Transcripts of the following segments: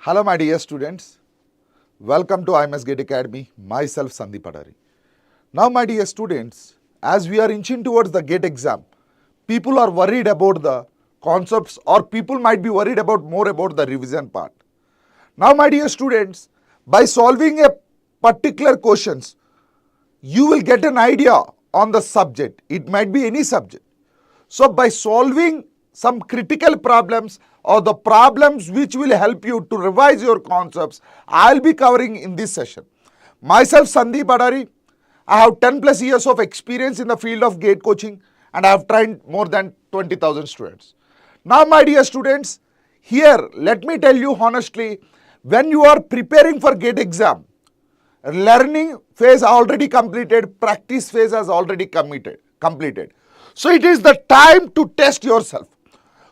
Hello my dear students, welcome to IMS Gate Academy, myself Sandeep Adari. Now my dear students, as we are inching towards the GATE exam, people are worried about the concepts or people might be worried about more about the revision part. Now my dear students, by solving a particular questions, you will get an idea on the subject. It might be any subject. So by solving some critical problems or the problems which will help you to revise your concepts, I'll be covering in this session. Myself Sandeep Adari, I have 10 plus years of experience in the field of GATE coaching and I have trained more than 20,000 students. Now my dear students, here let me tell you honestly, when you are preparing for GATE exam, learning phase already completed, practice phase has already completed. So it is the time to test yourself.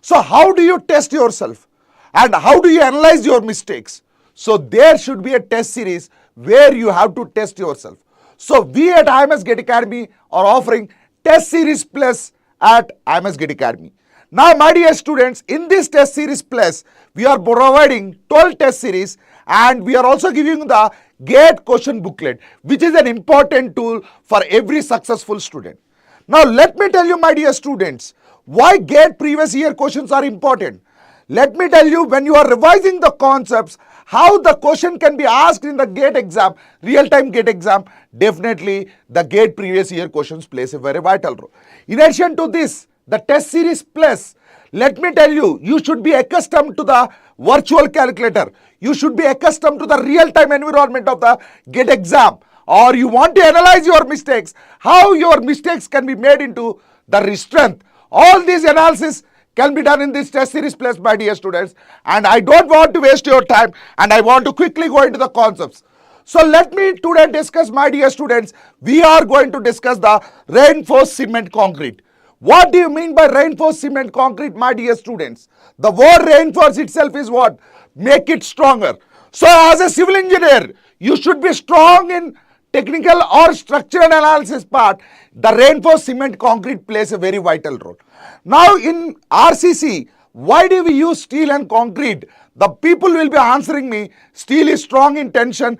So how do you test yourself and how do you analyze your mistakes? So there should be a test series where you have to test yourself. So we at IMS Gate Academy are offering test series plus at IMS Gate Academy. Now my dear students, in this test series plus, we are providing 12 test series and we are also giving the GATE question booklet, which is an important tool for every successful student. Now let me tell you my dear students, why GATE previous year questions are important. Let me tell you, when you are revising the concepts, how the question can be asked in the GATE exam, real-time GATE exam, definitely the GATE previous year questions plays a very vital role. In addition to this, the test series plus, let me tell you, you should be accustomed to the virtual calculator. You should be accustomed to the real-time environment of the GATE exam. Or you want to analyze your mistakes, how your mistakes can be made into the strength. All these analysis can be done in this test series plus, my dear students. And I don't want to waste your time and I want to quickly go into the concepts. So let me today discuss, my dear students, we are going to discuss the reinforced cement concrete. What do you mean by reinforced cement concrete, my dear students? The word reinforce itself is what? Make it stronger. So as a civil engineer, you should be strong in technical or structural analysis part. The reinforced cement concrete plays a very vital role. Now in RCC, why do we use steel and concrete? The people will be answering me, steel is strong in tension,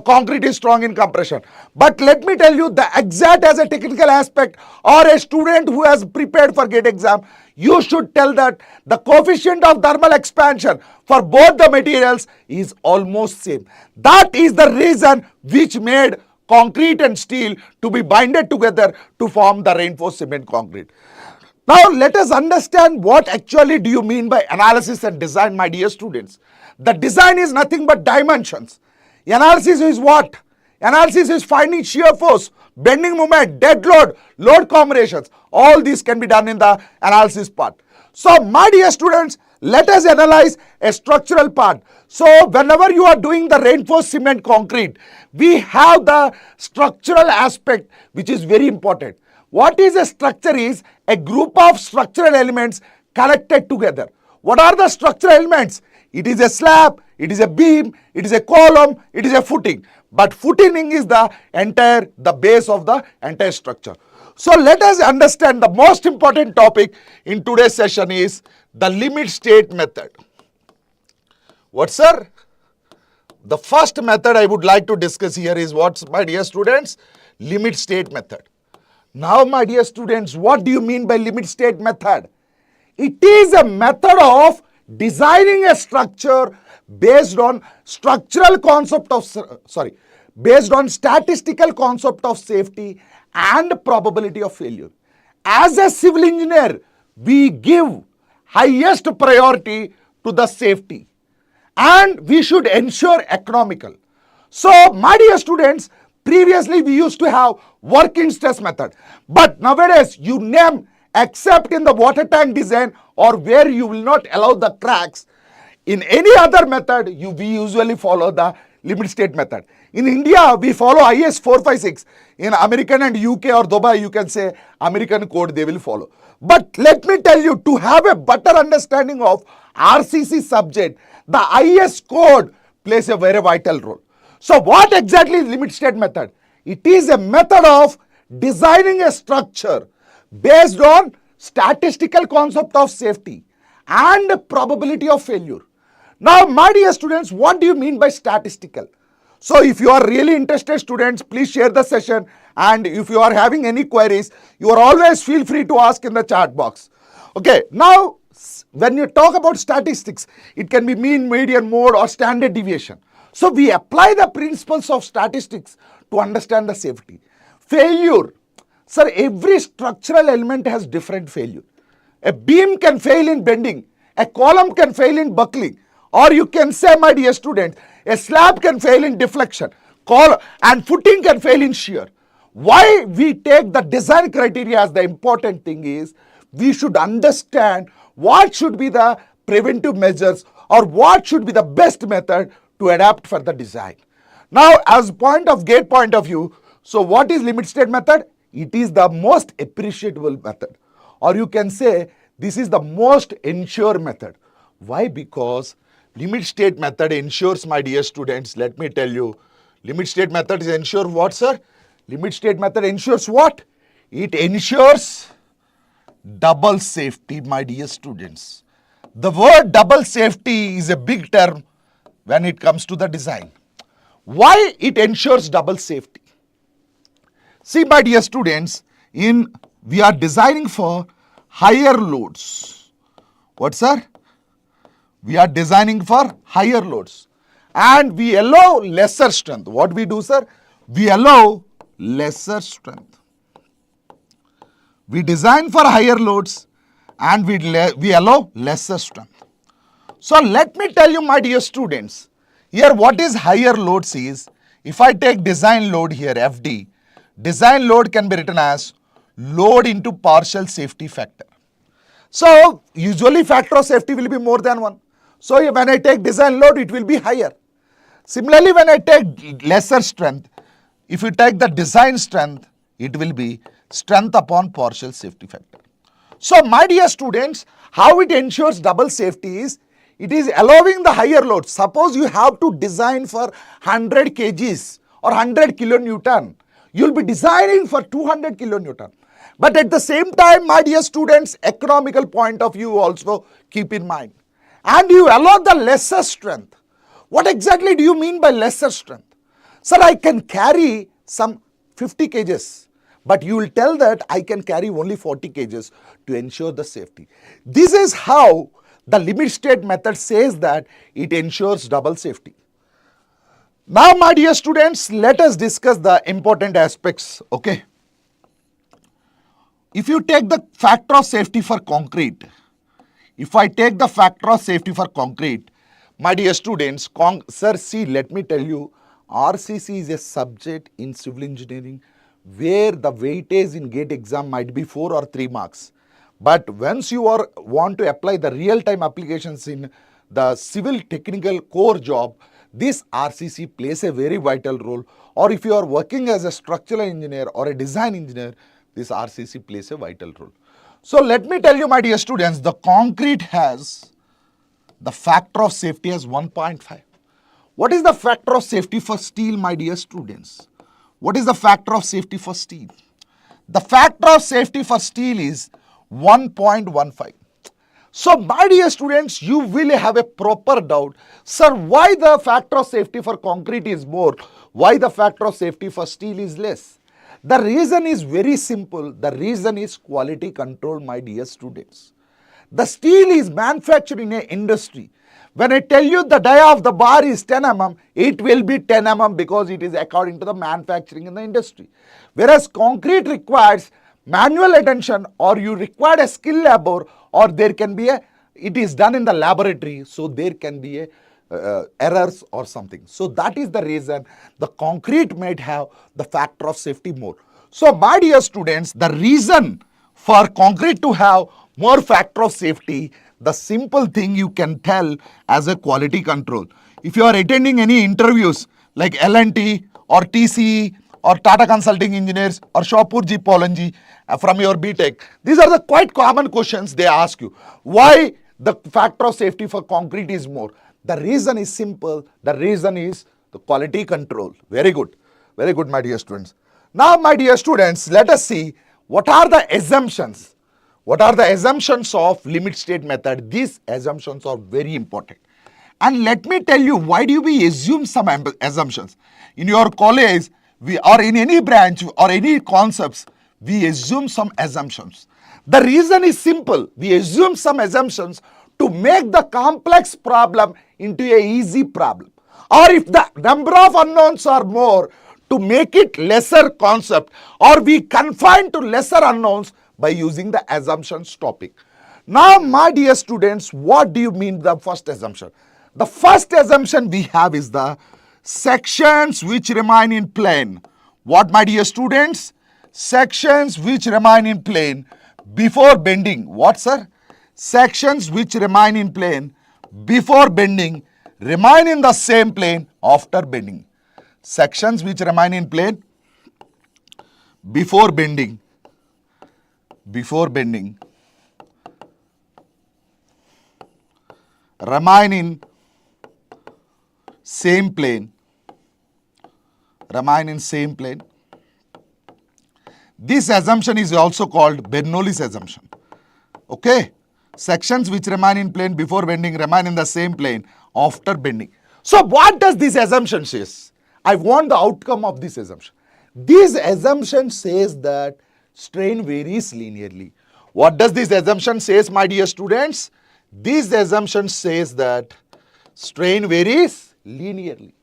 concrete is strong in compression. But let me tell you, the exact as a technical aspect or a student who has prepared for GATE exam, you should tell that the coefficient of thermal expansion for both the materials is almost same. That is the reason which made concrete and steel to be binded together to form the reinforced cement concrete. Now let us understand what actually do you mean by analysis and design, my dear students. The design is nothing but dimensions. Analysis is what? Analysis is finding shear force, bending moment, dead load, load combinations. All these can be done in the analysis part. So my dear students, let us analyze a structural part. So whenever you are doing the reinforced cement concrete, we have the structural aspect which is very important. What is a structure is a group of structural elements connected together. What are the structural elements? It is a slab, it is a beam, it is a column, it is a footing. But footing is the base of the entire structure. So let us understand the most important topic in today's session is the limit state method. What, sir? The first method I would like to discuss here is what, my dear students? Limit state method. Now, my dear students, what do you mean by limit state method? It is a method of designing a structure based on structural concept of, based on statistical concept of safety and probability of failure. As a civil engineer, we give highest priority to the safety and we should ensure economical. So, my dear students, previously we used to have working stress method, but nowadays you name except in the water tank design or where you will not allow the cracks. In any other method, we usually follow the limit state method. In India, we follow IS 456. In American and UK or Dubai, you can say American code they will follow. But let me tell you, to have a better understanding of RCC subject, the IS code plays a very vital role. So what exactly is limit state method? It is a method of designing a structure based on statistical concept of safety and probability of failure. Now, my dear students, what do you mean by statistical? So, if you are really interested students, please share the session, and if you are having any queries, you are always feel free to ask in the chat box. Okay, now when you talk about statistics, it can be mean, median, mode or standard deviation. So, we apply the principles of statistics to understand the safety. Failure. Sir, every structural element has different failure. A beam can fail in bending, a column can fail in buckling, or you can say, my dear students, a slab can fail in deflection, and footing can fail in shear. Why we take the design criteria as the important thing is, we should understand what should be the preventive measures or what should be the best method to adapt for the design. Now, as gate point of view, so what is limit state method? It is the most appreciable method, or you can say this is the most ensure method. Why? Because limit state method ensures, my dear students, let me tell you, limit state method is ensure what, sir? Limit state method ensures what? It ensures double safety, my dear students. The word double safety is a big term when it comes to the design. Why it ensures double safety? See, my dear students, we are designing for higher loads. What, sir? We are designing for higher loads. And we allow lesser strength. What we do, sir? We allow lesser strength. We design for higher loads and we allow lesser strength. So, let me tell you, my dear students, here what is higher loads is, if I take design load here, FD, design load can be written as load into partial safety factor. So, usually factor of safety will be more than 1. So, when I take design load, it will be higher. Similarly, when I take lesser strength, if you take the design strength, it will be strength upon partial safety factor. So, my dear students, how it ensures double safety is, it is allowing the higher load. Suppose you have to design for 100 kgs or 100 kilonewton. You will be designing for 200 kilonewton. But at the same time, my dear students, economical point of view also keep in mind. And you allow the lesser strength. What exactly do you mean by lesser strength? Sir, I can carry some 50 kgs, but you will tell that I can carry only 40 kgs to ensure the safety. This is how the limit state method says that it ensures double safety. Now, my dear students, let us discuss the important aspects, okay? If you take the factor of safety for concrete, if I take the factor of safety for concrete, my dear students, sir, see, let me tell you, RCC is a subject in civil engineering where the weightage in gate exam might be 4 or 3 marks. But once you want to apply the real-time applications in the civil technical core job, this RCC plays a very vital role. Or if you are working as a structural engineer or a design engineer, this RCC plays a vital role. So let me tell you, my dear students, the concrete has the factor of safety as 1.5. What is the factor of safety for steel, my dear students? What is the factor of safety for steel? The factor of safety for steel is 1.15. So, my dear students, you will have a proper doubt. Sir, why the factor of safety for concrete is more? Why the factor of safety for steel is less? The reason is very simple. The reason is quality control, my dear students. The steel is manufactured in an industry. When I tell you the dia of the bar is 10 mm, it will be 10 mm because it is according to the manufacturing in the industry. Whereas concrete requires manual attention, or you require a skill labor, or there can be it is done in the laboratory, so there can be errors or something. So that is the reason the concrete might have the factor of safety more. So my dear students, the reason for concrete to have more factor of safety, the simple thing you can tell as a quality control. If you are attending any interviews like L&T or TCE or Tata Consulting Engineers or Shapurji Polanji from your BTech, these are the quite common questions they ask you. Why the factor of safety for concrete is more? The reason is simple. The reason is the quality control. Very good, my dear students. Now, my dear students, let us see what are the assumptions. What are the assumptions of limit state method? These assumptions are very important. And let me tell you, why do we assume some assumptions? In your college, we or in any branch or any concepts, we assume some assumptions. The reason is simple. We assume some assumptions to make the complex problem into a easy problem. Or if the number of unknowns are more, to make it lesser concept, or we confine to lesser unknowns by using the assumptions topic. Now, my dear students, what do you mean the first assumption? The first assumption we have is the sections which remain in plane. What, my dear students? Sections which remain in plane before bending. What, sir? Sections which remain in plane before bending remain in the same plane after bending. Sections which remain in plane before bending remain in same plane. This assumption is also called Bernoulli's assumption. Okay? Sections which remain in plane before bending remain in the same plane after bending. So what does this assumption says? I want the outcome of this assumption. This assumption says that strain varies linearly. What does this assumption says, my dear students? This assumption says that strain varies linearly.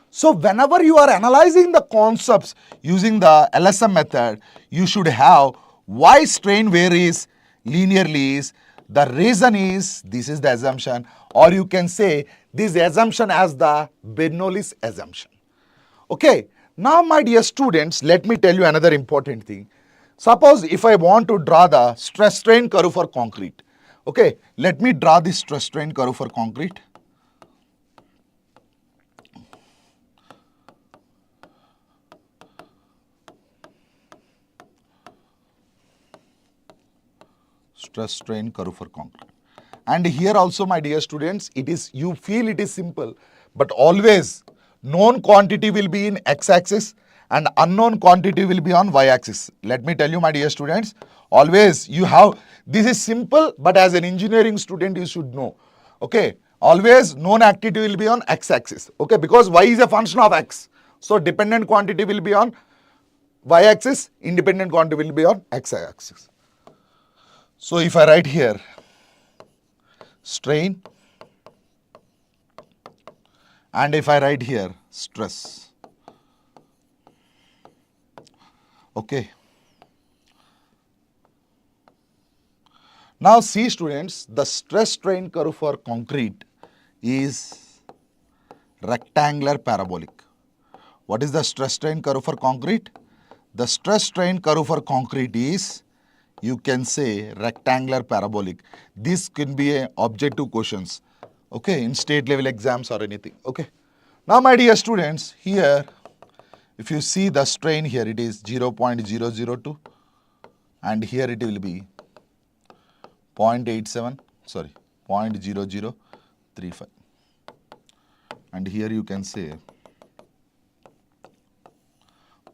So whenever you are analyzing the concepts using the LSM method, you should have why strain varies linearly is. The reason is, this is the assumption, or you can say this assumption as the Bernoulli's assumption. Okay, now my dear students, let me tell you another important thing. Suppose if I want to draw the stress strain curve for concrete. Okay, let me draw this stress strain curve for concrete. Stress strain curve for concrete. And here also, my dear students, it is, you feel it is simple, but always known quantity will be in x-axis and unknown quantity will be on y-axis. Let me tell you, my dear students, always you have, this is simple, but as an engineering student you should know. Okay, always known activity will be on x-axis. Okay, because y is a function of x. So dependent quantity will be on y-axis, independent quantity will be on x-axis. So if I write here strain, and if I write here stress. Okay. Now see students, the stress strain curve for concrete is rectangular parabolic. What is the stress strain curve for concrete? The stress strain curve for concrete is, you can say, rectangular parabolic. This can be a objective questions, okay, in state level exams or anything. Okay. Now my dear students, here if you see the strain here, it is 0.002 and here it will be 0.0035 and here you can say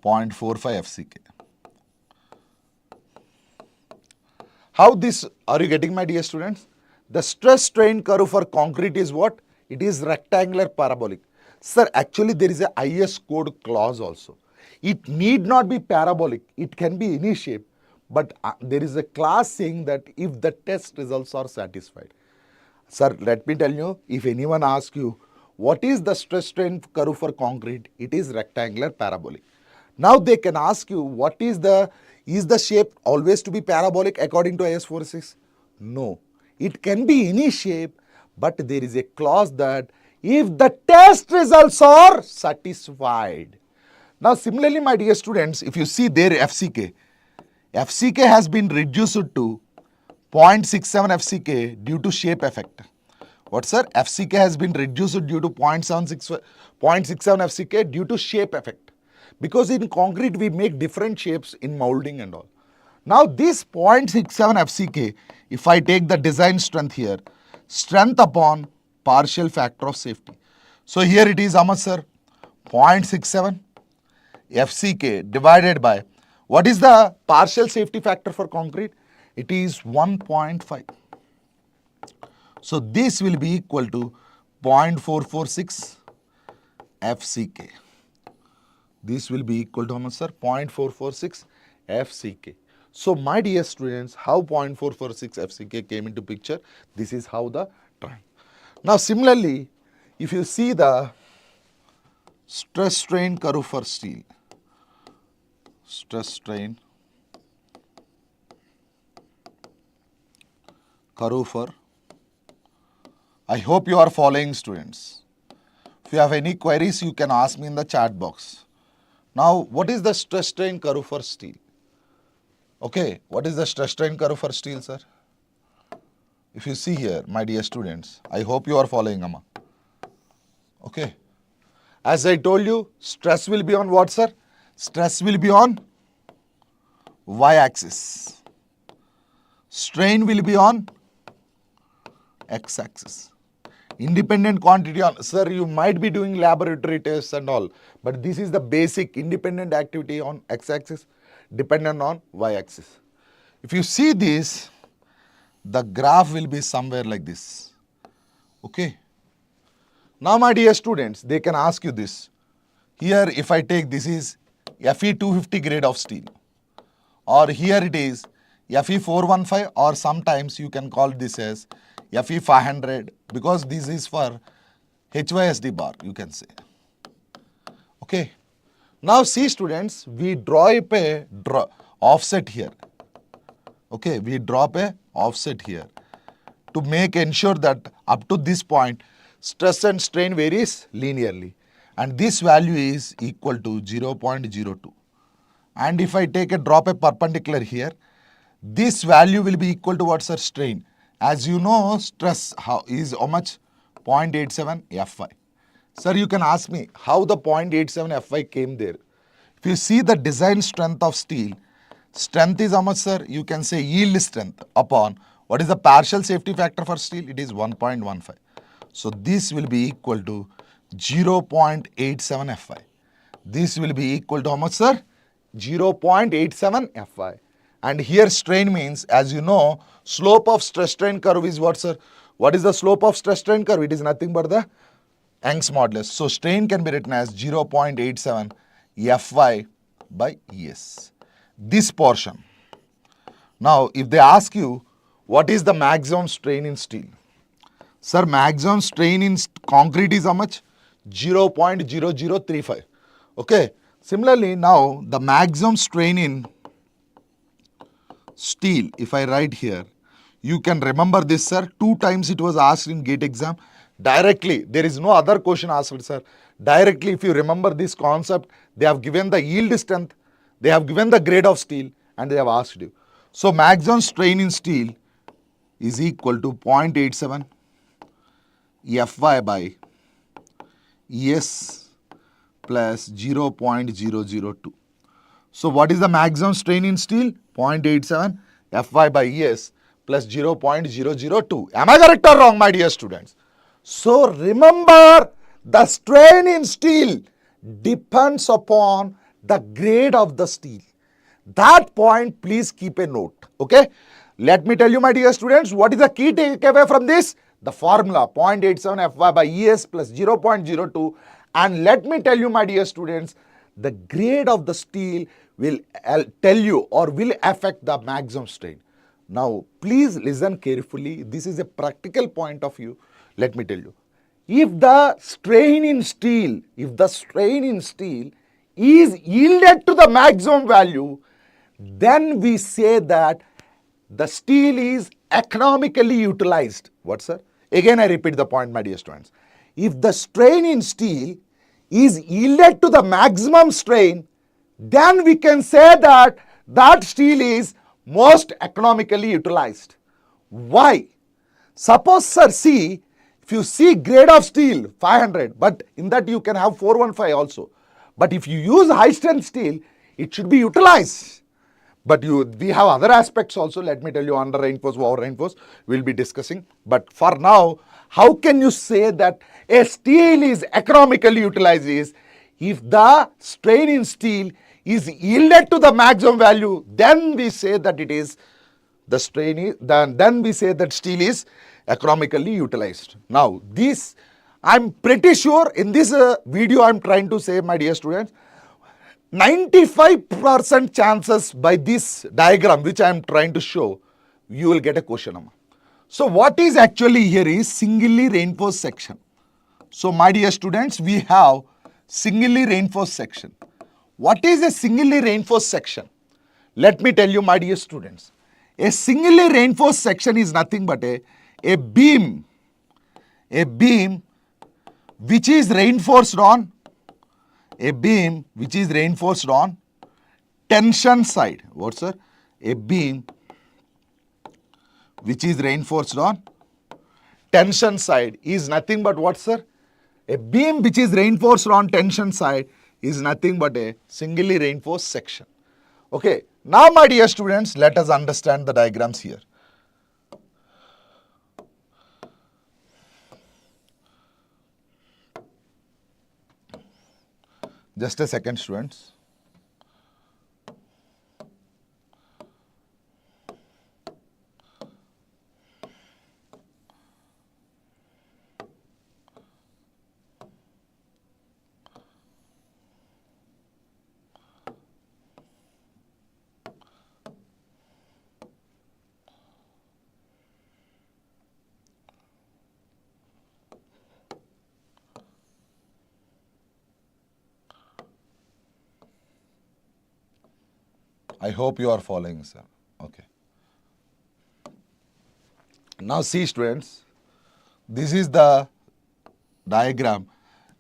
0.45 FCK. How this are you getting, my dear students? The stress strain curve for concrete is what? It is rectangular parabolic. Sir, actually there is a IS code clause also. It need not be parabolic. It can be any shape. But there is a clause saying that if the test results are satisfied. Sir, let me tell you, if anyone asks you, what is the stress strain curve for concrete? It is rectangular parabolic. Now they can ask you, what is the shape always to be parabolic according to IS 46? No. It can be any shape, but there is a clause that if the test results are satisfied. Now similarly, my dear students, if you see there FCK has been reduced to 0.67 FCK due to shape effect. What, sir? FCK has been reduced due to 0.67 FCK due to shape effect. Because in concrete we make different shapes in molding and all. Now this 0.67 FCK, if I take the design strength here, strength upon partial factor of safety. So here it is how much, sir? 0.67 FCK divided by, what is the partial safety factor for concrete? It is 1.5. So this will be equal to 0.446 FCK. This will be equal to how much, sir? 0.446 FCK. So my dear students, how 0.446 FCK came into picture? This is how the trend. Now similarly, if you see the stress strain curve for steel, stress strain curve for, I hope you are following, students. If you have any queries, you can ask me in the chat box. Now, what is the stress strain curve for steel? Okay, what is the stress strain curve for steel, sir? If you see here, my dear students, I hope you are following, Amma. Okay. As I told you, stress will be on what, sir? Stress will be on y-axis. Strain will be on x-axis. Independent quantity on, sir, you might be doing laboratory tests and all, but this is the basic independent activity on x-axis, dependent on y-axis. If you see this, the graph will be somewhere like this. Okay. Now, my dear students, they can ask you this. Here, if I take this is Fe 250 grade of steel, or here it is Fe 415, or sometimes you can call this as Fe 500, because this is for HYSD bar, you can say. Okay. Now see, students, we draw a offset here. Okay, we drop a offset here to make ensure that up to this point stress and strain varies linearly, and this value is equal to 0.02. And if I take a drop a perpendicular here, this value will be equal to what's our strain. As you know, stress is how much? 0.87 Fy. Sir, you can ask me how the 0.87 Fy came there. If you see the design strength of steel, strength is how much, sir? You can say yield strength upon what is the partial safety factor for steel? It is 1.15. So this will be equal to 0.87 Fy. This will be equal to how much, sir? 0.87 Fy. And here strain means, as you know, slope of stress strain curve is what, sir? What is the slope of stress strain curve? It is nothing but the Young's modulus. So strain can be written as 0.87 Fy by Es. This portion. Now, if they ask you, what is the maximum strain in steel? Sir, maximum strain in concrete is how much? 0.0035. Okay. Similarly, now the maximum strain in steel, if I write here, you can remember this, sir. 2 times it was asked in GATE exam. Directly, there is no other question asked, sir. Directly, if you remember this concept, they have given the yield strength, they have given the grade of steel, and they have asked you. So, maximum strain in steel is equal to 0.87 Fy by Es plus 0.002. So, what is the maximum strain in steel? 0.87 Fy by Es plus 0.002. Am I correct or wrong, my dear students? So, remember, the strain in steel depends upon the grade of the steel. That point, please keep a note. Okay. Let me tell you, my dear students, what is the key takeaway from this? The formula 0.87 Fy by Es plus 0.02. And let me tell you, my dear students, the grade of the steel will tell you or will affect the maximum strain. Now, please listen carefully. This is a practical point of view. Let me tell you. If the strain in steel is yielded to the maximum value, then we say that the steel is economically utilized. What, sir? Again, I repeat the point, my dear students. If the strain in steel is yielded to the maximum strain, then we can say that that steel is most economically utilized. Why? Suppose, sir, see, if you see grade of steel 500, but in that you can have 415 also. But if you use high strength steel, it should be utilized. But we have other aspects also. Let me tell you, under reinforced, over reinforced, we'll be discussing. But for now, how can you say that a steel is economically utilized? Is if the strain in steel is yielded to the maximum value, then we say that it is the strain is, then we say that steel is economically utilized. Now, this I'm pretty sure in this video I'm trying to say, my dear students, 95% chances by this diagram which I am trying to show, you will get a question. So what is actually here is singly reinforced section. So my dear students, we have singly reinforced section. What is a singly reinforced section? Let me tell you, my dear students. A singly reinforced section is nothing but a beam which is reinforced on tension side. What, sir? A beam which is reinforced on tension side is nothing but what, sir? A beam which is reinforced on tension side is nothing but a singly reinforced section. Okay. Now, my dear students, let us understand the diagrams here. Just a second, students. I hope you are following, sir. Okay. Now see, students, this is the diagram.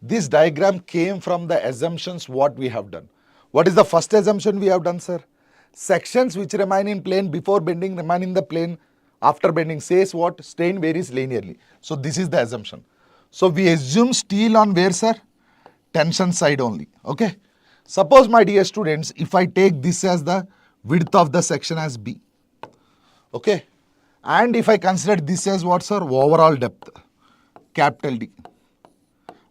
This diagram came from the assumptions what we have done. What is the first assumption we have done, sir? Sections which remain in plane before bending remain in the plane after bending says what? Strain varies linearly. So this is the assumption. So we assume steel on where, sir? Tension side only. Okay. Suppose, my dear students, if I take this as the width of the section as B. Okay. And if I consider this as what, sir? Overall depth, capital D.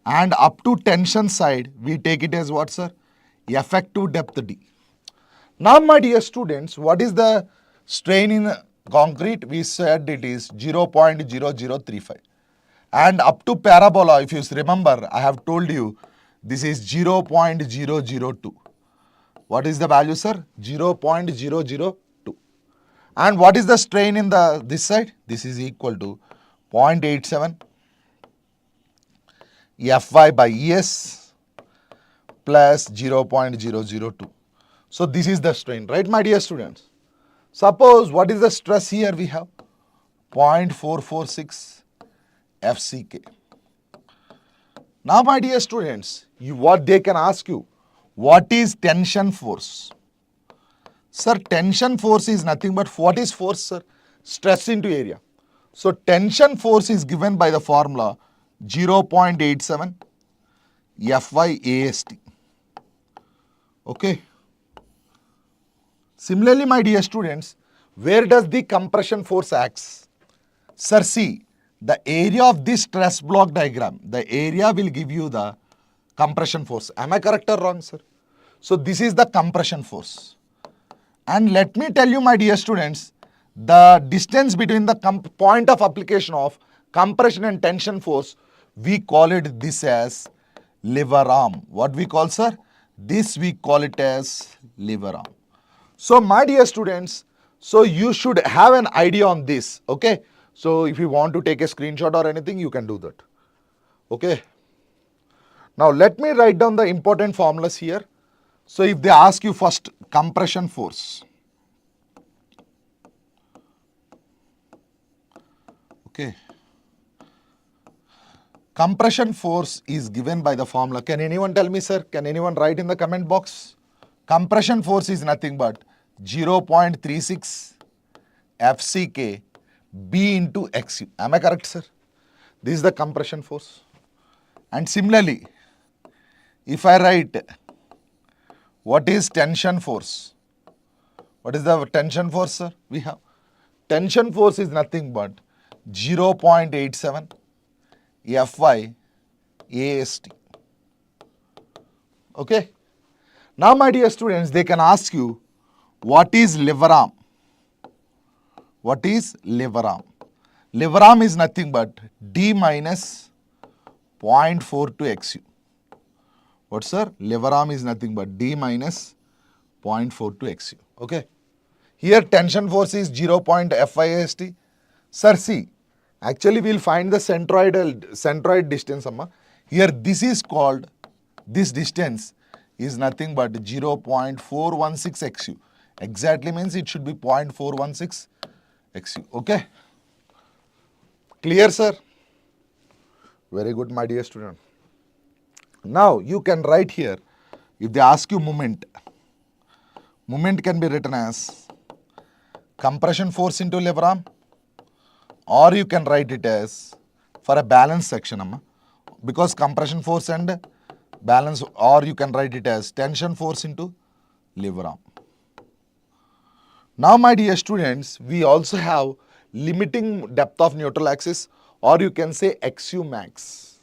And up to tension side, we take it as what, sir? Effective depth D. Now, my dear students, what is the strain in concrete? We said it is 0.0035. And up to parabola, if you remember, I have told you, this is 0.002. What is the value, sir? 0.002. And what is the strain in this side? This is equal to 0.87 Fy by Es plus 0.002. So this is the strain, right, my dear students? Suppose what is the stress here we have? 0.446 FCK. Now, my dear students, what they can ask you, what is tension force? Sir, tension force is nothing but what is force, sir? Stress into area. So tension force is given by the formula 0.87 Fy AST. Okay. Similarly, my dear students, where does the compression force acts? Sir, see, the area of this stress block diagram, the area will give you the compression force. Am I correct or wrong, sir? So this is the compression force. And let me tell you, my dear students, the distance between the point of application of compression and tension force, we call it this as lever arm. What we call, sir? This we call it as lever arm. So my dear students, so you should have an idea on this, okay? So if you want to take a screenshot or anything, you can do that, okay? Now let me write down the important formulas here. So if they ask you first compression force, okay, compression force is given by the formula. Can anyone tell me, sir? Can anyone write in the comment box? Compression force is nothing but 0.36 FCK B into XU. Am I correct, sir? This is the compression force. And similarly, if I write what is tension force? What is the tension force, sir? We have tension force is nothing but 0.87 Fy AST. Okay. Now, my dear students, they can ask you, what is lever arm? What is lever arm? Lever arm is nothing but D minus 0.42 XU. What, sir? Lever arm is nothing but D minus 0.42 XU. Okay. Here tension force is 0.5 AST. Sir, see, actually we will find the centroid distance. Amma. Here this is called, this distance is nothing but 0.416 XU. Exactly means it should be 0.416 XU. Okay. Clear, sir? Very good, my dear student. Now you can write here, if they ask you moment can be written as compression force into lever arm, or you can write it as for a balance section, amma, because compression force and balance, or you can write it as tension force into lever arm. Now my dear students, we also have limiting depth of neutral axis, or you can say XU max.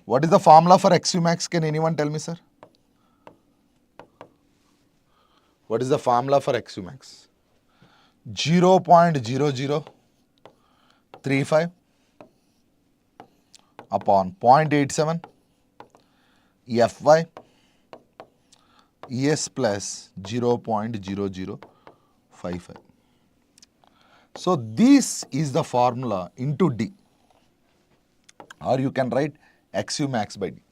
What is the formula for XU max? Can anyone tell me, sir? What is the formula for XU max? 0.0035 upon 0.87 Fy Es plus 0.0055. So this is the formula into D, or you can write XU max by D.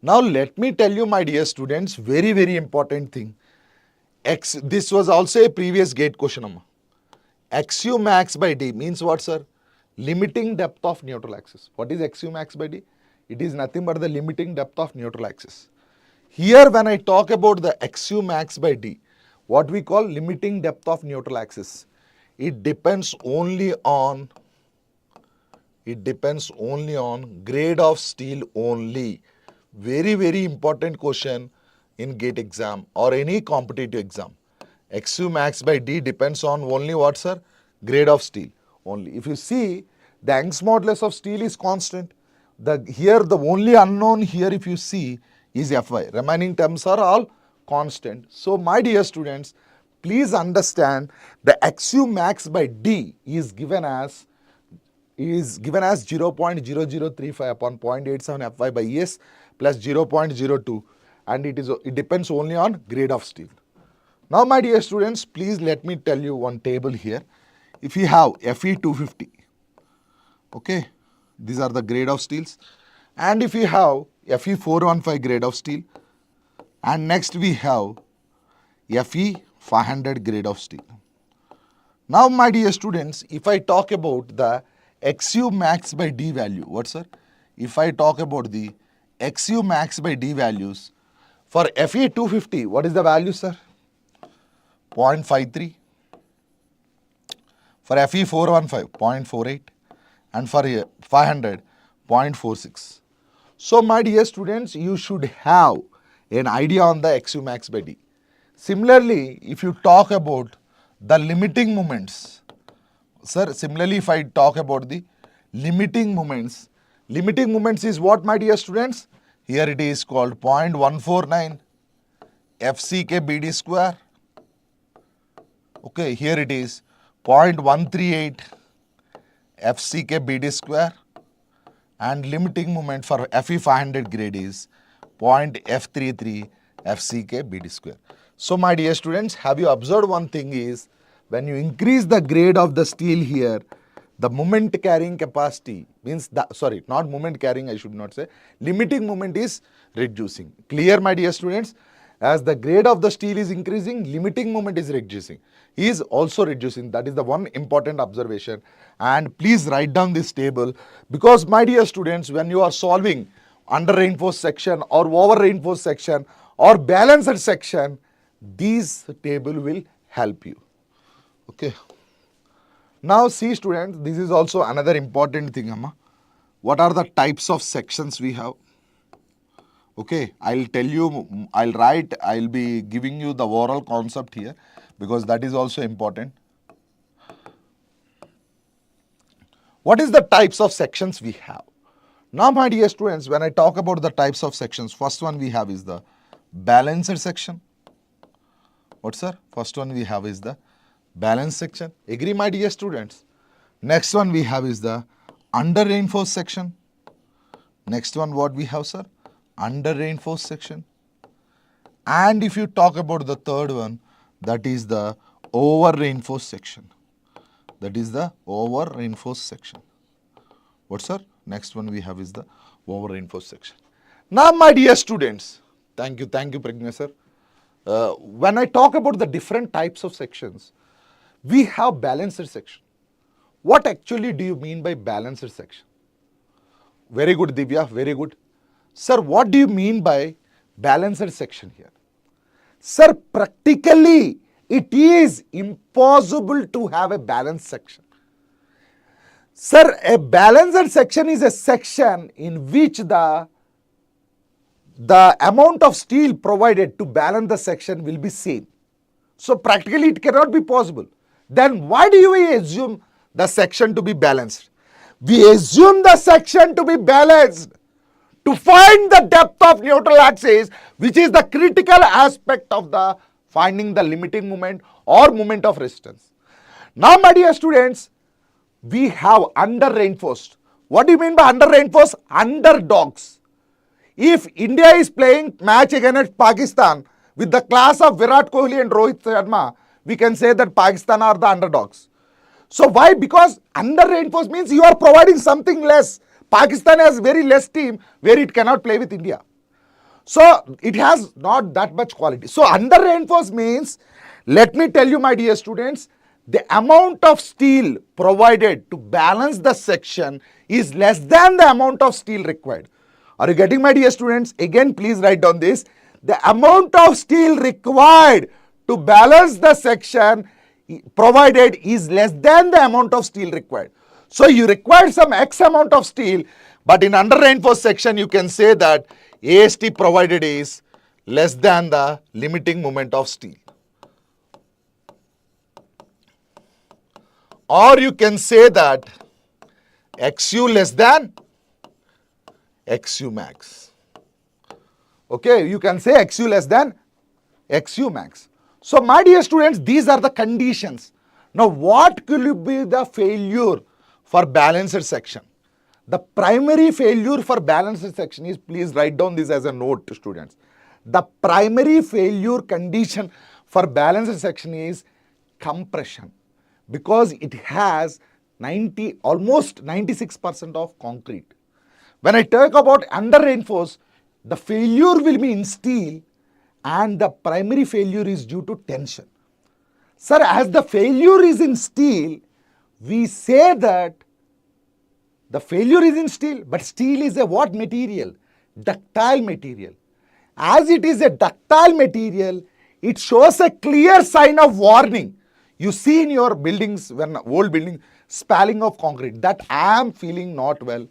Now let me tell you, my dear students, very, very important thing. This was also a previous gate question. Amma. XU max by D means what, sir? Limiting depth of neutral axis. What is XU max by D? It is nothing but the limiting depth of neutral axis. Here when I talk about the XU max by D, what we call limiting depth of neutral axis, it depends only on grade of steel only. Very, very important question in gate exam or any competitive exam. XU max by D depends on only what, sir? Grade of steel only. If you see, the Young's modulus of steel is constant. Here the only unknown here, if you see, is Fy. Remaining terms are all constant. So my dear students, please understand the XU max by D is given as 0.0035 upon 0.87 Fy by Es plus 0.02, and it depends only on grade of steel. Now my dear students, please let me tell you one table here. If you have Fe 250, okay, these are the grade of steels, and if you have Fe 415 grade of steel, and next we have Fe 500 grade of steel. Now my dear students, if I talk about the XU max by D value, what, sir? If I talk about the XU max by D values for Fe 250, what is the value, sir? 0.53. For Fe 415, 0.48, and for 500, 0.46. So my dear students, you should have an idea on the XU max by D. Similarly, if you talk about the limiting moments, sir, similarly if I talk about the limiting moments is what, my dear students? Here it is called 0.149 FCK BD square. Okay, here it is 0.138 FCK BD square, and limiting moment for Fe 500 grade is 0.F33 FCK BD square. So my dear students, have you observed one thing is, when you increase the grade of the steel here, the moment carrying capacity means, not moment carrying, I should not say, limiting moment is reducing. Clear, my dear students? As the grade of the steel is increasing, limiting moment is reducing. Is also reducing. That is the one important observation. And please write down this table, because my dear students, when you are solving under reinforced section or over reinforced section or balanced section, this table will help you. Okay. Now see students, this is also another important thing, Amma. What are the types of sections we have? Okay, I'll tell you, I'll be giving you the overall concept here, because that is also important. What is the types of sections we have? Now my dear students, when I talk about the types of sections, first one we have is the balanced section. What, sir? First one we have is the balanced section. Agree, my dear students? Next one we have is the under reinforced section. Next one what we have, sir? Under reinforced section. And if you talk about the third one, that is the over reinforced section. That is the over reinforced section. What, sir? Next one we have is the over reinforced section. Now, my dear students, thank you, Pragna sir. When I talk about the different types of sections, we have balanced section. What actually do you mean by balanced section? Very good, Divya, very good. Sir, what do you mean by balanced section here? Sir, practically, it is impossible to have a balanced section. Sir, a balanced section is a section in which the amount of steel provided to balance the section will be same. So, practically, it cannot be possible. Then, why do you assume the section to be balanced? We assume the section to be balanced to find the depth of neutral axis, which is the critical aspect of the finding the limiting moment or moment of resistance. Now, my dear students, we have under reinforced. What do you mean by under reinforced? Underdogs. If India is playing match against Pakistan with the class of Virat Kohli and Rohit Sharma, we can say that Pakistan are the underdogs. So why? Because under reinforced means you are providing something less. Pakistan has very less team where it cannot play with India. So it has not that much quality. So under reinforced means, let me tell you my dear students, the amount of steel provided to balance the section is less than the amount of steel required. Are you getting my dear students? Again, please write down this. The amount of steel required to balance the section provided is less than the amount of steel required. So you require some X amount of steel, but in under reinforced section you can say that AST provided is less than the limiting moment of steel. Or you can say that XU less than XU max. Okay, you can say XU less than XU max. So my dear students, these are the conditions. Now what could be the failure for balanced section? The primary failure for balanced section is, please write down this as a note to students. The primary failure condition for balanced section is compression, because it has almost 96% of concrete. When I talk about under reinforced, the failure will be in steel and the primary failure is due to tension. Sir, as the failure is in steel, we say that the failure is in steel, but steel is a what material? Ductile material. As it is a ductile material, it shows a clear sign of warning. You see in your buildings, when old building, spalling of concrete, that I am feeling not well,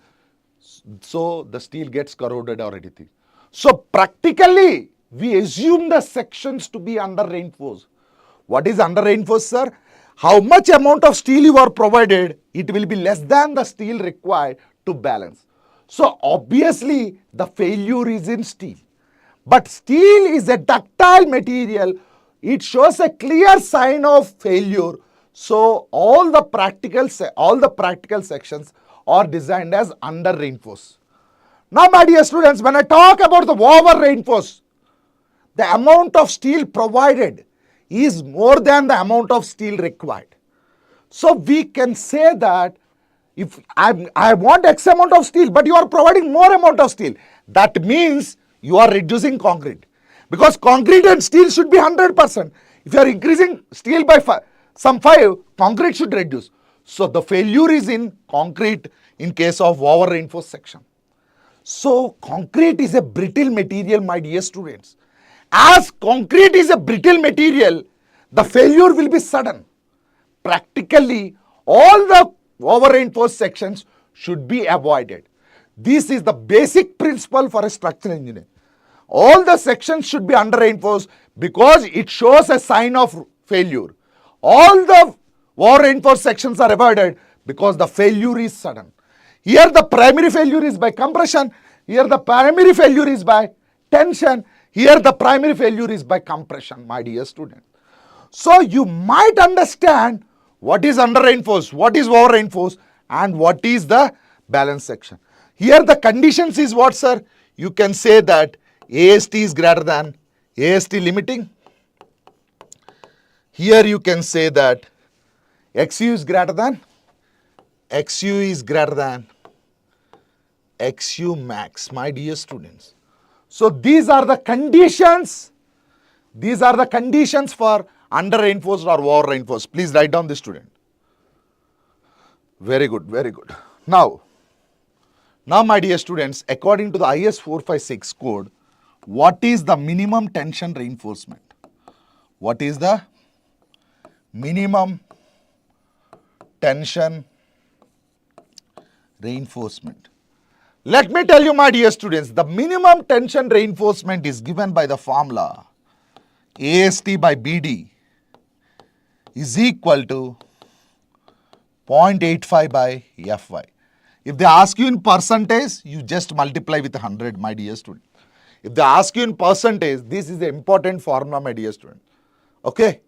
so the steel gets corroded or anything. So practically, we assume the sections to be under reinforced. What is under reinforced, sir? How much amount of steel you are provided, it will be less than the steel required to balance. So obviously, the failure is in steel. But steel is a ductile material. It shows a clear sign of failure. So all the practical sections are designed as under reinforced. Now, my dear students, when I talk about the over reinforced, the amount of steel provided is more than the amount of steel required. So we can say that if I want X amount of steel, but you are providing more amount of steel, that means you are reducing concrete. Because concrete and steel should be 100%. If you are increasing steel by some 5, concrete should reduce. So the failure is in concrete in case of over reinforced section. So concrete is a brittle material, my dear students. As concrete is a brittle material, the failure will be sudden. Practically, all the over reinforced sections should be avoided. This is the basic principle for a structural engineer. All the sections should be under reinforced because it shows a sign of failure. All the over reinforced sections are avoided because the failure is sudden. Here the primary failure is by compression. Here the primary failure is by tension. Here the primary failure is by compression, my dear student. So you might understand what is under reinforced, what is over reinforced, and what is the balance section. Here the conditions is what, sir? You can say that AST is greater than AST limiting. Here you can say that XU is greater than XU max, my dear students. So these are the conditions. These are the conditions for under reinforced or over reinforced. Please write down this, student. Very good, very good. Now my dear students, according to the IS 456 code, what is the minimum tension reinforcement? What is the minimum tension reinforcement? Let me tell you, my dear students, the minimum tension reinforcement is given by the formula AST by BD is equal to 0.85 by Fy. If they ask you in percentage, you just multiply with 100, my dear student. If they ask you in percentage, this is the important formula, my dear student. Okay?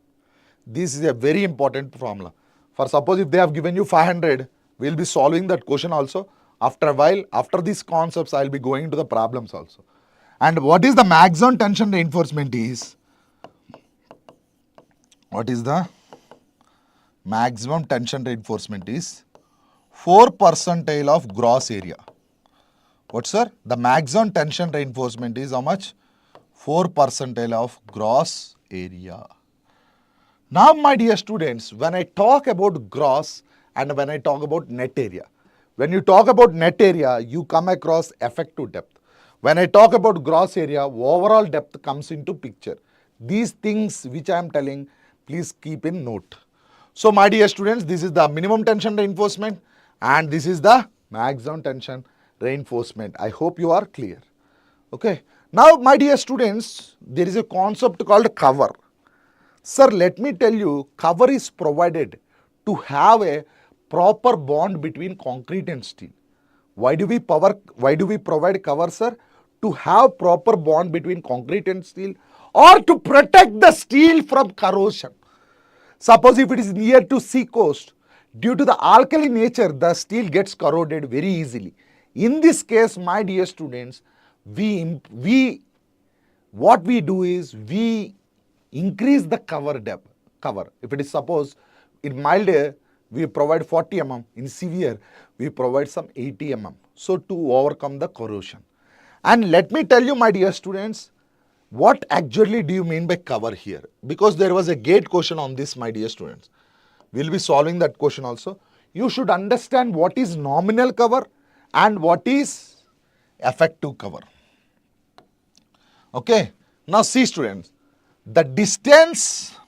This is a very important formula. For suppose if they have given you 500, we will be solving that question also. After a while, after these concepts, I will be going to the problems also. And what is the maximum tension reinforcement is? What is the maximum tension reinforcement is? 4 percentile of gross area. What, sir? The maximum tension reinforcement is how much? 4 percentile of gross area. Now, my dear students, when I talk about gross and when I talk about net area, when you talk about net area, you come across effective depth. When I talk about gross area, overall depth comes into picture. These things which I am telling, please keep in note. So, my dear students, this is the minimum tension reinforcement and this is the maximum tension reinforcement. I hope you are clear. Okay. Now, my dear students, there is a concept called cover. Sir, let me tell you, cover is provided to have a proper bond between concrete and steel. Why do we provide cover, sir? To have proper bond between concrete and steel or to protect the steel from corrosion. Suppose if it is near to sea coast, due to the alkali nature, the steel gets corroded very easily. In this case, my dear students, what we do is we increase the cover depth. If it is suppose in mild air, we provide 40 mm. In severe, we provide some 80 mm. So to overcome the corrosion. And let me tell you, my dear students, what actually do you mean by cover here? Because there was a gate question on this, my dear students. We will be solving that question also. You should understand what is nominal cover and what is effective cover. Okay. Now see, students, the distance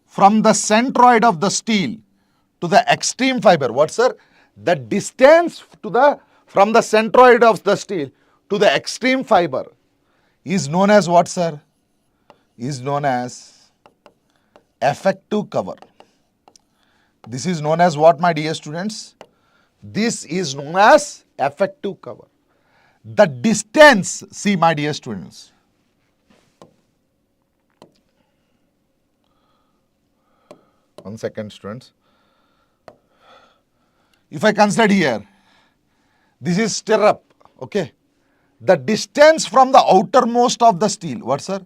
from the centroid of the steel to the extreme fiber. What, sir? The distance from the centroid of the steel to the extreme fiber is known as what, sir? Is known as effective cover. This is known as what, my dear students? This is known as effective cover. The distance, see, my dear students. One second, students. If I consider here, this is stirrup, okay? The distance from the outermost of the steel, what, sir?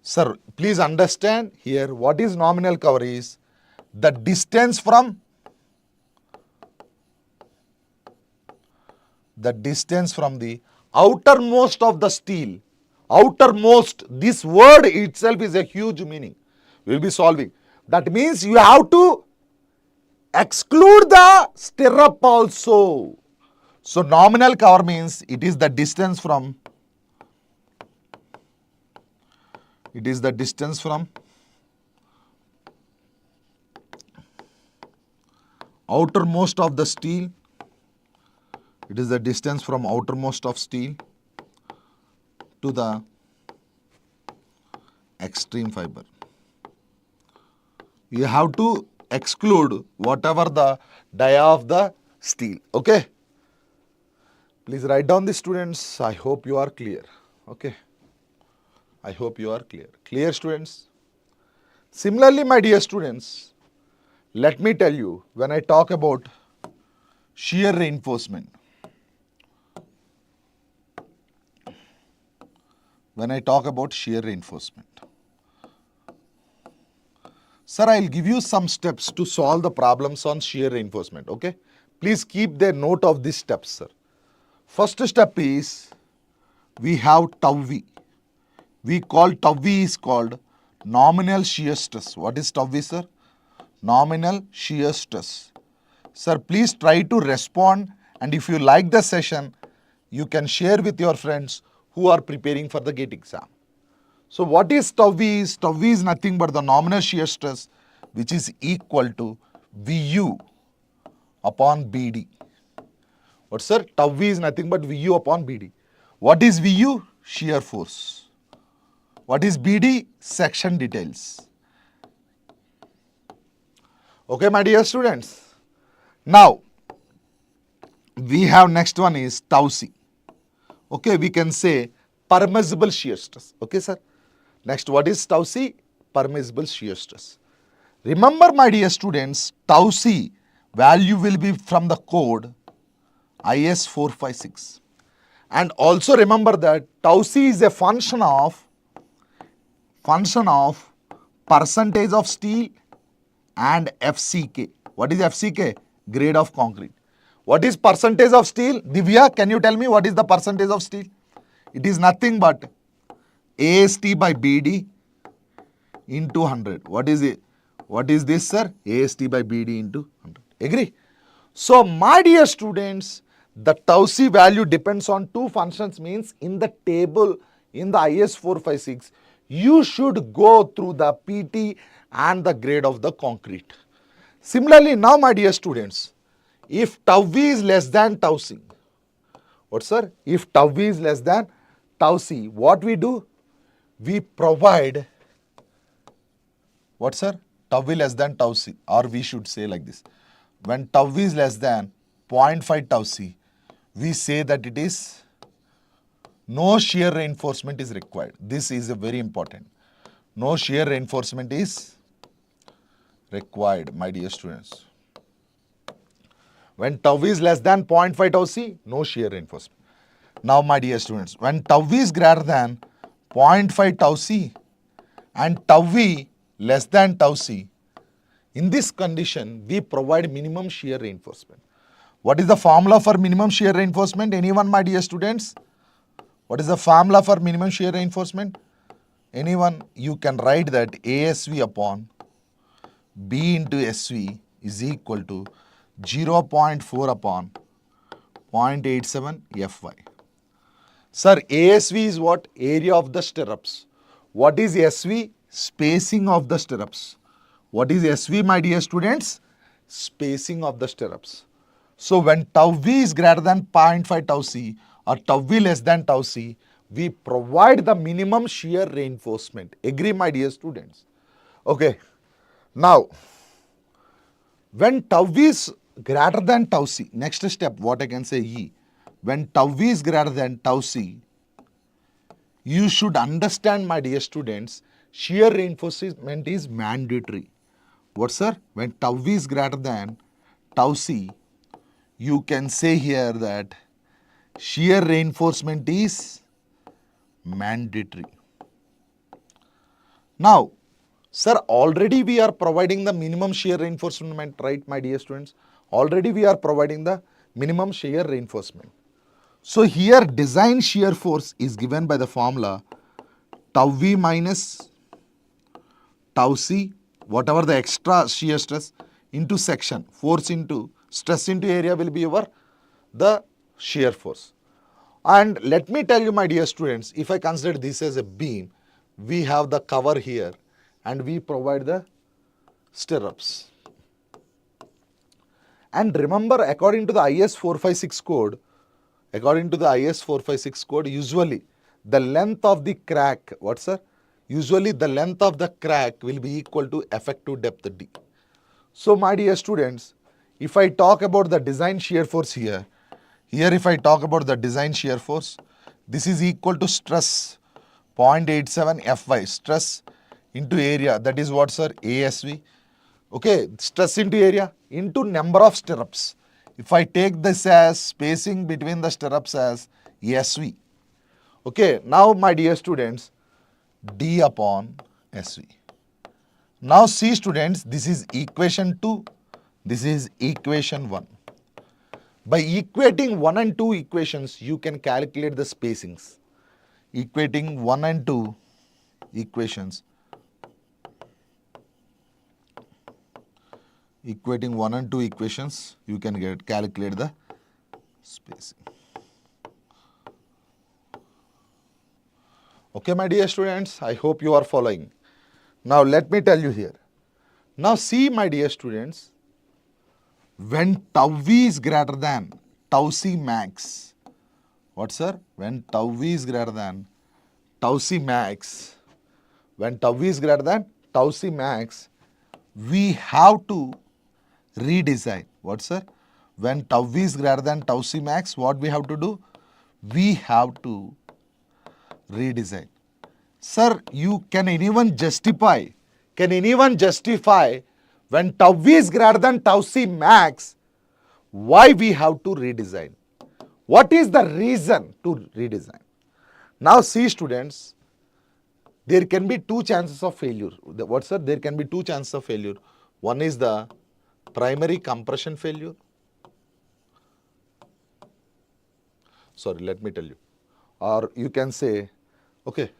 Sir, please understand here what is nominal cover is the distance from the outermost of the steel. Outermost, this word itself is a huge meaning. We will be solving. That means you have to exclude the stirrup also. So nominal cover means it is the distance from outermost of the steel. It is the distance from outermost of steel to the extreme fiber. You have to exclude whatever the dia of the steel. Okay. Please write down this, students. I hope you are clear. Okay. I hope you are clear. Clear, students? Similarly, my dear students, let me tell you, when I talk about shear reinforcement. When I talk about shear reinforcement. Sir, I will give you some steps to solve the problems on shear reinforcement, okay? Please keep the note of these steps, sir. First step is, we have tau v. We call tau v is called nominal shear stress. What is tau v, sir? Nominal shear stress. Sir, please try to respond, and if you like the session, you can share with your friends who are preparing for the GATE exam. So what is tau v? Tau v is nothing but the nominal shear stress, which is equal to Vu upon Bd. What, sir? Tau v is nothing but Vu upon Bd. What is Vu? Shear force. What is Bd? Section details. Okay, my dear students. Now, we have next one is tau c. Okay, we can say permissible shear stress. Okay, sir. Next, what is tau c? Permissible shear stress. Remember, my dear students, tau c value will be from the code IS 456. And also remember that tau c is a function of percentage of steel and FCK. What is FCK? Grade of concrete. What is percentage of steel? Divya, can you tell me what is the percentage of steel? It is nothing but AST by BD into 100. What is it? What is this, sir? AST by BD into 100. Agree? So, my dear students, the tau c value depends on two functions, means in the table in the IS 456, you should go through the PT and the grade of the concrete. Similarly, now my dear students, if tau v is less than tau c, what, sir? If tau v is less than tau c, what we do? We provide, what, sir? Tau v less than tau c, or we should say like this. When tau v is less than 0.5 tau c, we say that it is no shear reinforcement is required. This is a very important. No shear reinforcement is required, my dear students. When tau v is less than 0.5 tau c, no shear reinforcement. Now, my dear students, when tau v is greater than 0.5 tau c and tau v less than tau c, in this condition, we provide minimum shear reinforcement. What is the formula for minimum shear reinforcement? Anyone, my dear students? What is the formula for minimum shear reinforcement? Anyone? You can write that ASV upon B into SV is equal to 0.4 upon 0.87 Fy. Sir, ASV is what? Area of the stirrups. What is SV? Spacing of the stirrups. What is SV, my dear students? Spacing of the stirrups. So, when tau v is greater than 0.5 tau c or tau v less than tau c, we provide the minimum shear reinforcement. Agree, my dear students? Okay. Now, when tau v is greater than tau c, next step, what I can say E. When tau v is greater than tau c, you should understand, my dear students, shear reinforcement is mandatory. What, sir? When tau v is greater than tau c, you can say here that shear reinforcement is mandatory. Now, sir, already we are providing the minimum shear reinforcement, right, my dear students? Already we are providing the minimum shear reinforcement. So, here design shear force is given by the formula tau v minus tau c, whatever the extra shear stress, into section, force into stress into area will be the shear force. And let me tell you, my dear students, if I consider this as a beam, we have the cover here and we provide the stirrups. And remember, according to the IS 456 code, usually the length of the crack, what, sir? Usually the length of the crack will be equal to effective depth D. So, my dear students, if I talk about the design shear force here if I talk about the design shear force, this is equal to stress 0.87 Fy, stress into area, that is what, sir? ASV. Okay, stress into area into number of stirrups. If I take this as spacing between the stirrups as SV. Okay, now my dear students, D upon SV. Now see students, this is equation 2, this is equation 1. By equating 1 and 2 equations, you can calculate the spacings. Equating 1 and 2 equations. Equating 1 and 2 equations, you can calculate the spacing. Okay, my dear students, I hope you are following. Now let me tell you here. Now see, my dear students, when tau v is greater than tau c max, what sir? When tau v is greater than tau c max, when tau v is greater than tau c max, we have to redesign. What sir? When tau v is greater than tau c max, what we have to do? We have to redesign. Sir, can anyone justify when tau v is greater than tau c max, why we have to redesign? What is the reason to redesign? Now see students, there can be two chances of failure. What sir? There can be two chances of failure. One is the primary compression failure. Sorry, let me tell you. Or you can say, okay,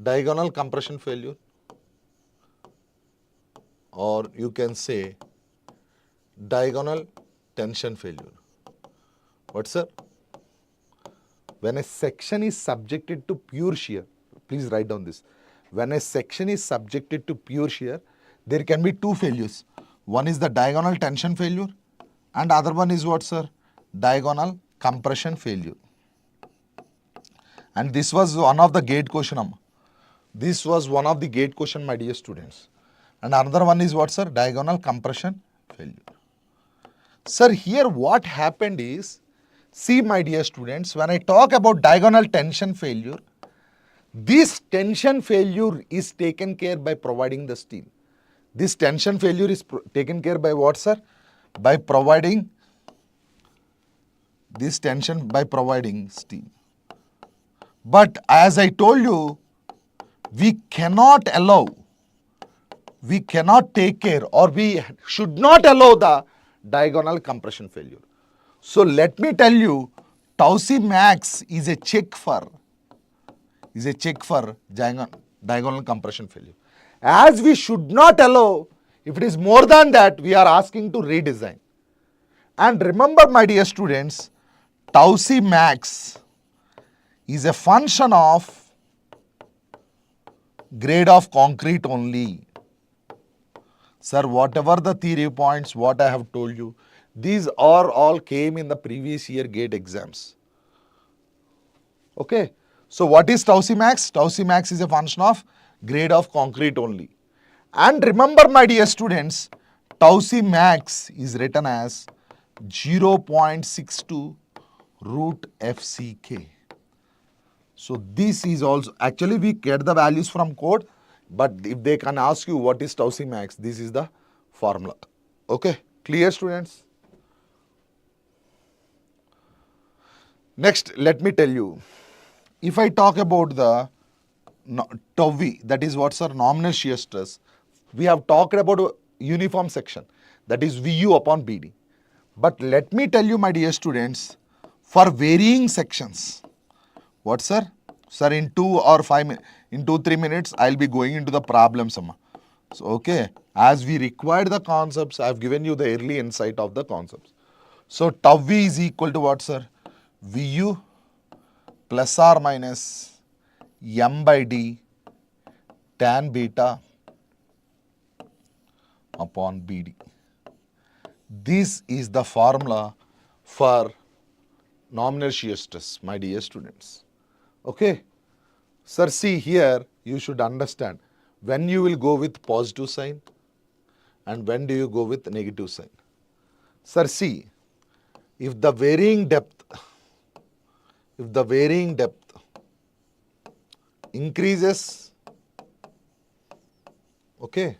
diagonal compression failure, or you can say diagonal tension failure. What sir? When a section is subjected to pure shear, please write down this. When a section is subjected to pure shear, there can be two failures. One is the diagonal tension failure and other one is what sir? Diagonal compression failure. And this was one of the gate question. This was one of the gate question, my dear students. And another one is what sir? Diagonal compression failure. Sir, here what happened is, see my dear students, when I talk about diagonal tension failure, this tension failure is taken care by providing the steel. This tension failure is taken care by what sir? By providing this tension, by providing steel. But as I told you, we cannot take care, or we should not allow the diagonal compression failure. So let me tell you, tau c max is a check for diagonal compression failure. As we should not allow, if it is more than that, we are asking to redesign. And remember my dear students, tau c max is a function of grade of concrete only. Sir, whatever the theory points, what I have told you, these are all came in the previous year gate exams. Okay. So what is tau c max? Tau c max is a function of grade of concrete only. And remember my dear students, tau c max is written as 0.62 root FCK. So this is also, actually we get the values from code, but if they can ask you what is tau c max, this is the formula. Okay, clear students? Next, let me tell you, if I talk about the tau v, that is what sir? Nominal shear stress. We have talked about a uniform section, that is VU upon BD. But let me tell you my dear students, for varying sections, what sir? Sir, in 3 minutes, I'll be going into the problems. So, okay, as we required the concepts, I've given you the early insight of the concepts. So, tau v is equal to what sir? VU plus or minus m by d tan beta upon BD. This is the formula for nominal shear stress, my dear students. Okay. Sir, see here, you should understand when you will go with positive sign and when do you go with negative sign. Sir, see, if the varying depth increases, okay,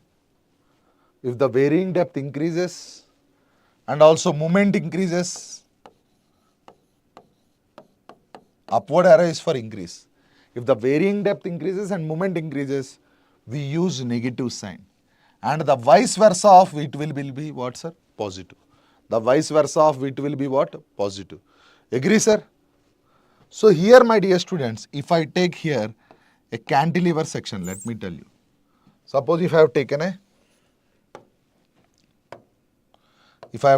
if the varying depth increases, and also moment increases, upward arrow is for increase. If the varying depth increases and moment increases, we use negative sign. And the vice versa of it will be what, sir? Positive. The vice versa of it will be what? Positive. Agree, sir? So here, my dear students, if I take here a cantilever section, let me tell you. Suppose if I have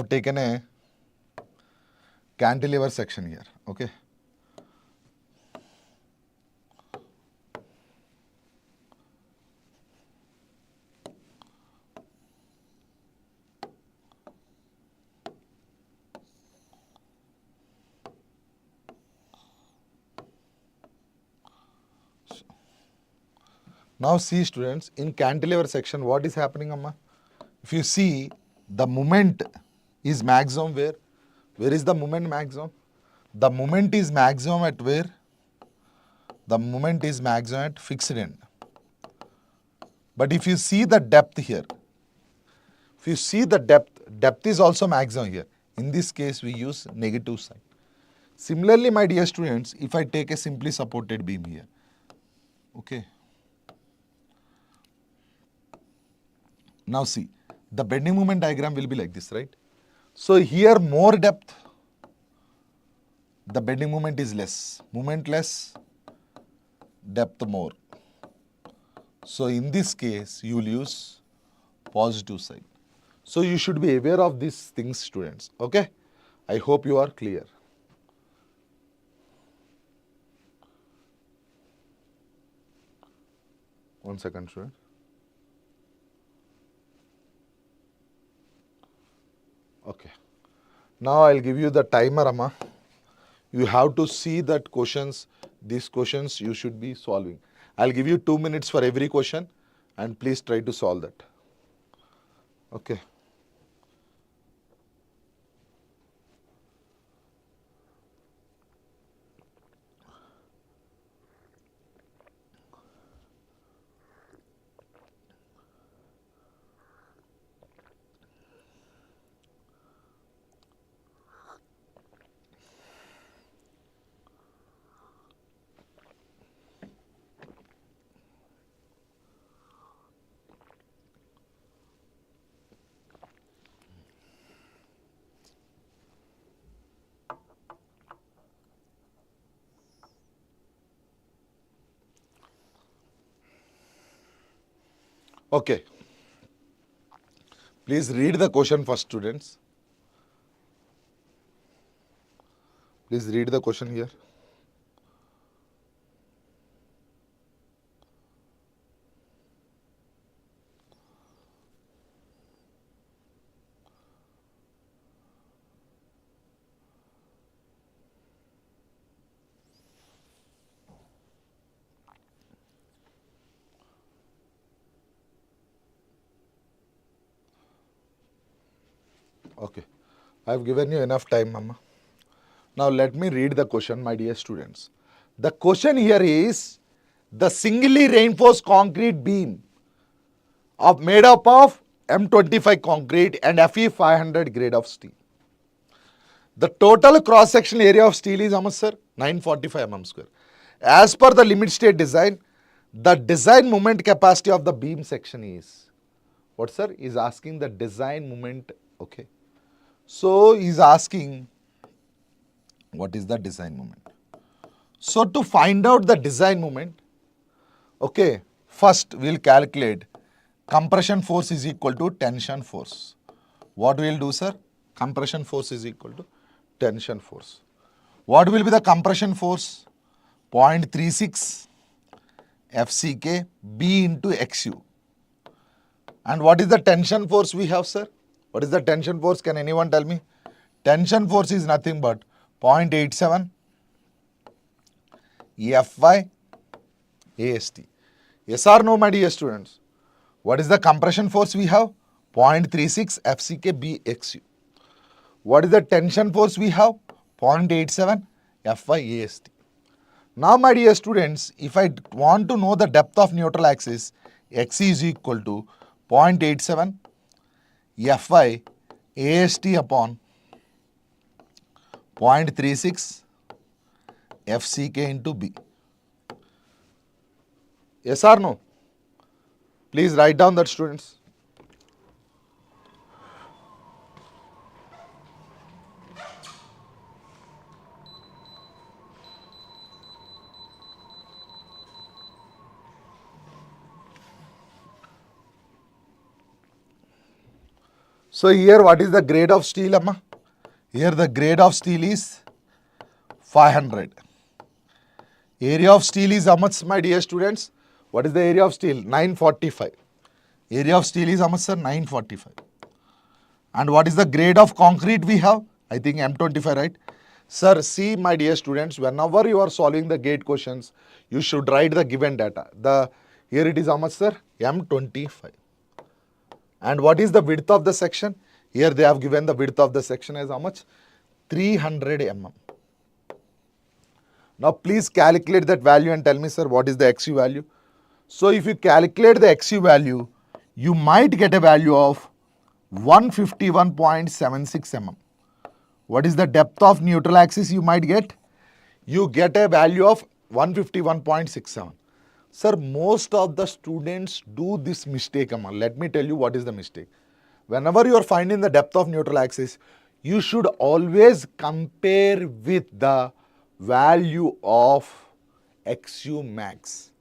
taken a cantilever section here, okay. Now see students, in cantilever section, what is happening, Amma? If you see, the moment is maximum where? Where is the moment maximum? The moment is maximum at where? The moment is maximum at fixed end. But if you see the depth here, if you see the depth is also maximum here. In this case, we use negative sign. Similarly, my dear students, if I take a simply supported beam here, okay. Now see, the bending moment diagram will be like this, right? So here more depth, the bending moment is less. Moment less, depth more. So in this case, you will use positive sign. So you should be aware of these things, students. Okay? I hope you are clear. One second, student. Okay. Now I'll give you the timer, Amma. You have to see that questions, these questions you should be solving. I'll give you 2 minutes for every question and please try to solve that. Okay. Okay. Please read the question first, students. Please read the question here. Okay. I have given you enough time, Mama. Now let me read the question, my dear students. The question here is, the singly reinforced concrete beam made up of M25 concrete and Fe 500 grade of steel. The total cross-sectional area of steel is, sir, 945 mm square. As per the limit state design, the design moment capacity of the beam section is, what, sir? Is asking the design moment, okay. So he's asking, what is the design moment? So to find out the design moment, okay, first we'll calculate compression force is equal to tension force. What we'll do, sir? Compression force is equal to tension force. What will be the compression force? 0.36 FCK B into XU. And what is the tension force we have, sir? What is the tension force? Can anyone tell me? Tension force is nothing but 0.87 Fy AST. Yes or no, my dear students? What is the compression force we have? 0.36 FCK BXU. What is the tension force we have? 0.87 Fy AST. Now, my dear students, if I want to know the depth of neutral axis, X is equal to 0.87 Fy AST upon 0.36 FCK into B. Yes or no? Please write down that, students. So here what is the grade of steel, Amma? Here the grade of steel is 500. Area of steel is how much, my dear students? What is the area of steel? 945. Area of steel is how much, sir? 945. And what is the grade of concrete we have? I think M25, right? Sir, see, my dear students, whenever you are solving the gate questions, you should write the given data. Here it is how much, sir? M25. And what is the width of the section? Here they have given the width of the section as how much? 300 mm. Now please calculate that value and tell me, sir, what is the XU value? So if you calculate the XU value, you might get a value of 151.76 mm. What is the depth of neutral axis you might get? You get a value of 151.67. Sir, most of the students do this mistake, Amma. Let me tell you what is the mistake. Whenever you are finding the depth of neutral axis, you should always compare with the value of XU max.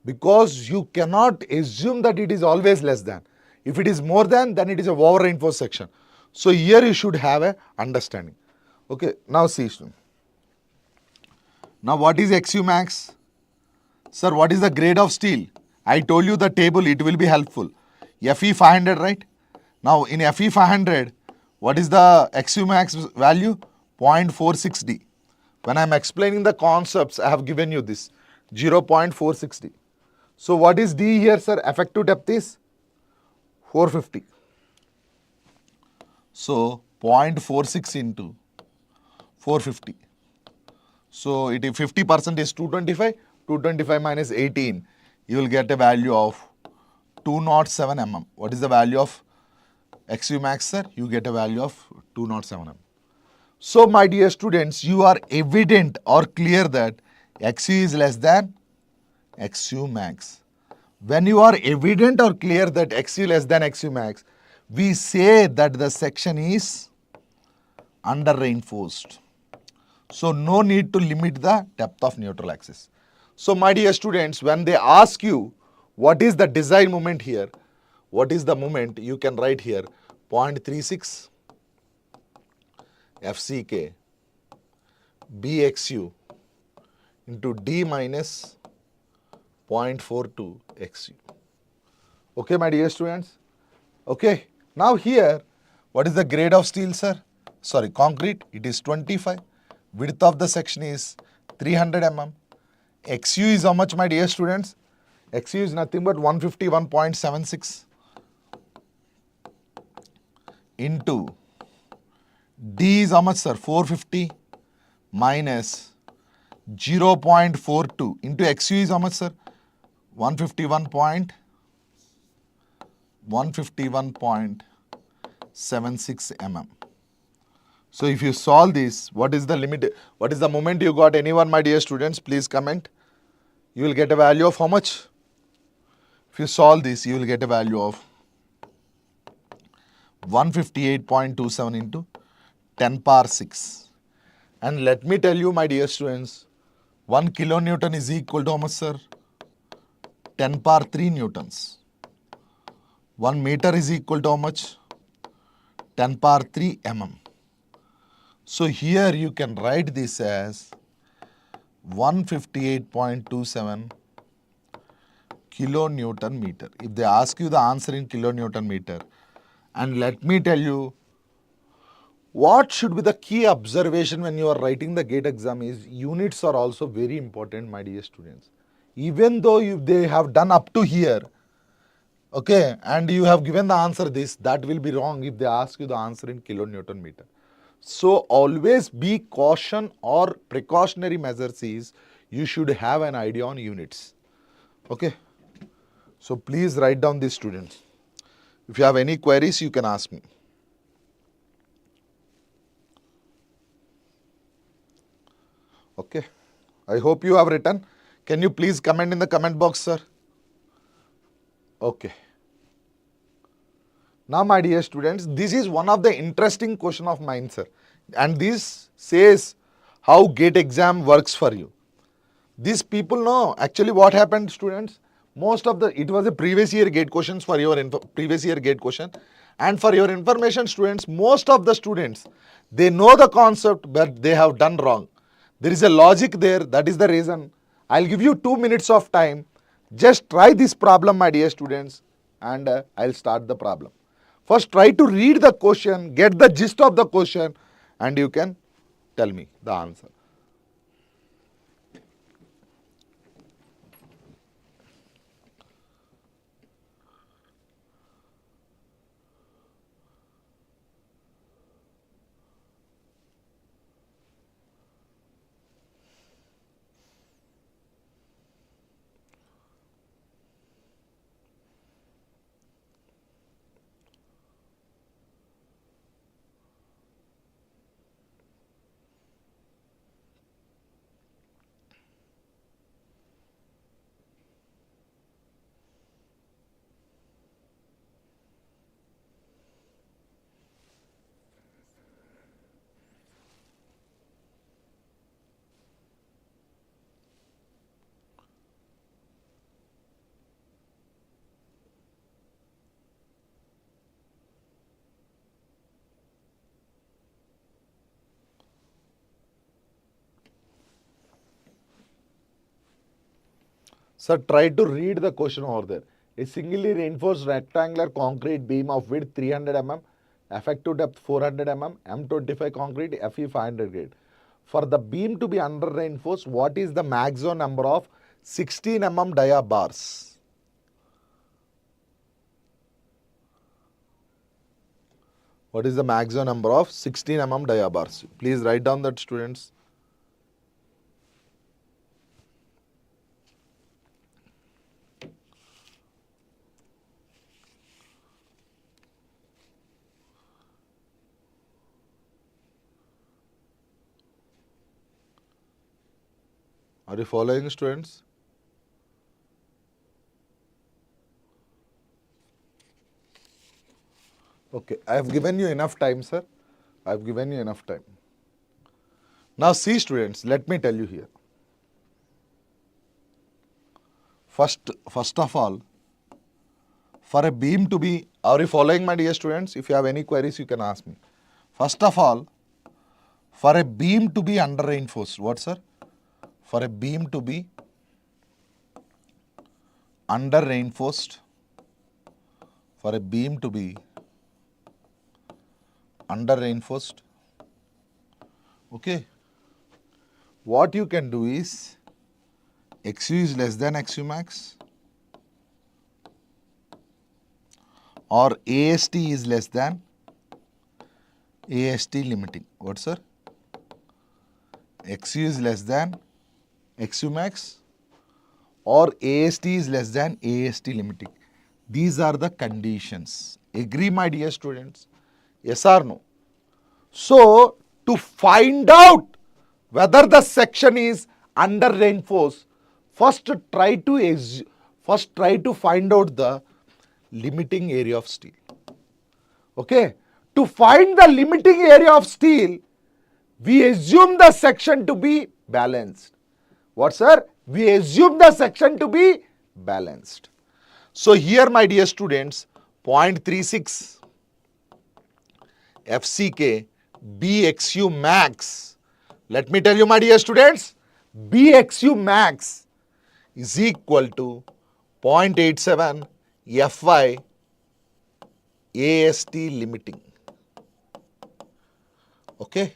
Because you cannot assume that it is always less than. If it is more than, then it is a over reinforced section. So here you should have a understanding. Okay, now see. Now what is XU max? Sir, what is the grade of steel? I told you the table, it will be helpful. Fe 500, right? Now in Fe 500, what is the XU max value? 0.46D. When I am explaining the concepts, I have given you this 0.460. So what is D here, sir? Effective depth is 450. So 0.46 into 450. So it is 50% is 225. 225 minus 18. You will get a value of 207 mm. What is the value of XU max, sir? You get a value of 207 mm. So my dear students, you are evident or clear that XU is less than XU max. When you are evident or clear that XU less than XU max, we say that the section is under reinforced. So no need to limit the depth of neutral axis. So my dear students, when they ask you what is the design moment here, what is the moment, you can write here 0.36 FCK BXU into D minus 0.42 XU. Okay, my dear students? Okay. Now here, what is the grade of steel, sir? Sorry, concrete, it is 25. Width of the section is 300 mm. XU is how much, my dear students? XU is nothing but 151.76 into D is how much, sir? 450 minus 0.42 into XU is how much, sir? 151.76 mm. So if you solve this, what is the limit? What is the moment you got? Anyone, my dear students, please comment. You will get a value of how much? If you solve this, you will get a value of 158.27 into 10 power 6. And let me tell you, my dear students, 1 kilonewton is equal to how much, sir? 10 power 3 newtons. 1 meter is equal to how much? 10 power 3 mm. So here you can write this as 158.27 kilonewton meter. If they ask you the answer in kilonewton meter, and let me tell you, what should be the key observation when you are writing the gate exam is units are also very important, my dear students. Even though they have done up to here, okay, and you have given the answer this, that will be wrong if they ask you the answer in kilonewton meter. So always be caution or precautionary measures is you should have an idea on units. Okay. So please write down this, students. If you have any queries, you can ask me. Okay. I hope you have written. Can you please comment in the comment box, sir? Okay. Now, my dear students, this is one of the interesting question of mine, sir. And this says how GATE exam works for you. These people know actually what happened, students. Most of it was a previous year GATE questions for your previous year GATE question. And for your information, students, most of the students, they know the concept, but they have done wrong. There is a logic there. That is the reason. I'll give you 2 minutes of time. Just try this problem, my dear students, and I'll start the problem. First, try to read the question, get the gist of the question, and you can tell me the answer. Sir, try to read the question over there. A singly reinforced rectangular concrete beam of width 300 mm, effective depth 400 mm, M25 concrete, FE 500 grade. For the beam to be under reinforced, what is the maximum number of 16 mm dia bars? What is the maximum number of 16 mm dia bars? Please write down that, students. Are you following, students? Okay, I have given you enough time, sir. I have given you enough time. Now see, students, let me tell you here. First of all, for a beam to be, are you following, my dear students? If you have any queries, you can ask me. First of all, for a beam to be under reinforced, what, sir? For a beam to be under reinforced, for a beam to be under reinforced, okay, what you can do is XU is less than XU max, or AST is less than AST limiting. What, sir? XU is less than XU max, or AST is less than AST limiting. These are the conditions. Agree, my dear students? Yes or no? So, to find out whether the section is under reinforced, first try to find out the limiting area of steel. Okay? To find the limiting area of steel, we assume the section to be balanced. What, sir? We assume the section to be balanced. So here, my dear students, 0.36 FCK BXU max. Let me tell you, my dear students, BXU max is equal to 0.87 FY AST limiting. Okay.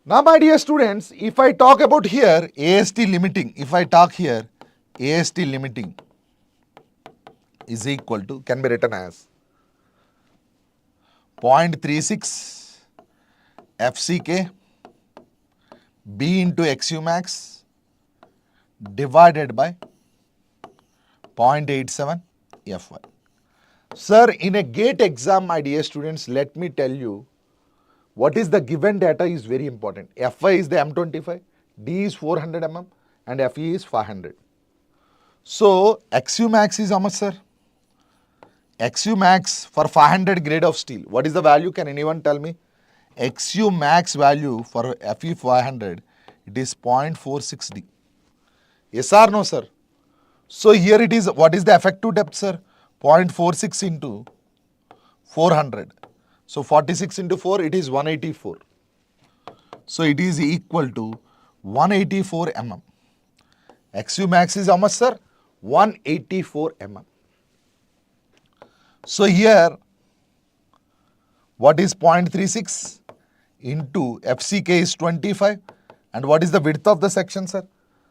Now, my dear students, if I talk about here AST limiting, AST limiting is equal to, can be written as 0.36 FCK B into XU max divided by 0.87 FY. Sir, in a GATE exam, my dear students, let me tell you, what is the given data is very important. Fy is the M25, D is 400 mm and Fe is 500. So XU max is how much, sir? XU max for 500 grade of steel. What is the value? Can anyone tell me? XU max value for Fe 500, it is 0.46D. Yes or no, sir? So here it is, what is the effective depth, sir? 0.46 into 400. So 46 into 4, it is 184. So it is equal to 184 mm. XU max is how much, sir? 184 mm. So here, what is 0.36 into FCK is 25. And what is the width of the section, sir?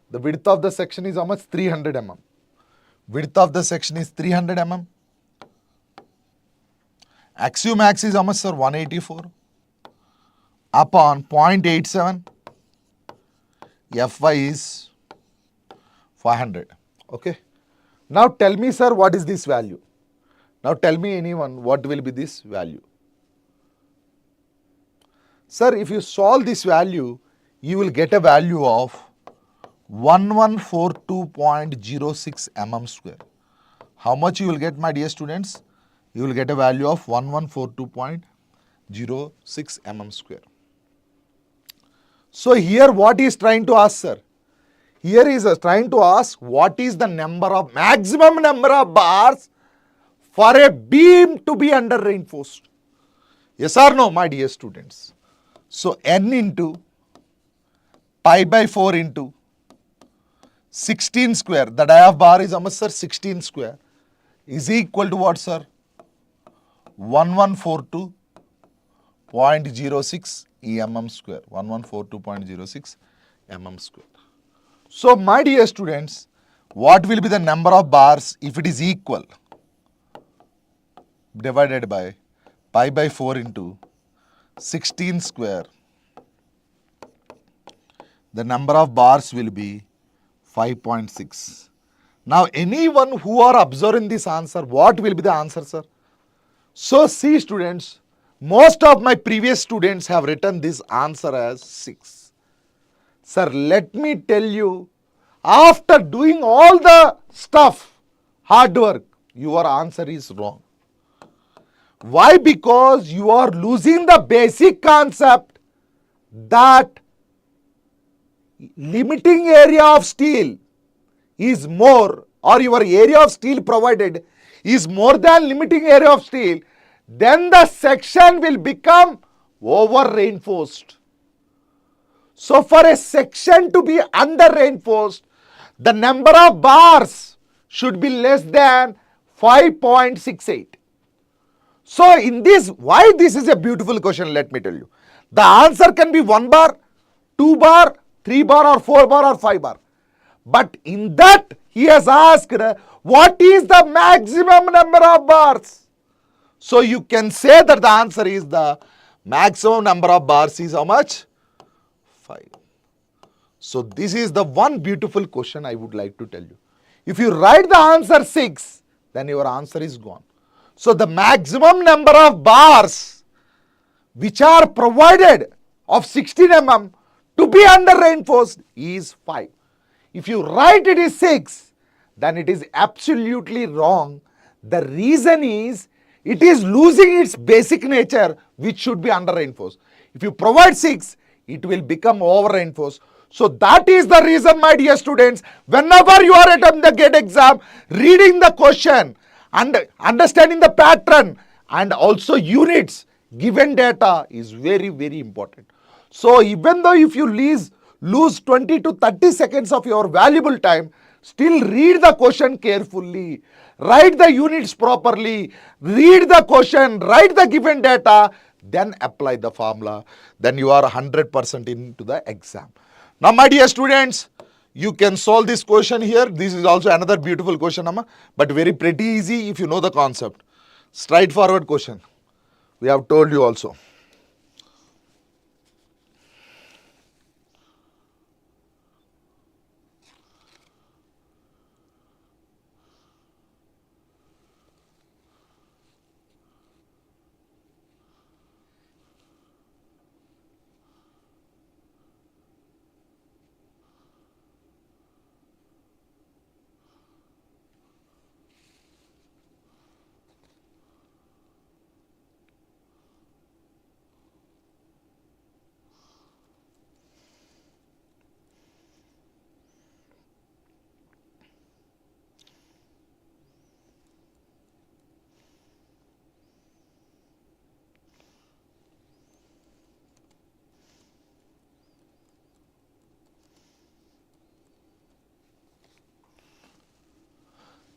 The width of the section is how much? 300 mm. Width of the section is 300 mm. XU max is how much, sir? 184 upon 0.87. Fy is 500. Okay. Now tell me, sir, what is this value? Now tell me, anyone, what will be this value? Sir, if you solve this value, you will get a value of 1142.06 mm square. How much you will get, my dear students? You will get a value of 1142.06 mm square. So here what he is trying to ask, sir? Here he is trying to ask what is the maximum number of bars for a beam to be under reinforced. Yes or no, my dear students? So N into pi by 4 into 16 square, the dia of bar is how much, sir? 16 square is equal to what, sir? 1142.06 mm square. 1142.06 mm square. So my dear students, what will be the number of bars if it is equal? Divided by pi by 4 into 16 square. The number of bars will be 5.6. Now anyone who are observing this answer, what will be the answer, sir? So see students, most of my previous students have written this answer as 6. Sir, let me tell you, after doing all the stuff, hard work, your answer is wrong. Why? Because you are losing the basic concept that limiting area of steel is more, or your area of steel provided is more than limiting area of steel, then the section will become over reinforced. So for a section to be under reinforced, the number of bars should be less than 5.68. So in this, why this is a beautiful question, let me tell you. The answer can be 1 bar, 2 bar, 3 bar or 4 bar or 5 bar. But in that he has asked what is the maximum number of bars. So you can say that the answer is the maximum number of bars is how much? 5. So this is the one beautiful question I would like to tell you. If you write the answer 6, then your answer is gone. So the maximum number of bars which are provided of 16 mm to be under reinforced is 5. If you write it is 6, then it is absolutely wrong. The reason is it is losing its basic nature which should be under reinforced. If you provide 6, it will become over reinforced. So that is the reason, my dear students, whenever you are attempting the GATE exam, reading the question and understanding the pattern and also units, given data is very, very important. So even though if you lose 20 to 30 seconds of your valuable time, still read the question carefully, write the units properly, read the question, write the given data, then apply the formula. Then you are 100% into the exam. Now my dear students, you can solve this question here. This is also another beautiful question, but very pretty easy if you know the concept. Straightforward question. We have told you also.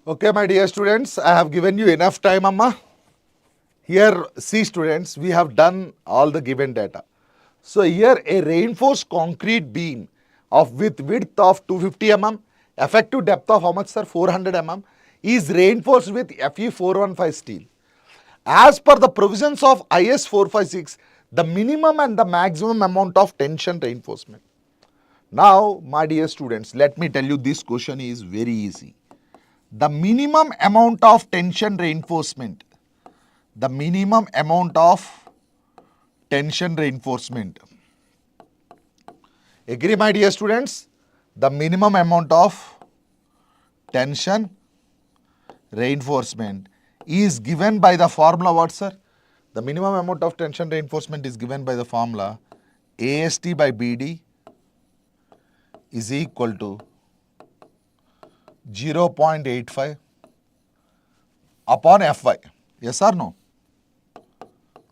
Okay, my dear students, I have given you enough time, Amma. Here, see students, we have done all the given data. So here a reinforced concrete beam of with width of 250 mm, effective depth of how much sir? 400 mm is reinforced with Fe 415 steel. As per the provisions of IS 456, the minimum and the maximum amount of tension reinforcement. Now, my dear students, let me tell you this question is very easy. The minimum amount of tension reinforcement, the minimum amount of tension reinforcement. Agree, my dear students? The minimum amount of tension reinforcement is given by the formula what, sir? The minimum amount of tension reinforcement is given by the formula AST by BD is equal to 0.85 upon Fy. Yes or no?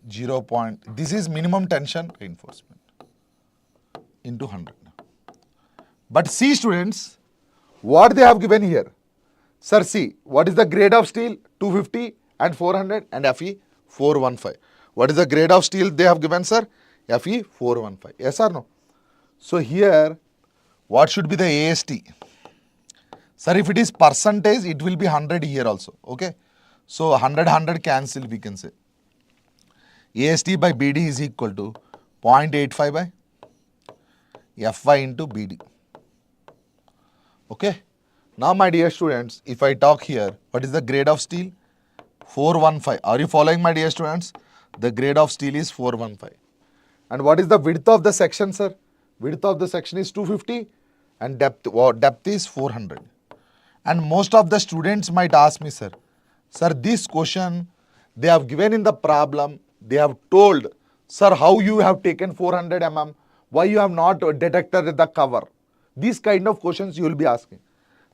0. This is minimum tension reinforcement into 100. But see students, what they have given here. Sir, see, what is the grade of steel? 250 and 400 and Fe 415. What is the grade of steel they have given, sir? Fe 415. Yes or no? So here, what should be the AST? Sir, if it is percentage, it will be 100 here also. Okay. So 100 cancel, we can say. AST by BD is equal to 0.85 by Fy into BD. Okay. Now, my dear students, if I talk here, what is the grade of steel? 415. Are you following, my dear students? The grade of steel is 415. And what is the width of the section, sir? Width of the section is 250 and depth is 400. And most of the students might ask me, sir, this question they have given in the problem, they have told, sir, how you have taken 400 mm, why you have not detected the cover? These kind of questions you will be asking.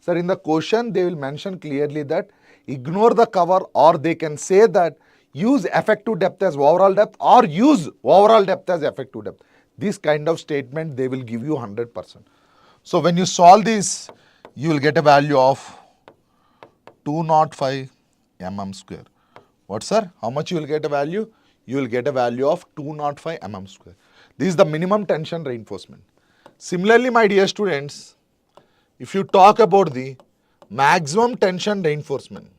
Sir, in the question they will mention clearly that ignore the cover, or they can say that use effective depth as overall depth or use overall depth as effective depth. This kind of statement they will give you 100%. So when you solve this, you will get a value of 205 mm square. What, sir? How much you will get a value? You will get a value of 205 mm square. This is the minimum tension reinforcement. Similarly, my dear students, if you talk about the maximum tension reinforcement,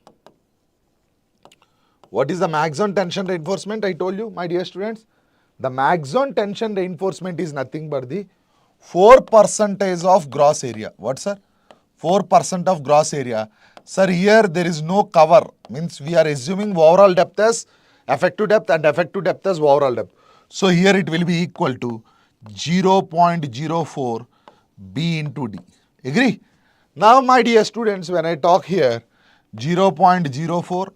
what is the maximum tension reinforcement? I told you, my dear students, the maximum tension reinforcement is nothing but the 4% of gross area. What, sir? 4% of gross area. Sir, here there is no cover. Means we are assuming overall depth as effective depth and effective depth as overall depth. So here it will be equal to 0.04 B into D. Agree? Now, my dear students, when I talk here, 0.04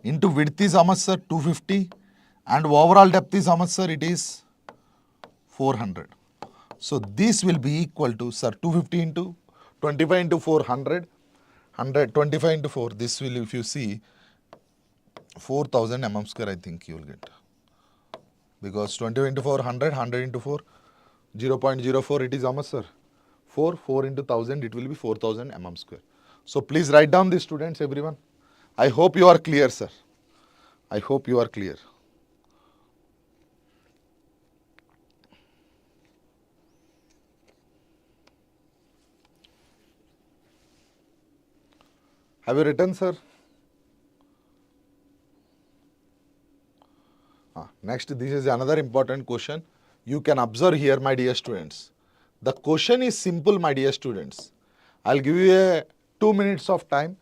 into width is how much, sir? 250 and overall depth is how much, sir? It is 400. So this will be equal to, sir, 250 into 25 into 400, 125 into 4. This will, if you see, 4000 mm square, I think you will get. Because 25 into 4, 100, 100 into 4, 0.04, it is how much, sir? 4 into 1000, it will be 4000 mm square. So please write down this, students, everyone. I hope you are clear, sir. I hope you are clear. Have you written, sir? Next, this is another important question. You can observe here, my dear students. The question is simple, my dear students. I'll give you a 2 minutes of time.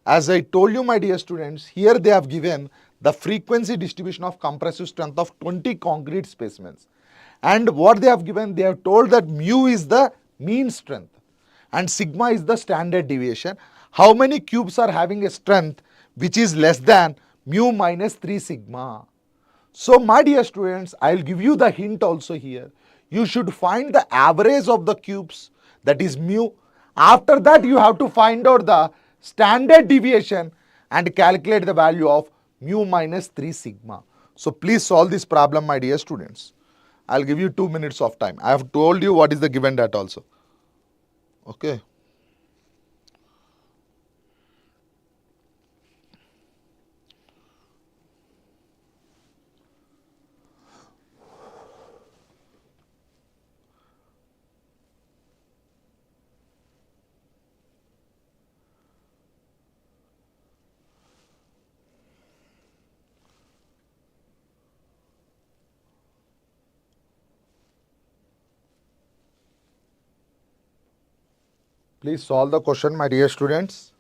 As I told you, my dear students, here they have given the frequency distribution of compressive strength of 20 concrete specimens. And what they have given, they have told that mu is the mean strength and sigma is the standard deviation. How many cubes are having a strength which is less than mu minus 3 sigma? So, my dear students, I will give you the hint also here. You should find the average of the cubes, that is mu. After that, you have to find out the standard deviation and calculate the value of mu minus 3 sigma. So, please solve this problem, my dear students. I will give you 2 minutes of time. I have told you what is the given data also. Okay. Please solve the question, my dear students.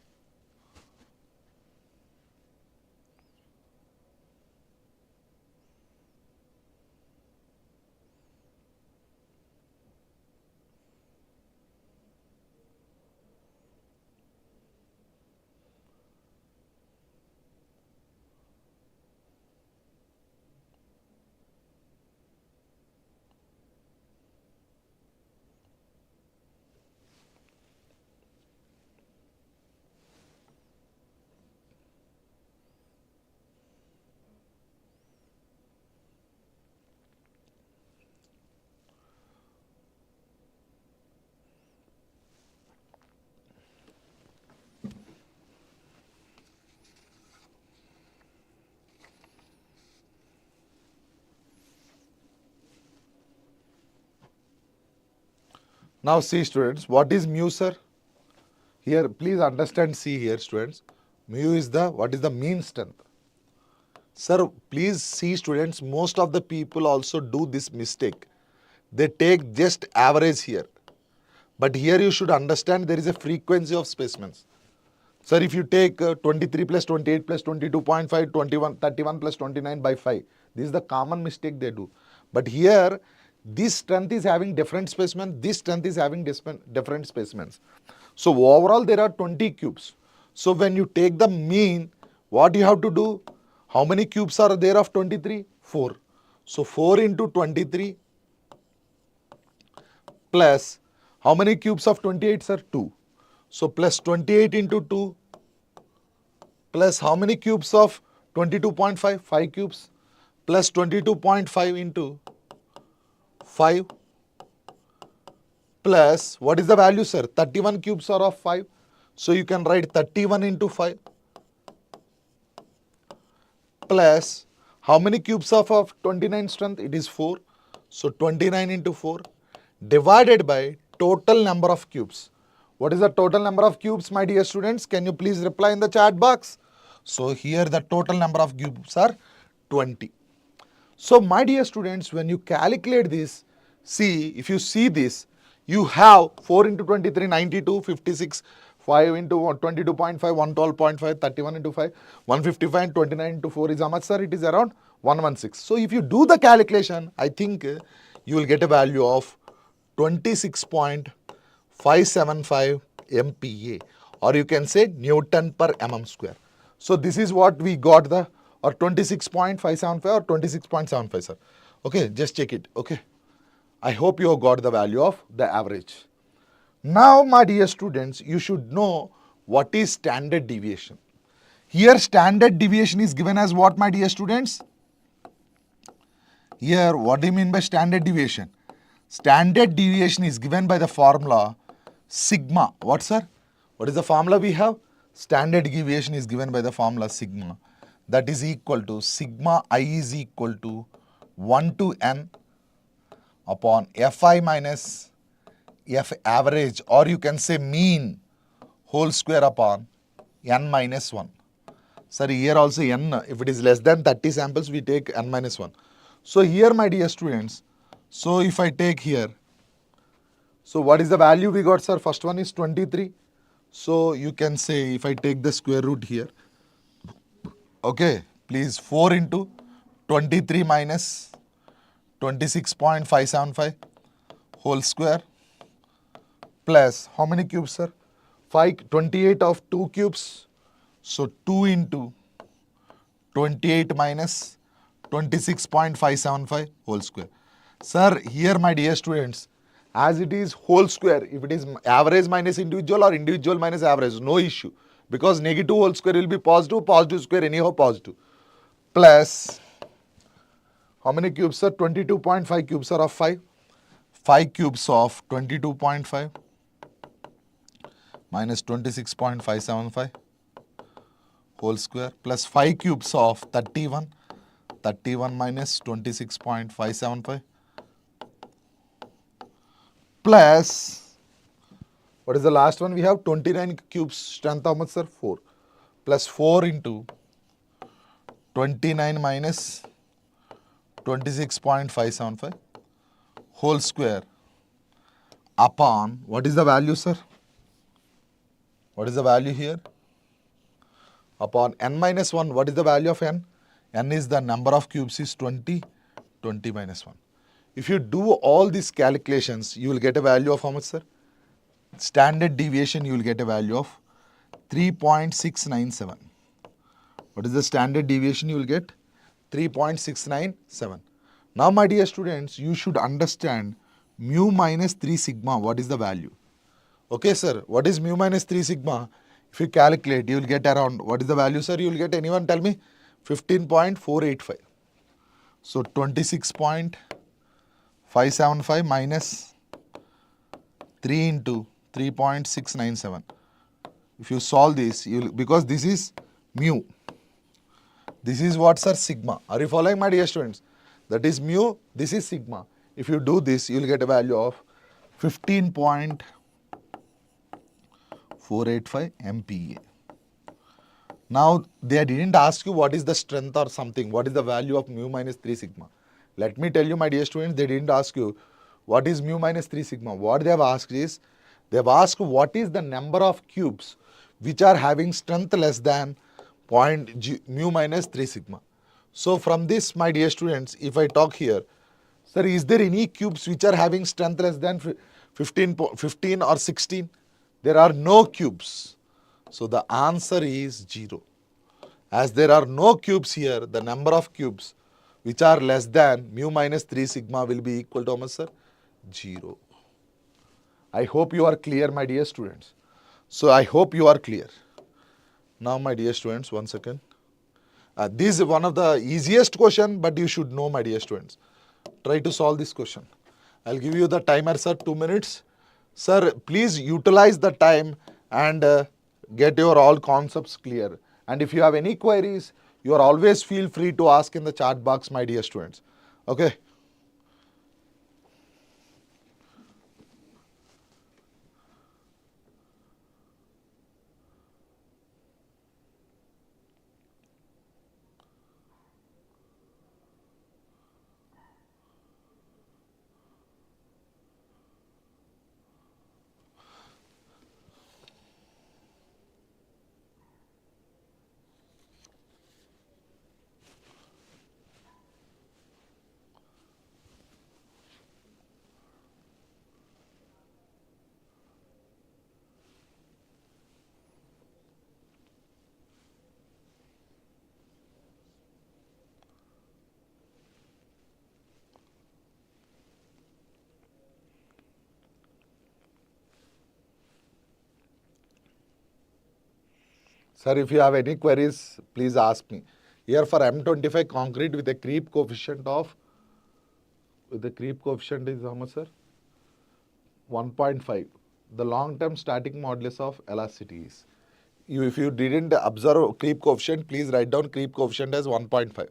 Now see students, what is mu, sir? Here, please understand, see here students, mu is what is the mean strength. Sir, please see students, most of the people also do this mistake. They take just average here. But here you should understand there is a frequency of specimens. Sir, if you take 23 plus 28 plus 22.5, 21, 31 plus 29 by 5, this is the common mistake they do. But here, this strength is having different specimens, this strength is having different specimens. So overall there are 20 cubes. So when you take the mean, what you have to do? How many cubes are there of 23? 4. So 4 into 23 plus how many cubes of 28, sir? 2. So plus 28 into 2 plus how many cubes of 22.5? 5 cubes plus 22.5 into 5 plus what is the value, sir? 31 cubes are of 5. So you can write 31 into 5 plus how many cubes of 29 strength? It is 4. So 29 into 4 divided by total number of cubes. What is the total number of cubes, my dear students? Can you please reply in the chat box? So here the total number of cubes are 20. So my dear students, when you calculate this, see, if you see this, you have 4 into 23, 92, 56, 5 into 22.5, 112.5, 31 into 5, 155 and 29 into 4 is how much, sir? It is around 116. So if you do the calculation, I think you will get a value of 26.575 MPa, or you can say Newton per mm square. So this is what we got, the or 26.575 or 26.75, sir. Okay, just check it. Okay, I hope you have got the value of the average. Now my dear students, you should know what is standard deviation. Here standard deviation is given as what, my dear students? Here what do you mean by standard deviation? Standard deviation is given by the formula sigma. What, sir? What is the formula we have? Standard deviation is given by the formula sigma. That is equal to sigma I is equal to 1 to n upon fi minus f average, or you can say mean whole square upon n minus 1. Sir, here also n, if it is less than 30 samples, we take n minus 1. So here, my dear students, so if I take here, so what is the value we got, sir? First one is 23. So you can say, if I take the square root here, okay, please, 4 into 23 minus 26.575 whole square plus how many cubes, sir? 28 of 2 cubes. So 2 into 28 minus 26.575 whole square. Sir, here my dear students, as it is whole square, if it is average minus individual or individual minus average, no issue. Because negative whole square will be positive, positive square anyhow positive. Plus, how many cubes, sir? 22.5 cubes are of 5. 5 cubes of 22.5 minus 26.575 whole square plus 5 cubes of 31. 31 minus 26.575 plus, what is the last one we have? 29 cubes strength how much, sir? 4 plus 4 into 29 minus 26.575 whole square upon, what is the value, sir? What is the value here? Upon n minus 1, what is the value of n? N is the number of cubes is 20, 20 minus 1. If you do all these calculations, you will get a value of how much, sir? Standard deviation, you will get a value of 3.697. What is the standard deviation you will get? 3.697. Now, my dear students, you should understand mu minus 3 sigma, what is the value? Okay, sir, what is mu minus 3 sigma? If you calculate, you will get around, what is the value, sir? You will get, anyone tell me? 15.485. So, 26.575 minus 3 into 3.697. If you solve this, you will, because this is mu. This is what, sir? Sigma. Are you following, my dear students? That is mu, this is sigma. If you do this, you will get a value of 15.485 MPa. Now, they didn't ask you what is the strength or something, what is the value of mu minus 3 sigma. Let me tell you, my dear students, they didn't ask you what is mu minus 3 sigma. What they have asked is, they have asked what is the number of cubes which are having strength less than mu minus 3 sigma. So, from this, my dear students, if I talk here, sir, is there any cubes which are having strength less than 15 or 16? There are no cubes. So, the answer is 0. As there are no cubes here, the number of cubes which are less than mu minus 3 sigma will be equal to how much, sir? 0. I hope you are clear, my dear students. So, I hope you are clear. Now, my dear students, one second. This is one of the easiest question, but you should know, my dear students. Try to solve this question. I'll give you the timer, sir, 2 minutes. Sir, please utilize the time and get your all concepts clear. And if you have any queries, you are always feel free to ask in the chat box, my dear students. Okay. Sir, if you have any queries, please ask me. Here for M25 concrete with a creep coefficient of, is how much, sir? 1.5. The long-term static modulus of elasticity is. If you didn't observe creep coefficient, please write down creep coefficient as 1.5.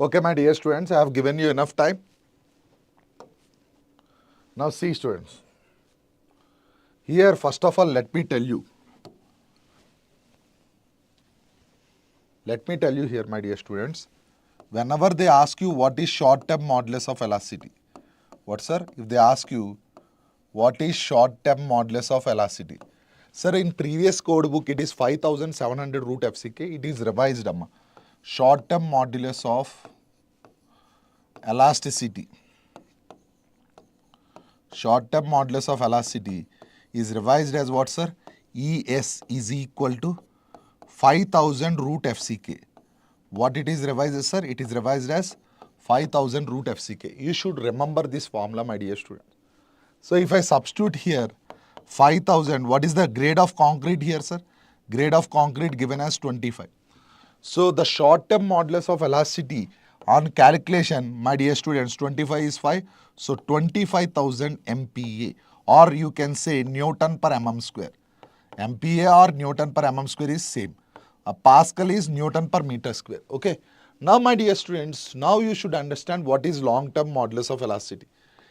Okay, my dear students, I have given you enough time. Now see, students. Here, first of all, let me tell you. Here, my dear students. Whenever they ask you what is short-term modulus of elasticity. What, sir? If they ask you what is short-term modulus of elasticity. Sir, in previous code book, it is 5700 root FCK. It is revised, amma. Short-term modulus of elasticity. Short-term modulus of elasticity is revised as what, sir? ES is equal to 5000 root FCK. What it is revised as, sir? It is revised as 5000 root FCK. You should remember this formula, my dear students. So, if I substitute here 5000, what is the grade of concrete here, sir? Grade of concrete given as 25. So, the short-term modulus of elasticity on calculation, my dear students, 25 is 5. So, 25,000 MPa, or you can say Newton per mm square. MPa or Newton per mm square is same. A Pascal is Newton per meter square. Okay. Now my dear students, now you should understand what is long-term modulus of elasticity.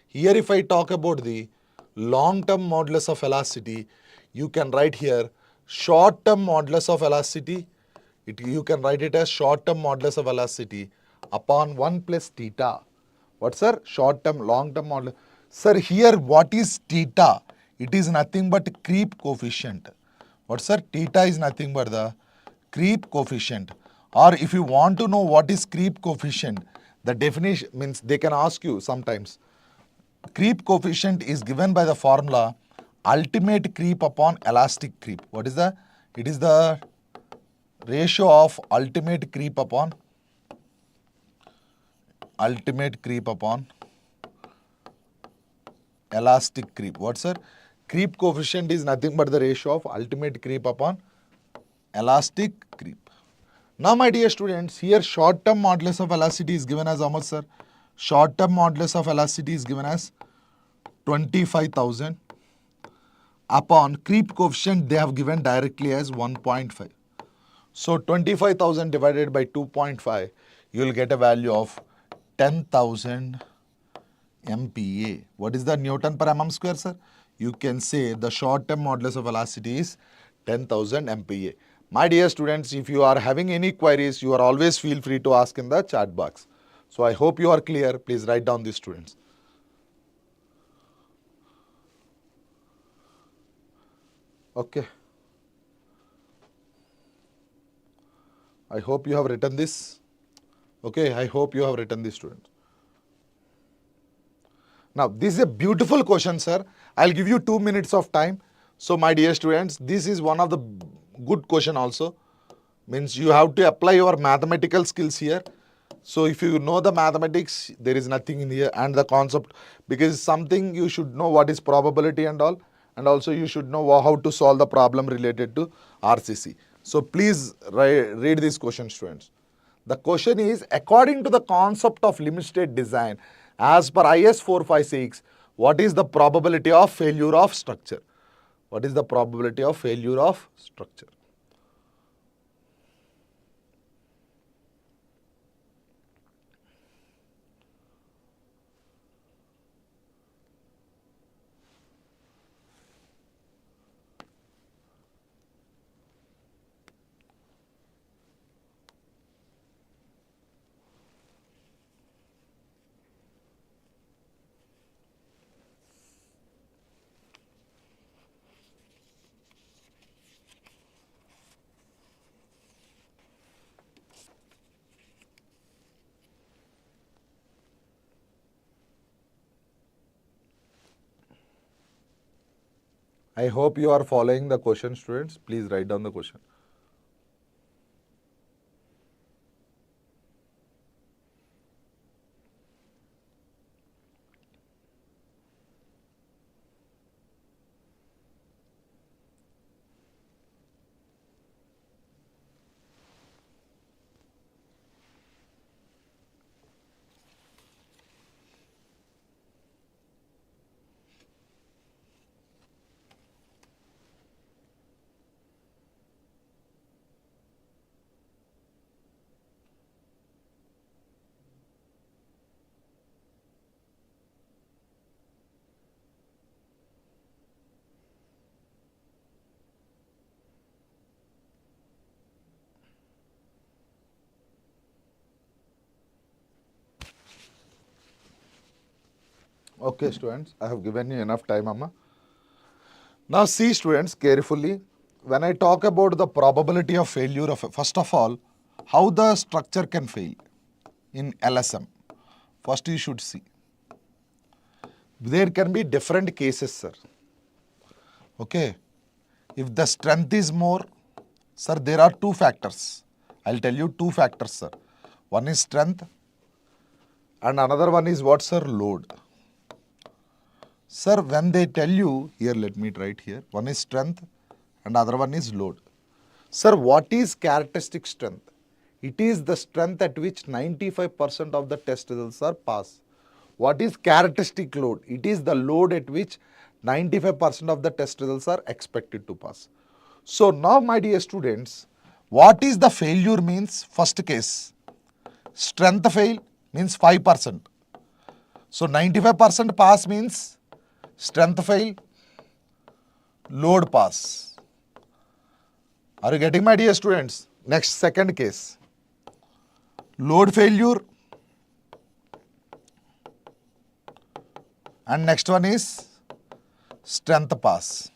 Here if I talk about the long-term modulus of elasticity, you can write here short-term modulus of elasticity. You can write it as short-term modulus of elasticity upon 1 plus theta. What sir? Short-term, long-term modulus. Sir, here what is theta? It is nothing but creep coefficient. What sir? Theta is nothing but the creep coefficient. Or if you want to know what is creep coefficient, the definition means they can ask you sometimes. Creep coefficient is given by the formula ultimate creep upon elastic creep. What is the? It is the ratio of ultimate creep upon elastic creep. What sir? Creep coefficient is nothing but the ratio of ultimate creep upon elastic creep. Now my dear students, here short-term modulus of elasticity is given as how much sir? Short-term modulus of elasticity is given as 25,000 upon creep coefficient they have given directly as 1.5. So 25,000 divided by 2.5, you will get a value of 10,000 MPa. What is the Newton per mm square, sir? You can say the short-term modulus of elasticity is 10,000 MPa. My dear students, if you are having any queries, you are always feel free to ask in the chat box. So I hope you are clear. Please write down these students. Okay. I hope you have written this. Okay, I hope you have written this, students. Now, this is a beautiful question, sir. I'll give you 2 minutes of time. So, my dear students, this is one of the good question also. Means you have to apply your mathematical skills here. So, if you know the mathematics, there is nothing in here and the concept, because something you should know what is probability and all, and also you should know how to solve the problem related to RCC. So, please read this question, students. The question is, according to the concept of limit state design, as per IS 456, what is the probability of failure of structure? What is the probability of failure of structure? I hope you are following the question, students. Please write down the question. Okay, students, I have given you enough time, Amma. Now, see, students, carefully. When I talk about the probability of failure of, first of all, how the structure can fail in LSM. First, you should see. There can be different cases, sir. Okay. If the strength is more, sir, there are two factors. I'll tell you two factors, sir. One is strength and another one is what, sir? Load. Sir, when they tell you, here let me write here, one is strength and other one is load. Sir, what is characteristic strength? It is the strength at which 95% of the test results are pass. What is characteristic load? It is the load at which 95% of the test results are expected to pass. So now my dear students, what is the failure means? First case, strength fail means 5%. So 95% pass means strength fail, load pass. Are you getting my dear students? Next, second case, load failure, and next one is strength pass.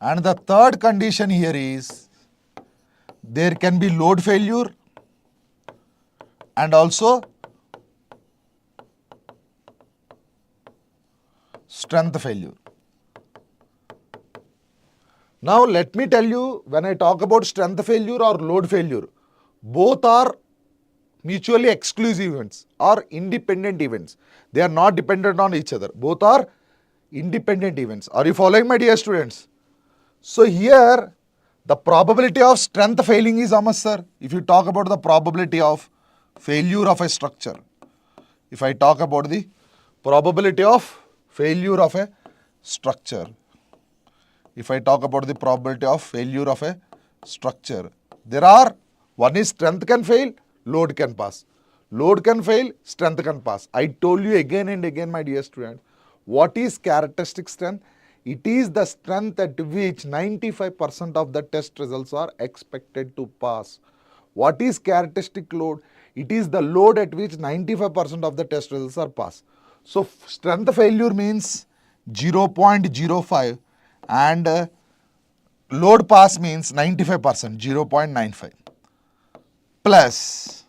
And the third condition here is there can be load failure and also strength failure. Now let me tell you, when I talk about strength failure or load failure, both are mutually exclusive events or independent events. They are not dependent on each other. Both are independent events. Are you following my dear students? So here the probability of strength failing is how much, sir? If you talk about the probability of failure of a structure, if I talk about the probability of failure of a structure, if I talk about the probability of failure of a structure, there are, one is strength can fail, load can pass. Load can fail, strength can pass. I told you again and again, my dear student, what is characteristic strength? It is the strength at which 95% of the test results are expected to pass. What is characteristic load? It is the load at which 95% of the test results are passed. So strength failure means 0.05 and load pass means 95%, 0.95 plus.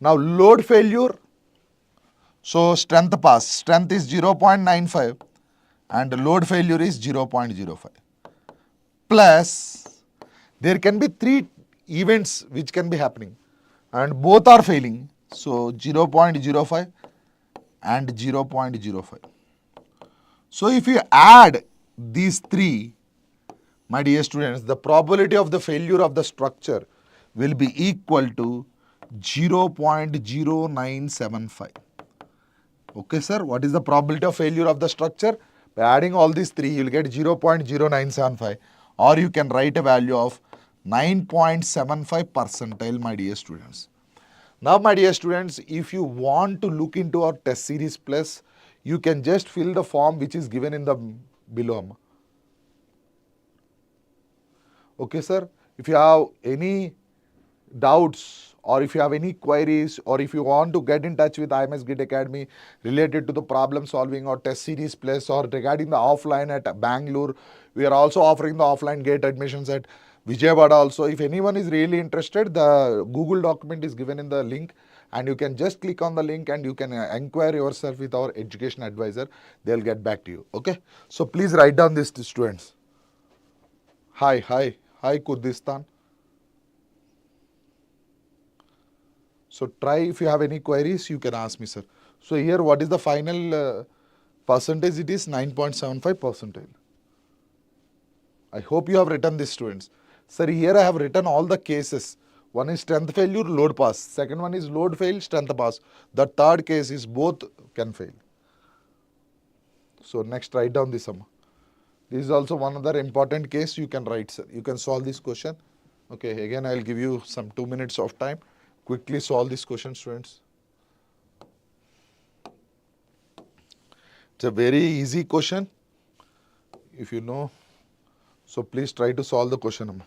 Now load failure, so strength pass, strength is 0.95 and load failure is 0.05 plus there can be three events which can be happening and both are failing. So 0.05 and 0.05. So if you add these three, my dear students, the probability of the failure of the structure will be equal to 0.0975. Okay, sir, what is the probability of failure of the structure? By adding all these three, you will get 0.0975, or you can write a value of 9.75 percentile, my dear students. Now, my dear students, if you want to look into our test series plus, you can just fill the form which is given in the below. Okay, sir. If you have any doubts or if you have any queries or if you want to get in touch with IMS Gate Academy related to the problem solving or test series plus or regarding the offline at Bangalore, we are also offering the offline gate admissions at Vijayawada also. If anyone is really interested, the Google document is given in the link and you can just click on the link and you can inquire yourself with our education advisor. They'll get back to you. Okay. So please write down this to students. Hi Kurdistan. So try, if you have any queries, you can ask me, sir. So here, what is the final percentage? It is 9.75 percentile. I hope you have written this, students. Sir, here I have written all the cases. One is strength failure, load pass. Second one is load fail, strength pass. The third case is both can fail. So next, write down this sum. This is also one other important case you can write, sir. You can solve this question. Okay, again I will give you some 2 minutes of time. Quickly solve this question, students. It's a very easy question, if you know. So please try to solve the question.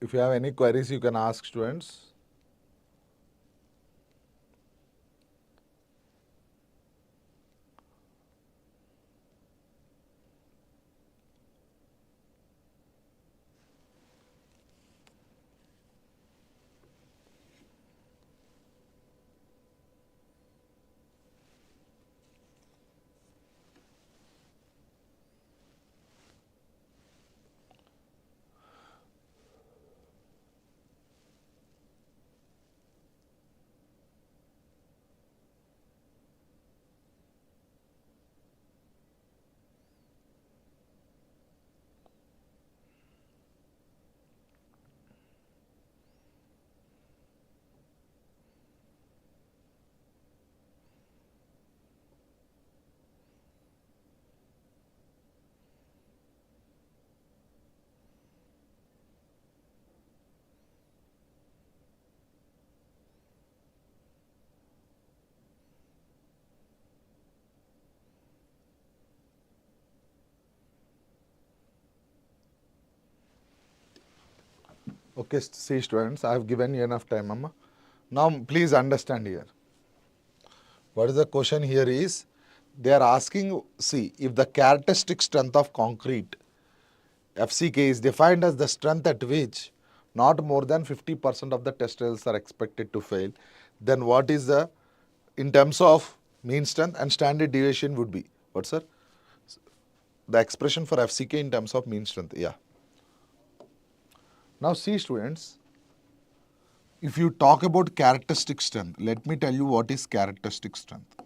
If you have any queries, you can ask students. Okay, see students, I have given you enough time, Amma. Now please understand here. What is the question here is, they are asking, see, if the characteristic strength of concrete FCK is defined as the strength at which not more than 50% of the test results are expected to fail, then what is the, in terms of mean strength and standard deviation would be, what sir? The expression for FCK in terms of mean strength, yeah. Now see students, if you talk about characteristic strength, let me tell you what is characteristic strength.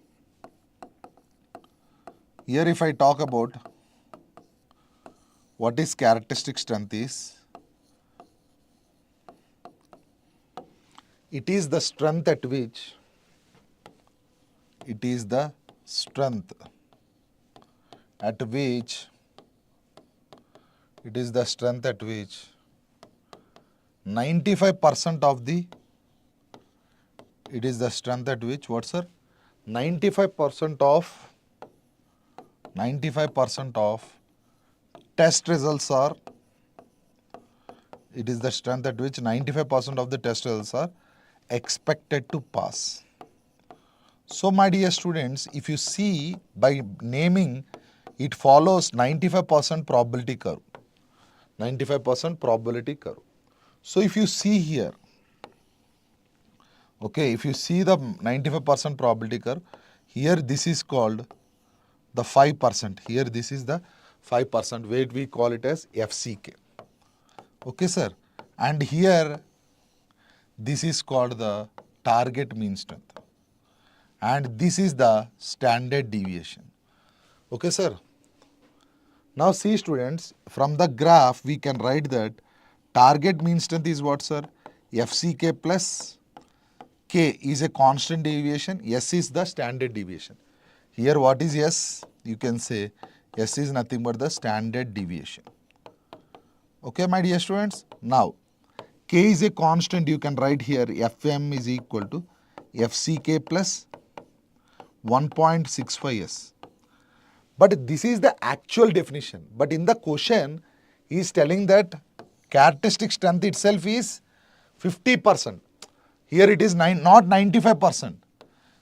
Here if I talk about what is characteristic strength is, it is the strength at which, it is the strength at which, it is the strength at which 95% of the, it is the strength at which, what sir? 95% of test results are, it is the strength at which 95% of the test results are expected to pass. So my dear students, if you see by naming, it follows 95% probability curve. 95% probability curve. So if you see here, okay, if you see the 95% probability curve, here this is called the 5%. Here this is the 5%, where we call it as FCK. Okay, sir. And here this is called the target mean strength. And this is the standard deviation. Okay, sir. Now see students, from the graph we can write that target mean strength is what sir? FCK plus K is a constant deviation, S is the standard deviation. Here what is S? You can say S is nothing but the standard deviation. Okay my dear students. Now K is a constant, you can write here Fm is equal to FCK plus 1.65S. But this is the actual definition. But in the question, he is telling that characteristic strength itself is 50%. Here it is not 95%.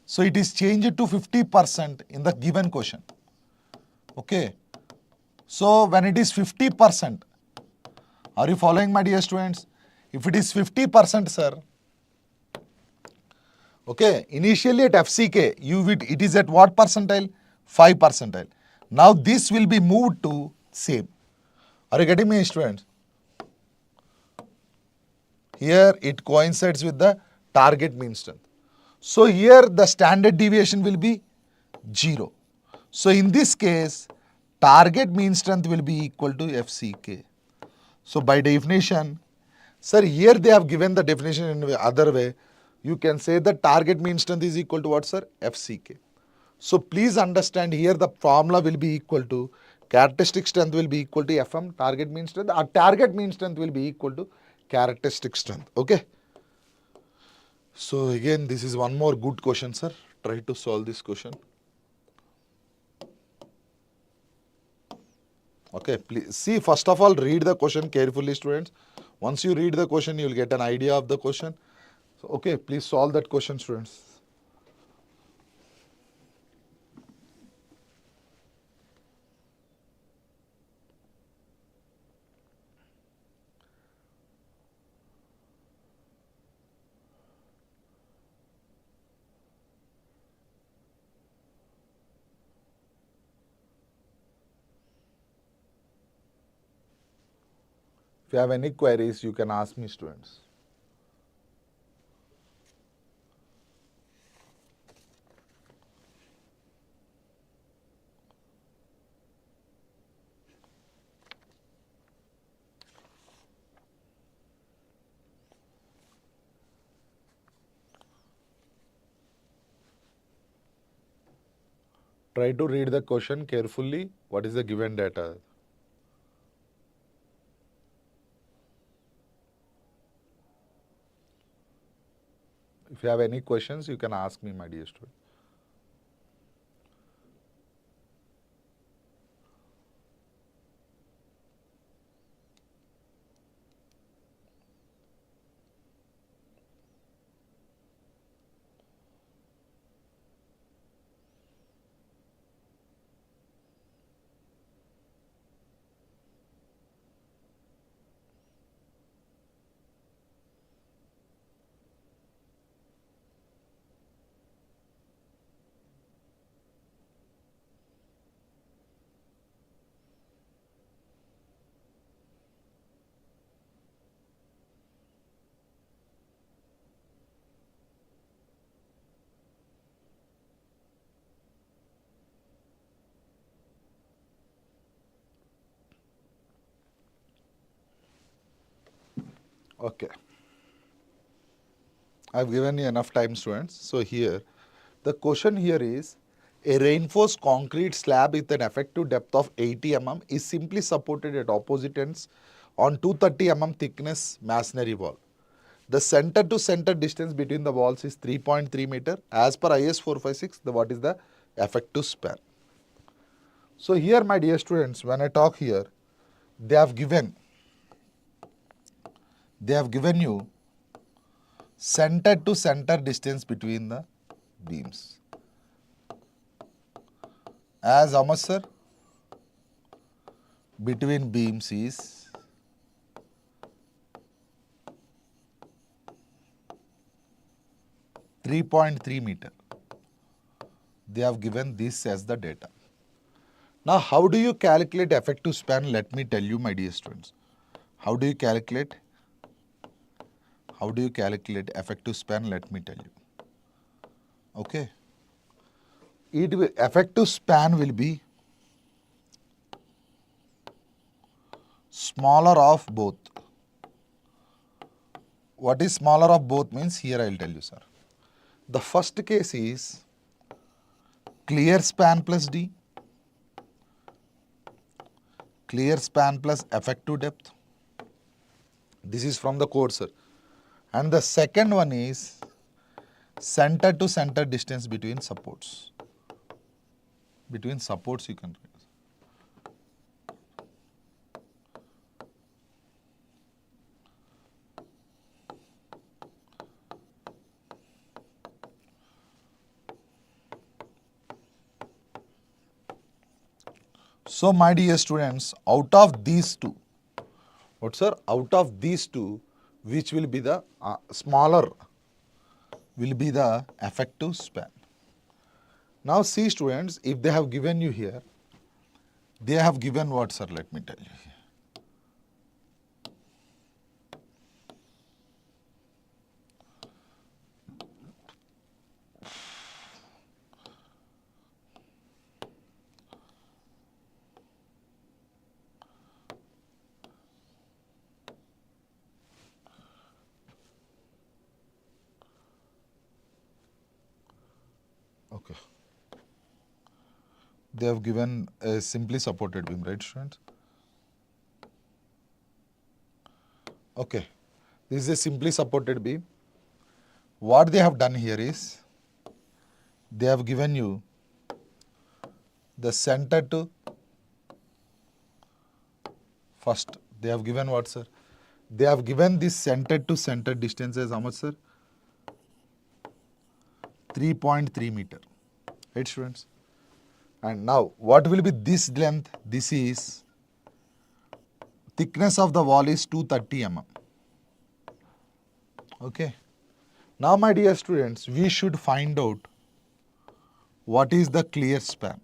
So it is changed to 50% in the given question. Okay. So when it is 50%, are you following my dear students? If it is 50%, sir, okay, initially at FCK, it is at what percentile? 5 percentile. Now this will be moved to same. Are you getting me, students? Here it coincides with the target mean strength. So here the standard deviation will be 0. So in this case, target mean strength will be equal to FCK. So by definition, sir, here they have given the definition in the other way. You can say the target mean strength is equal to what, sir? FCK. So please understand here the formula will be equal to, characteristic strength will be equal to Fm, target mean strength, or target mean strength will be equal to characteristic strength. Okay. So again, this is one more good question, sir. Try to solve this question. Okay, please see, first of all, read the question carefully, students. Once you read the question, you will get an idea of the question. So, okay, please solve that question, students. If you have any queries, you can ask me, students. Try to read the question carefully. What is the given data? If you have any questions, you can ask me, my dear student. Okay. I've given you enough time, students. So here, the question here is, a reinforced concrete slab with an effective depth of 80 mm is simply supported at opposite ends on 230 mm thickness masonry wall. The center to center distance between the walls is 3.3 meter. As per IS 456, what is the effective span? So here, my dear students, when I talk here, they have given you center to center distance between the beams. As how much, sir? Between beams is 3.3 meter. They have given this as the data. Now, how do you calculate effective span? Let me tell you, my dear students. How do you calculate? How do you calculate effective span? Let me tell you. Okay. Effective span will be smaller of both. What is smaller of both means? Here I will tell you, sir. The first case is clear span plus D, clear span plus effective depth. This is from the code, sir. And the second one is center to center distance between supports. Between supports you can write. So, my dear students, out of these two, what sir? Out of these two, which will be the smaller, will be the effective span. Now, see students, if they have given you here, they have given what, sir? Let me tell you here. Okay. They have given a simply supported beam, right, students? Okay. This is a simply supported beam. What they have done here is, they have given you the center to first. They have given what, sir? They have given this center to center distance as how much, sir? 3.3 meter. Right, students? And now, what will be this length? This is thickness of the wall is 230 mm. Okay. Now, my dear students, we should find out what is the clear span.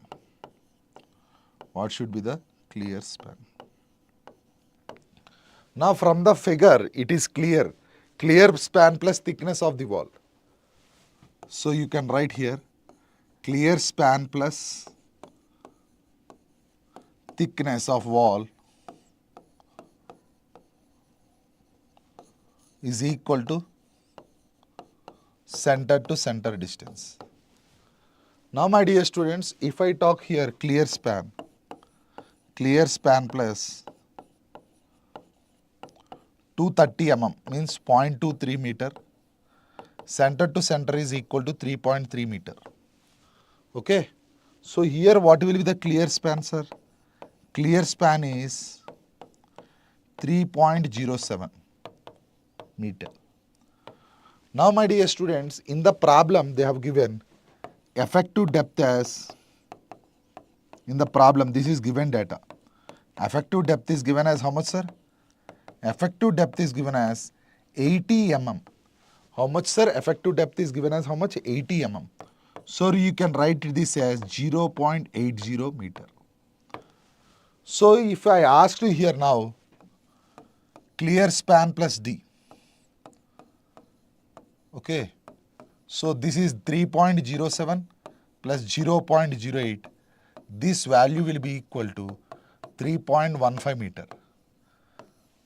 What should be the clear span? Now, from the figure, it is clear. Clear span plus thickness of the wall. So, you can write here clear span plus thickness of wall is equal to center to center distance. Now, my dear students, if I talk here clear span plus 230 mm means 0.23 meter. Center to center is equal to 3.3 meter. Okay. So, here what will be the clear span, sir? Clear span is 3.07 meter. Now, my dear students, in the problem they have given effective depth as, in the problem this is given data. Effective depth is given as how much, sir? Effective depth is given as 80 mm. How much, sir? Effective depth is given as how much? 80 mm. So, you can write this as 0.80 meter. So, if I ask you here now, clear span plus D. Okay. So, this is 3.07 plus 0.08. This value will be equal to 3.15 meter.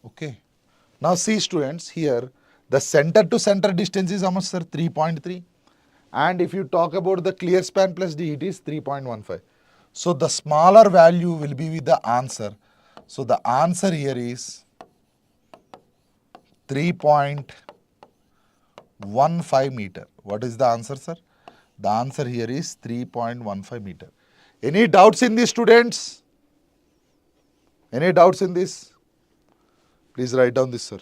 Okay. Now, see students, here the center to center distance is how much, sir? 3.3. And if you talk about the clear span plus D, it is 3.15. So, the smaller value will be with the answer. So, the answer here is 3.15 meter. What is the answer, sir? The answer here is 3.15 meter. Any doubts in this, students? Any doubts in this? Please write down this, sir.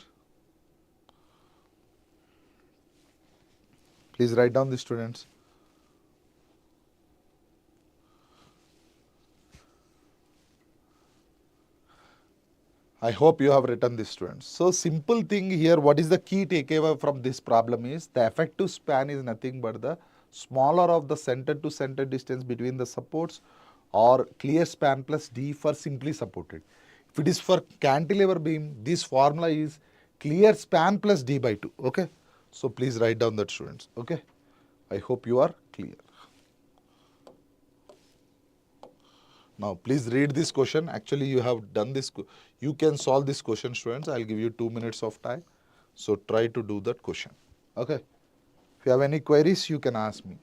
Please write down this, students. I hope you have written this, students. So, simple thing here, what is the key takeaway from this problem is the effective span is nothing but the smaller of the center to center distance between the supports, or clear span plus D for simply supported. If it is for cantilever beam, this formula is clear span plus D by 2. Okay. So, please write down that, students. Okay. I hope you are clear. Now, please read this question. Actually, you have done this. You can solve this question, students. I will give you 2 minutes of time. So, try to do that question. Okay. If you have any queries, you can ask me.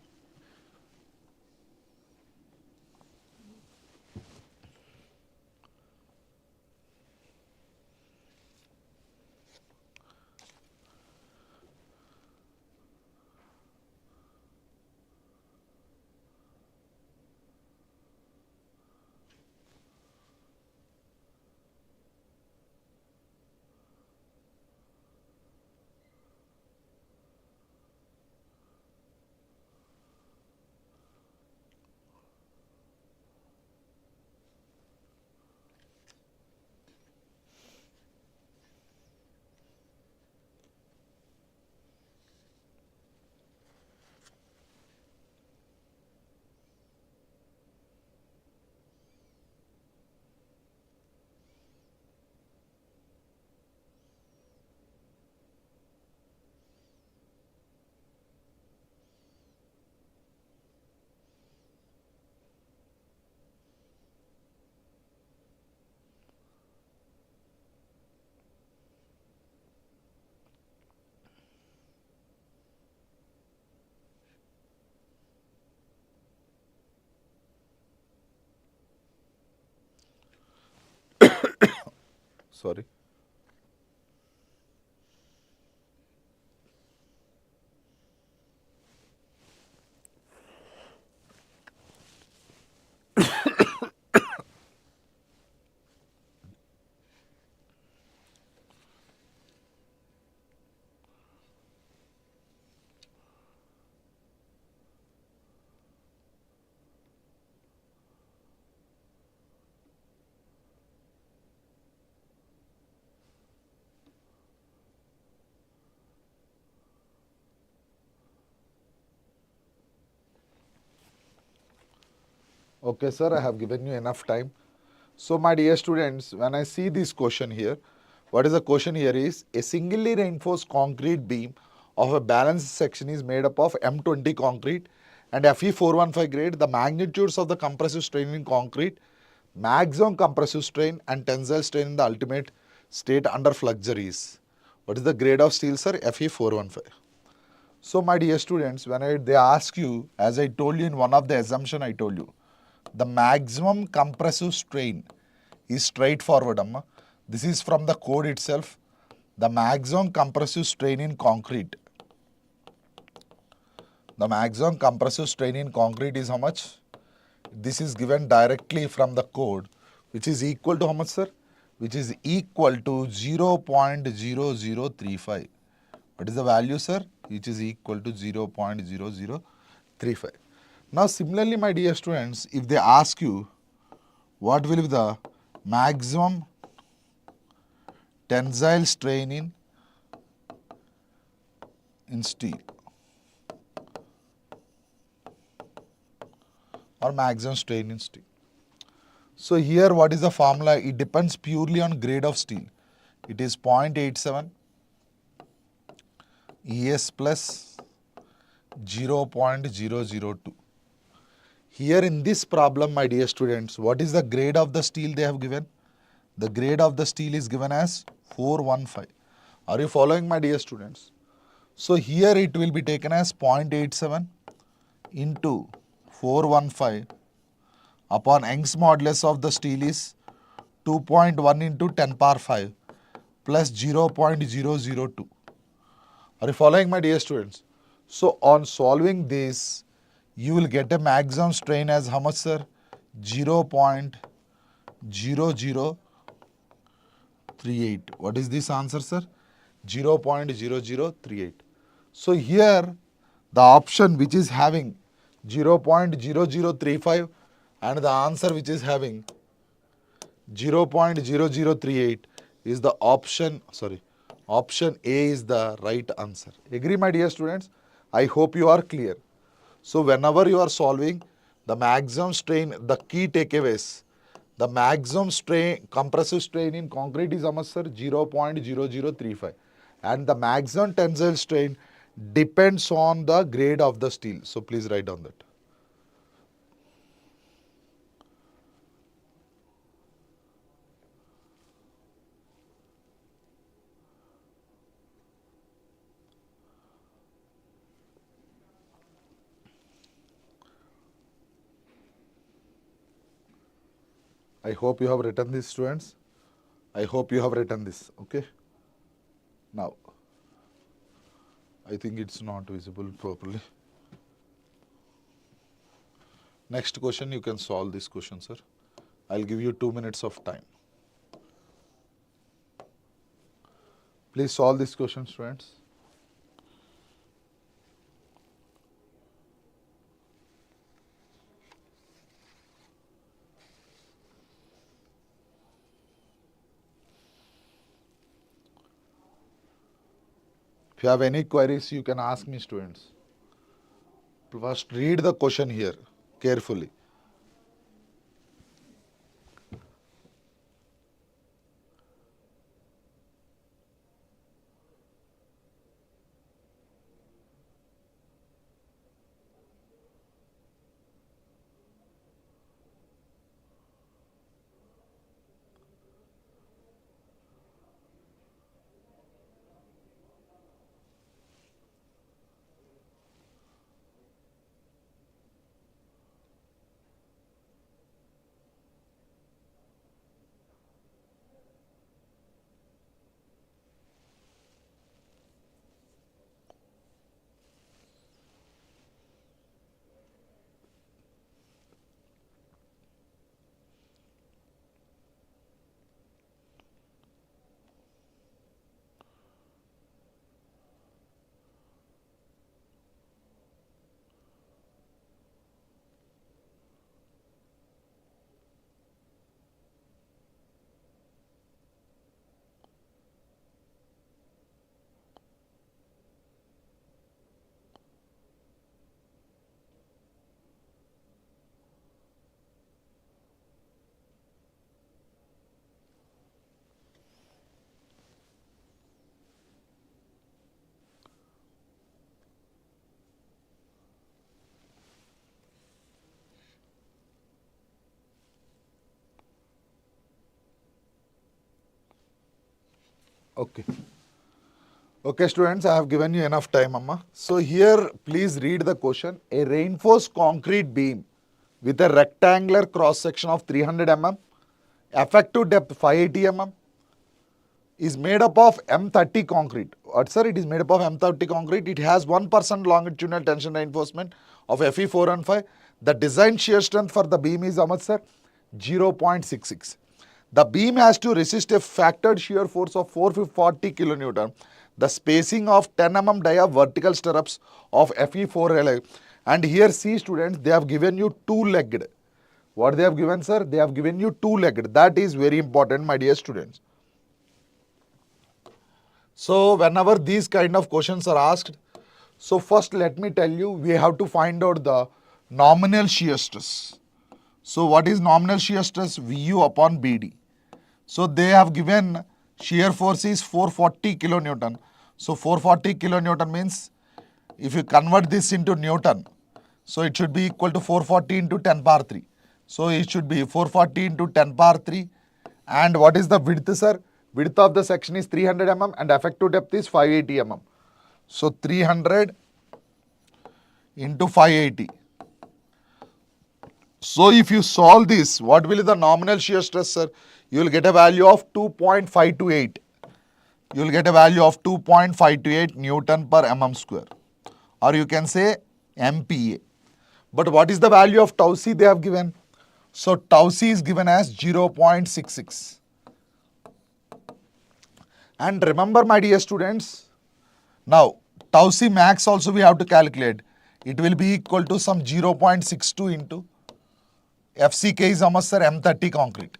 Sorry. Okay, sir, I have given you enough time. So, my dear students, when I see this question here, what is the question here is a singly reinforced concrete beam of a balanced section is made up of M20 concrete and Fe415 grade. The magnitudes of the compressive strain in concrete, maximum compressive strain and tensile strain in the ultimate state under flexure is. What is the grade of steel, sir? Fe415. So, my dear students, when they ask you, as I told you in one of the assumption I told you, the maximum compressive strain is straightforward. Amma. This is from the code itself. The maximum compressive strain in concrete. The maximum compressive strain in concrete is how much? This is given directly from the code, which is equal to how much, sir? Which is equal to 0.0035. What is the value, sir? Which is equal to 0.0035. Now, similarly, my dear students, if they ask you what will be the maximum tensile strain in steel or maximum strain in steel. So, here what is the formula? It depends purely on grade of steel. It is 0.87 ES plus 0.002. Here in this problem, my dear students, what is the grade of the steel they have given? The grade of the steel is given as 415. Are you following, my dear students? So, here it will be taken as 0.87 into 415 upon Young's modulus of the steel is 2.1 into 10 power 5 plus 0.002. Are you following, my dear students? So, on solving this, you will get a maximum strain as how much, sir? 0.0038. What is this answer, sir? 0.0038. So, here the option which is having 0.0035 and the answer which is having 0.0038 is the option A is the right answer. Agree, my dear students? I hope you are clear. So, whenever you are solving the maximum strain, the key takeaways, the maximum strain, compressive strain in concrete is how much, sir? 0.0035 and the maximum tensile strain depends on the grade of the steel. So, please write down that. I hope you have written this, students. I hope you have written this, okay? Now, I think it's not visible properly. Next question, you can solve this question, sir. I'll give you 2 minutes of time. Please solve this question, students. If you have any queries, you can ask me, students. First, read the question here carefully. Okay. Okay, students, I have given you enough time, Amma. So here, please read the question. A reinforced concrete beam with a rectangular cross section of 300 mm, effective depth 580 mm, is made up of M30 concrete. What, sir? It is made up of M30 concrete. It has 1% longitudinal tension reinforcement of Fe415. The design shear strength for the beam is how much, sir? 0.66. The beam has to resist a factored shear force of 440 kilonewton. The spacing of 10 mm dia vertical stirrups of Fe411. And here, see students, they have given you two-legged. What they have given, sir? They have given you two-legged. That is very important, my dear students. So whenever these kind of questions are asked, so first let me tell you, we have to find out the nominal shear stress. So what is nominal shear stress? Vu upon Bd. So they have given shear force is 440 kilonewton. So 440 kilonewton means if you convert this into Newton, so it should be equal to 440 into 10 power 3. So it should be 440 into 10 power 3. And what is the width, sir? Width of the section is 300 mm and effective depth is 580 mm. So 300 into 580. So if you solve this, what will be the nominal shear stress, sir? You will get a value of 2.528. You will get a value of 2.528 Newton per mm square. Or you can say MPa. But what is the value of tau c they have given? So tau c is given as 0.66. And remember, my dear students, now tau c max also we have to calculate. It will be equal to some 0.62 into FCK is how much, sir? M30 concrete.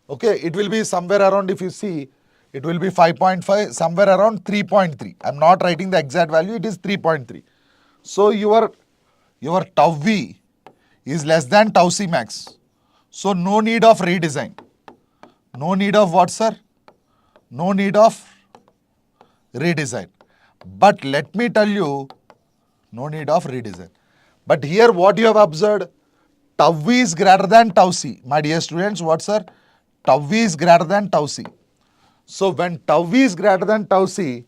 Okay, it will be somewhere around, if you see, it will be 5.5, somewhere around 3.3. I am not writing the exact value, it is 3.3. So your tau v is less than tau c max. So no need of redesign. No need of what, sir? No need of redesign. But let me tell you, no need of redesign. But here what you have observed, tau v is greater than tau c. My dear students, what, sir? Tau v is greater than tau c. So when tau v is greater than tau c,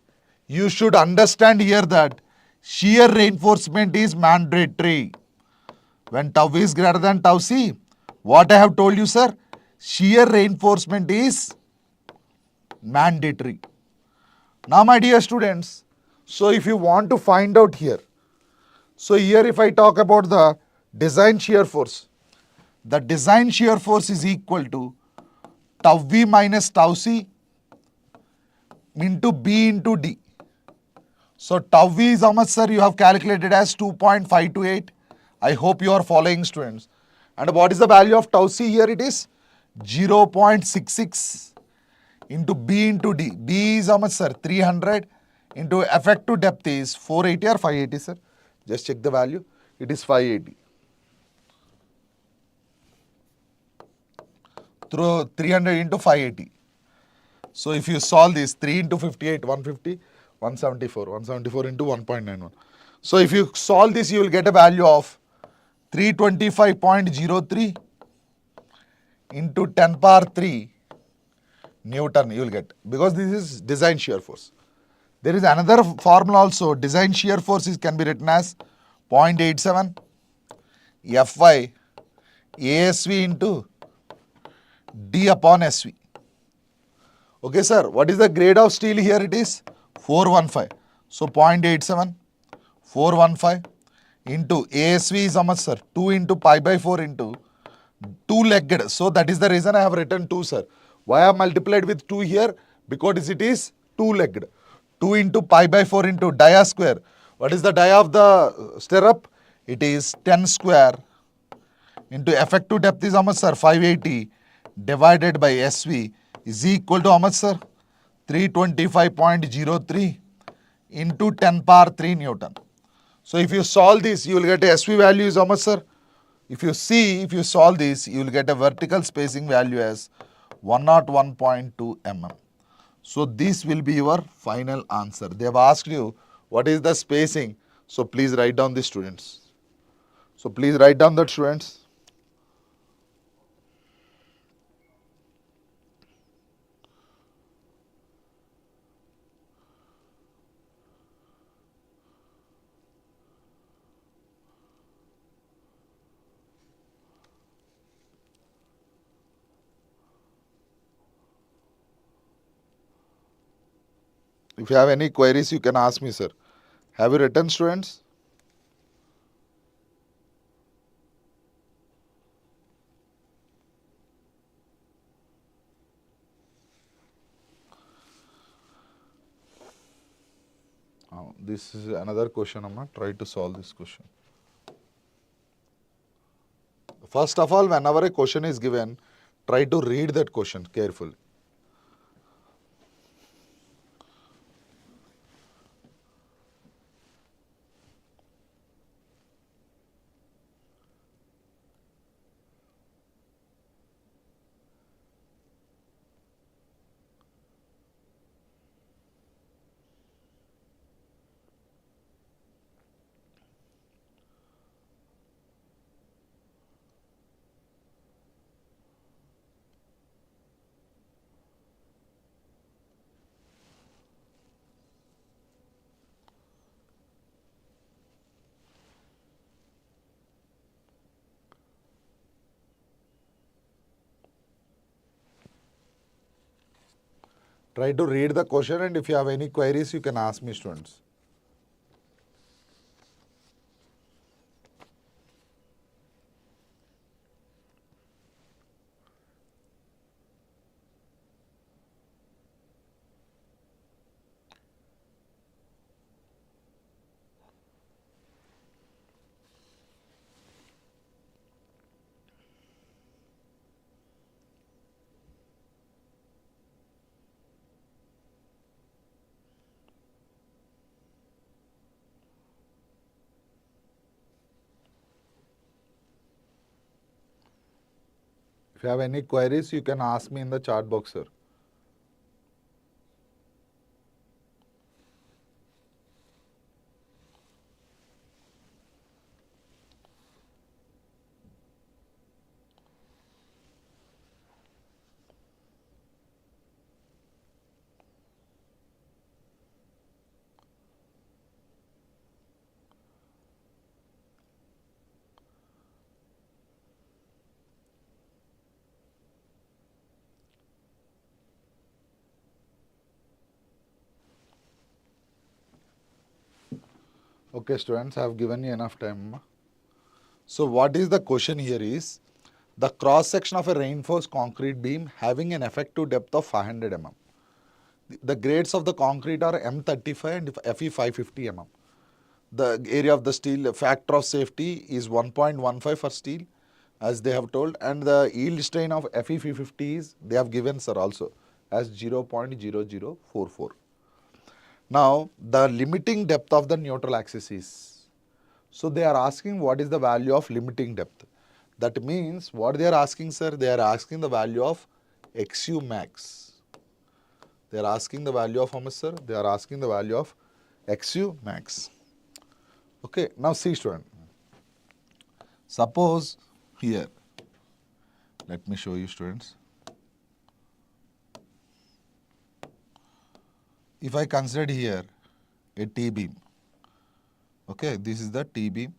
you should understand here that shear reinforcement is mandatory. When tau v is greater than tau c, what I have told you, sir? Shear reinforcement is mandatory. Now, my dear students, so if you want to find out here, so here if I talk about the design shear force, the design shear force is equal to tau v minus tau c into B into D. So tau v is how much, sir? You have calculated as 2.528. I hope you are following, students. And what is the value of tau c here? It is 0.66 into B into D. B is how much, sir? 300 into effective depth is 480 or 580, sir? Just check the value. It is 580. Through 300 into 580. So if you solve this, 3 into 58, 150, 174. 174 into 1.91. So if you solve this, you will get a value of 325.03 into 10 power 3 Newton you will get. Because this is design shear force. There is another formula also. Design shear force can be written as 0.87 Fy ASV into D upon SV. Okay, sir. What is the grade of steel here? It is 415. So 0.87, 415 into ASV is how much, sir? 2 into pi by 4 into 2-legged. So that is the reason I have written 2, sir. Why I have multiplied with 2 here? Because it is 2-legged. 2 into pi by 4 into dia square. What is the dia of the stirrup? It is 10 square into effective depth is how much, sir? 580 divided by SV is equal to how much, sir? 325.03 into 10 power 3 Newton. So if you solve this, you will get a SV value is how much, sir? If you see, if you solve this, you will get a vertical spacing value as 101.2 mm. So this will be your final answer. They have asked you what is the spacing. So please write down the students. So please write down that, students. If you have any queries, you can ask me, sir. Have you written, students? This is another question, Amma. Try to solve this question. First of all, whenever a question is given, try to read that question carefully. Try to read the question, and if you have any queries, you can ask me, students. If you have any queries, you can ask me in the chat box, sir. Okay, students, I have given you enough time. So what is the question here is, the cross section of a reinforced concrete beam having an effective depth of 500 mm. The grades of the concrete are M35 and FE 550 mm. The area of the steel factor of safety is 1.15 for steel, as they have told, and the yield strain of FE 550 is, they have given, sir, also as 0.0044. Now, the limiting depth of the neutral axis is, so they are asking what is the value of limiting depth. That means what they are asking, sir, they are asking the value of XU max. They are asking the value of how much, sir? They are asking the value of XU max. Okay, now see, student. Suppose here, let me show you, students. If I consider here a T-beam, okay, this is the T-beam,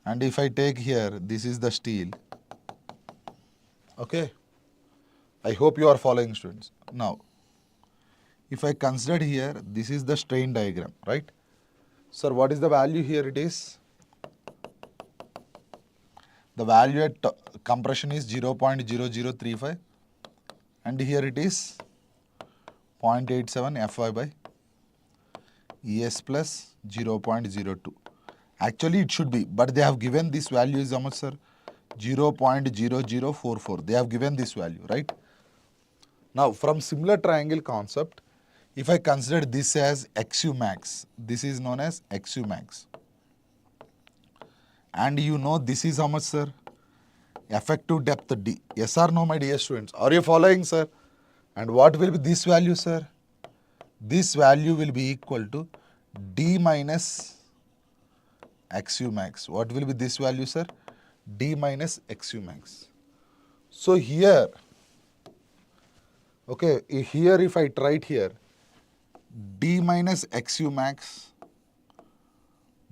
and if I take here, this is the steel, okay. I hope you are following, students. Now, if I consider here, this is the strain diagram, right? Sir, what is the value here? It is, the value at compression is 0.0035, and here it is 0.87 Fy by Es plus 0.02. Actually, it should be, but they have given this value is how much, sir? 0.0044. They have given this value, right? Now, from similar triangle concept, if I consider this as XU max, this is known as XU max. And you know this is how much, sir? Effective depth D. Yes or no, my dear students? Are you following, sir? And what will be this value, sir? This value will be equal to D minus XU max. What will be this value, sir? D minus XU max. So here, okay, here if I try it here, D minus XU max,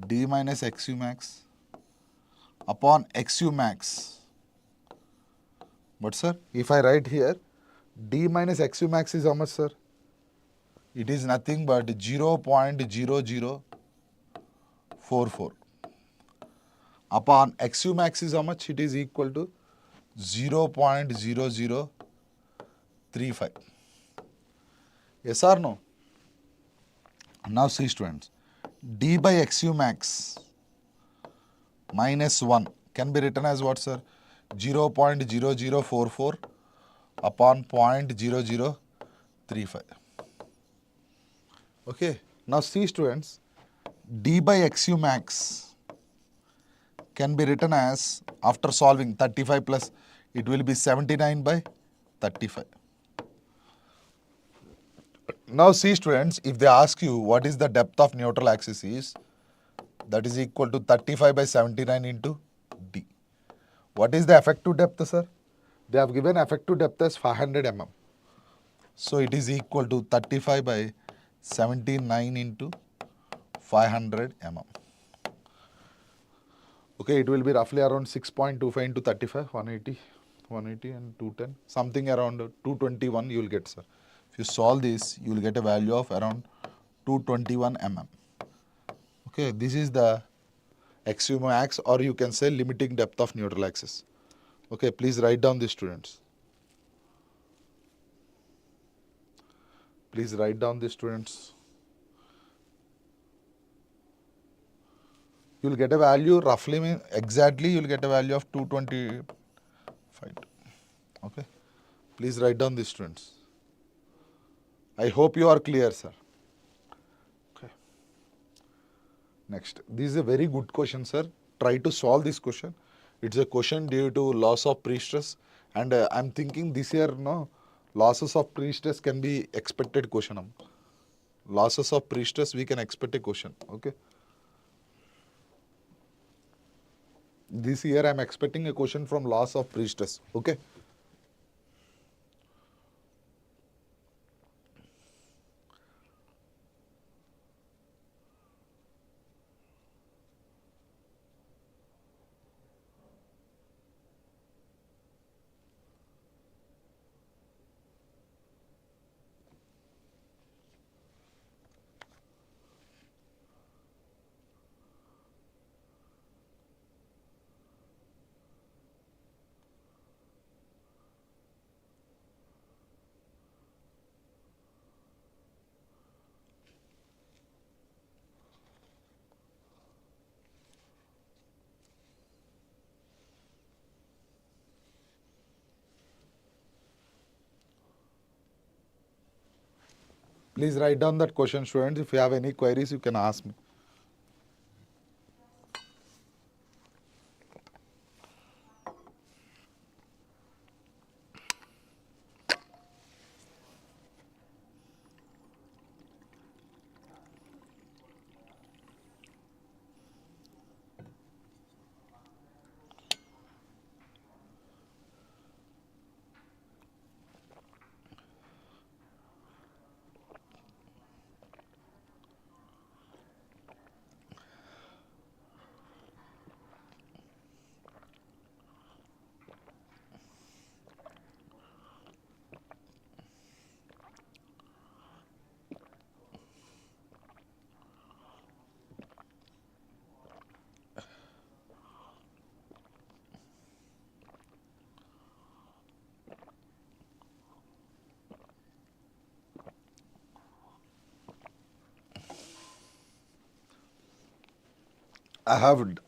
D minus XU max upon XU max. But sir, if I write here, D minus XU max is how much, sir? It is nothing but 0.0044. Upon XU max is how much? It is equal to 0.0035. Yes or no? Now see students, d by XU max minus 1 can be written as what, sir? 0.0044 upon 0.0035. Okay. Now see students, d by XU max can be written as, after solving 35 plus, it will be 79 by 35. Now see students, if they ask you what is the depth of neutral axis is, that is equal to 35 by 79 into d. What is the effective depth, sir? They have given effective depth as 500 mm. So it is equal to 35 by 79 into 500 mm. Okay, it will be roughly around 6.25 into 35, 180 and 210, something around 221 you will get, sir. If you solve this, you will get a value of around 221 mm. Okay, this is the XU max, or you can say limiting depth of neutral axis. Okay, please write down this, students. Please write down this, students. You will get a value roughly, exactly you will get a value of 225. Okay, please write down this, students. I hope you are clear, sir. Okay. Next, this is a very good question, sir. Try to solve this question. It's a question due to loss of pre-stress, and I'm thinking this year, no, losses of pre-stress can be expected question. Losses of pre-stress, we can expect a question. Okay. This year I'm expecting a question from loss of pre-stress. Okay. Please write down that question, students. If you have any queries, you can ask me.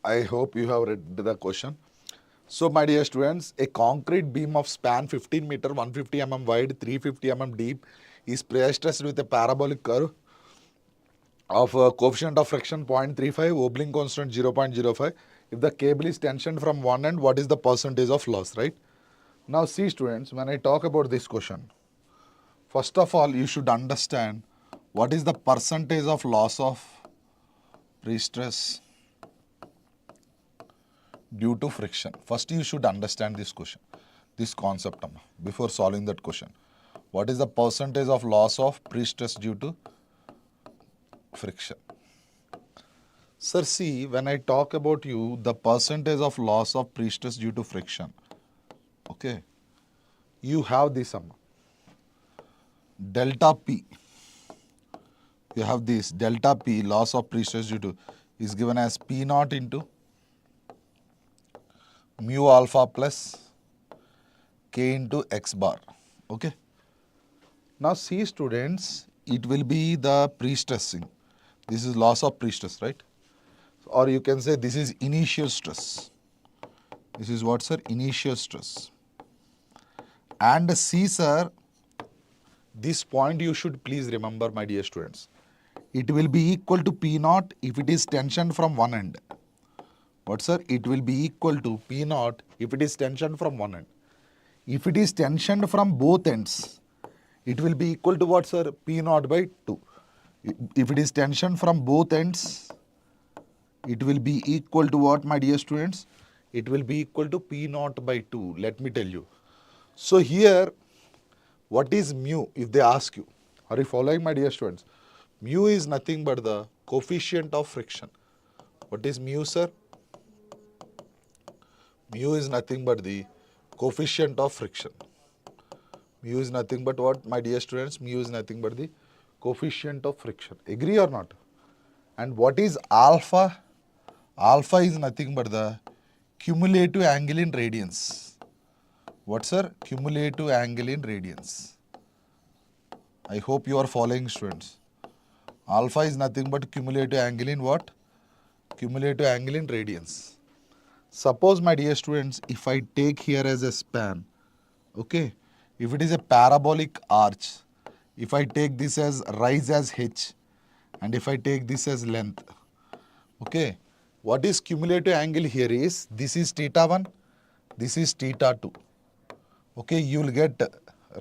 I hope you have read the question. So my dear students, a concrete beam of span 15 meter, 150 mm wide, 350 mm deep is pre-stressed with a parabolic curve of coefficient of friction 0.35, oblique constant 0.05. If the cable is tensioned from one end, what is the percentage of loss, right? Now see students, when I talk about this question, first of all, you should understand what is the percentage of loss of pre-stress due to friction. First, you should understand this question, this concept before solving that question. What is the percentage of loss of pre-stress due to friction? Sir, see, when I talk about you, the percentage of loss of pre-stress due to friction, okay, you have this delta P you have this delta P, loss of pre-stress due to, is given as P naught into mu alpha plus K into X bar. Okay. Now see students, it will be the pre-stressing. This is loss of pre-stress, right? Or you can say this is initial stress. This is what, sir? Initial stress. And see, sir, this point you should please remember, my dear students. It will be equal to P naught if it is tension from one end. What, sir? It will be equal to P naught if it is tension from one end. If it is tensioned from both ends, it will be equal to what, sir? P naught by 2. If it is tension from both ends, it will be equal to what, my dear students? It will be equal to P naught by 2. Let me tell you. So here, what is mu if they ask you? Are you following, my dear students? Mu is nothing but the coefficient of friction. What is mu, sir? Mu is nothing but the coefficient of friction. Mu is nothing but what, my dear students? Mu is nothing but the coefficient of friction. Agree or not? And what is alpha? Alpha is nothing but the cumulative angle in radians. What, sir? Cumulative angle in radians. I hope you are following, students. Alpha is nothing but cumulative angle in what? Cumulative angle in radians. Suppose, my dear students, if I take here as a span, okay, if it is a parabolic arch, if I take this as rise as h, and if I take this as length, okay, what is cumulative angle here is, this is theta 1, this is theta 2. Okay, you will get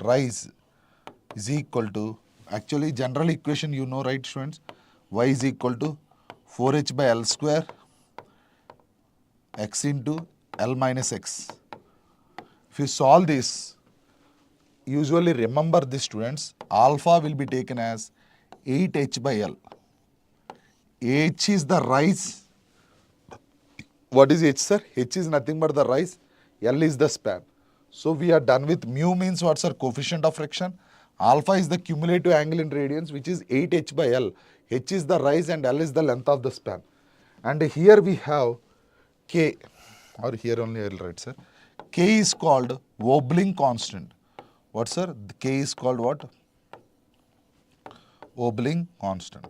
rise is equal to, actually general equation you know, right, students? Y is equal to 4h by L square x into L minus x. If you solve this, usually remember this, students, alpha will be taken as 8h by L. H is the rise. What is H, sir? H is nothing but the rise. L is the span. So we are done with mu means what, sir? Coefficient of friction. Alpha is the cumulative angle in radians, which is 8h by L. H is the rise and L is the length of the span. And here we have K, or here only I will write, sir. K is called wobbling constant. What, sir? K is called what? Wobbling constant.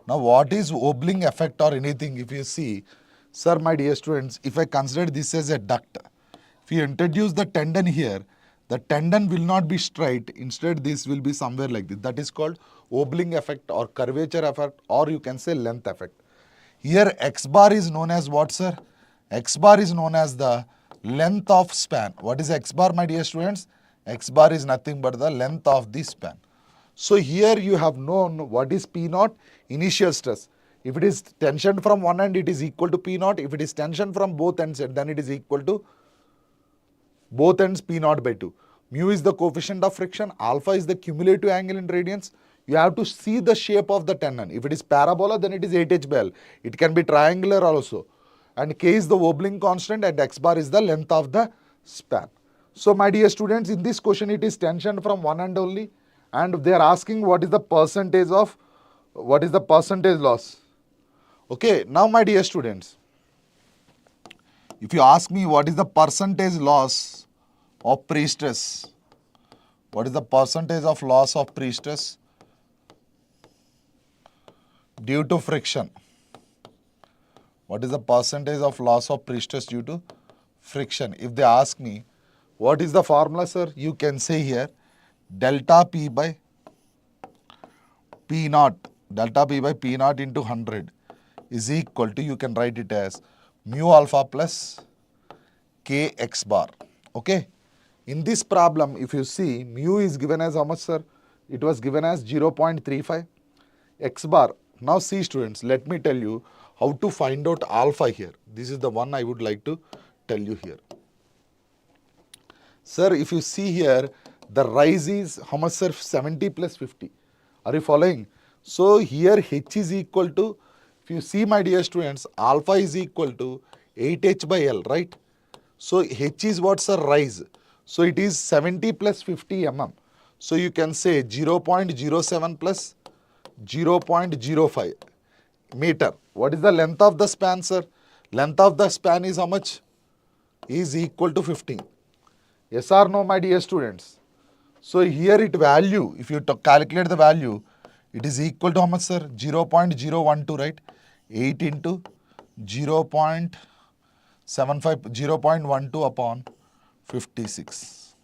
Now what is wobbling effect or anything? If you see, sir, my dear students, if I consider this as a duct, if you introduce the tendon here, the tendon will not be straight. Instead, this will be somewhere like this. That is called wobbling effect or curvature effect, or you can say length effect. Here X bar is known as what, sir? X bar is known as the length of span. What is X bar, my dear students? X bar is nothing but the length of the span. So here you have known what is P naught, initial stress. If it is tension from one end, it is equal to P naught. If it is tension from both ends, then it is equal to both ends P naught by 2. Mu is the coefficient of friction. Alpha is the cumulative angle in radians. You have to see the shape of the tendon. If it is parabola, then it is 8h by L. It can be triangular also. And K is the wobbling constant and X bar is the length of the span. So my dear students, in this question it is tension from one end only. And they are asking what is the percentage loss. Okay, now my dear students, if you ask me what is the percentage loss of pre-stress, what is the percentage of loss of pre-stress due to friction? What is the percentage of loss of pre-stress due to friction? If they ask me, what is the formula, sir? You can say here, delta P by P naught, delta P by P naught into 100 is equal to, you can write it as mu alpha plus Kx bar. Okay. In this problem, if you see, mu is given as how much, sir? It was given as 0.35. X bar. Now see, students, let me tell you how to find out alpha here. This is the one I would like to tell you here. Sir, if you see here, the rise is how much, sir? 70 plus 50. Are you following? So here H is equal to, if you see, my dear students, alpha is equal to 8h by L, right? So H is what, sir? Rise. So it is 70 plus 50 mm. So you can say 0.07 plus 0.05 meter. What is the length of the span, sir? Length of the span is how much? Is equal to 15. Yes or no, my dear students? So here it value, if you calculate the value, it is equal to how much, sir? 0.012, right? 8 into 0.75, 0.12 upon 56.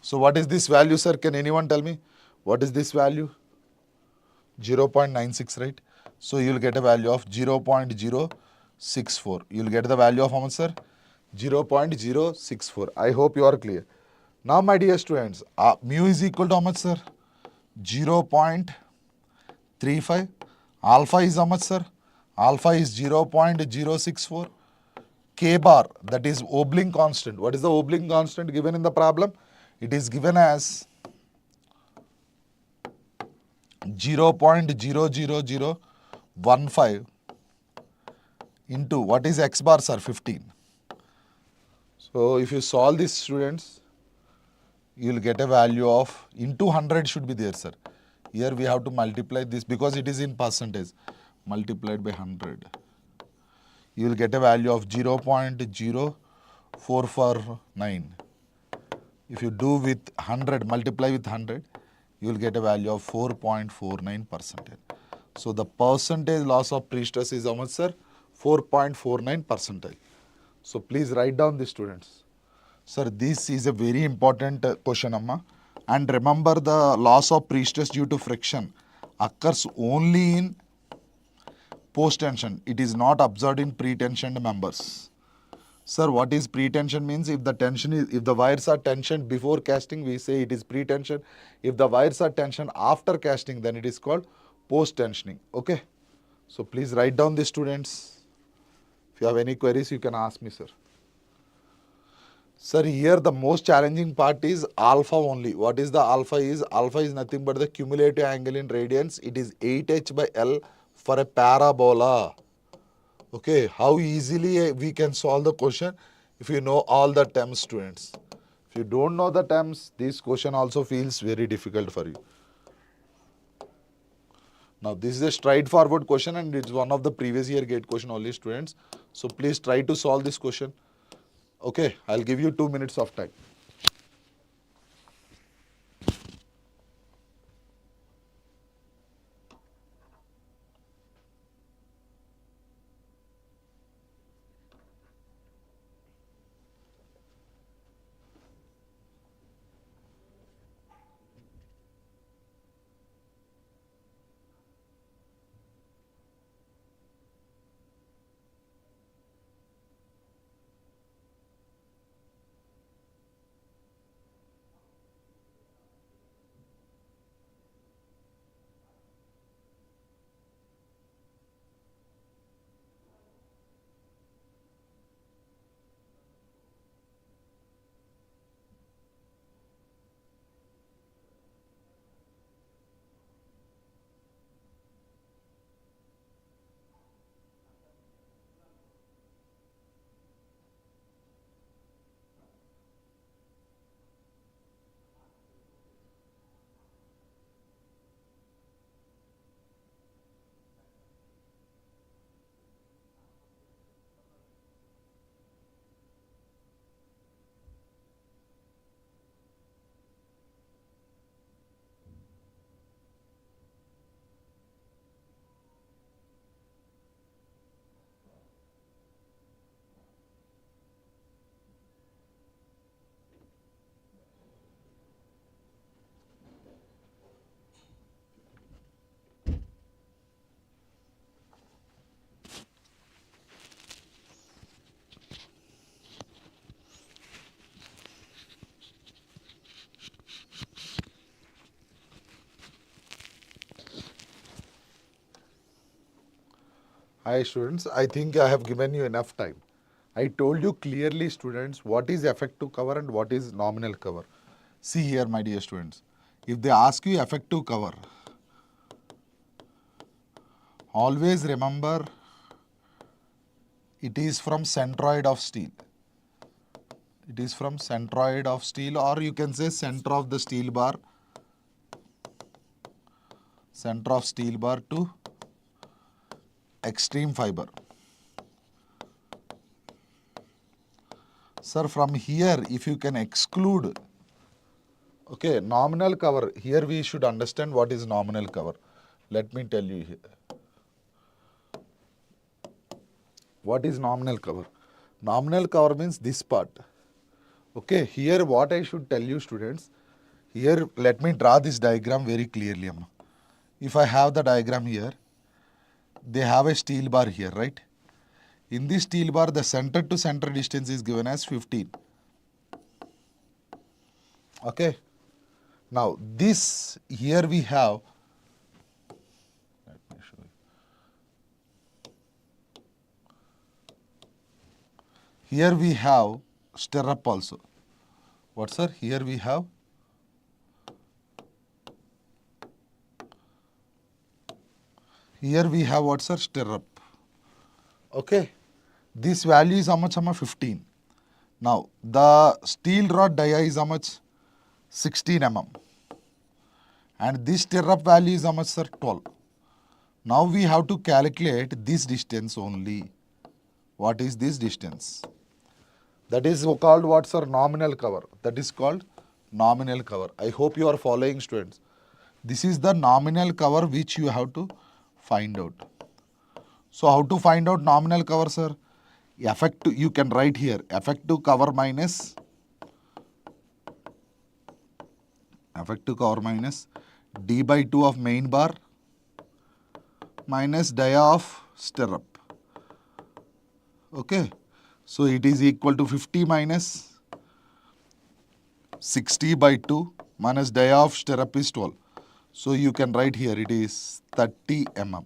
So what is this value, sir? Can anyone tell me? What is this value? 0.96, right? So you will get a value of 0.064. You will get the value of how much, sir? 0.064. I hope you are clear. Now, my dear students, mu is equal to how much, sir? 0.35. Alpha is how much, sir? Alpha is 0.064. K bar, that is oblique constant. What is the oblique constant given in the problem? It is given as 0.00015 into what is x bar, sir? 15. So if you solve this, students, you will get a value of into 100 should be there, sir. Here we have to multiply this because it is in percentage. Multiplied by 100. You will get a value of 0.0449. If you do with 100, multiply with 100, you will get a value of 4.49%. So the percentage loss of pre-stress is how much, sir? 4.49%. So please write down this, students. Sir, this is a very important question, Amma. And remember, the loss of pre-stress due to friction occurs only in post-tension. It is not observed in pre-tensioned members. Sir, what is pre-tension means? If the wires are tensioned before casting, we say it is pre-tension. If the wires are tensioned after casting, then it is called post-tensioning. Okay. So please write down this, students. If you have any queries, you can ask me, sir. Sir, here the most challenging part is alpha only. What is the alpha is? Alpha is nothing but the cumulative angle in radians. It is 8h by L for a parabola. Okay, how easily we can solve the question if you know all the terms, students. If you don't know the terms, this question also feels very difficult for you. Now, this is a straightforward question and it's one of the previous year gate question only, students. So, please try to solve this question. Okay, I'll give you 2 minutes of time. Hi, students. I think I have given you enough time. I told you clearly, students, what is effective cover and what is nominal cover. See here, my dear students. If they ask you effective cover, always remember it is from centroid of steel. It is from centroid of steel, or you can say center of the steel bar. center of steel bar to extreme fiber. Sir, from here, if you can exclude, okay, nominal cover, here we should understand what is nominal cover. Let me tell you here. What is nominal cover? Nominal cover means this part. Okay, here what I should tell you, students, here let me draw this diagram very clearly. Amma. If I have the diagram here, they have a steel bar here, right? In this steel bar, the center to center distance is given as 15. Okay. Now, this here we have, let me show you. Here we have stirrup also. What, sir? Here we have what, sir? Stirrup. Okay. This value is how much? 15. Now, the steel rod dia is how much? 16 mm. And this stirrup value is how much, sir? 12. Now, we have to calculate this distance only. What is this distance? That is called what, sir? Nominal cover. That is called nominal cover. I hope you are following, students. This is the nominal cover which you have to find out. So, how to find out nominal cover, sir? Effective, you can write here, effective cover minus D by 2 of main bar minus dia of stirrup. Okay. So, it is equal to 50 minus 60 by 2 minus dia of stirrup is 12. So, you can write here it is 30 mm.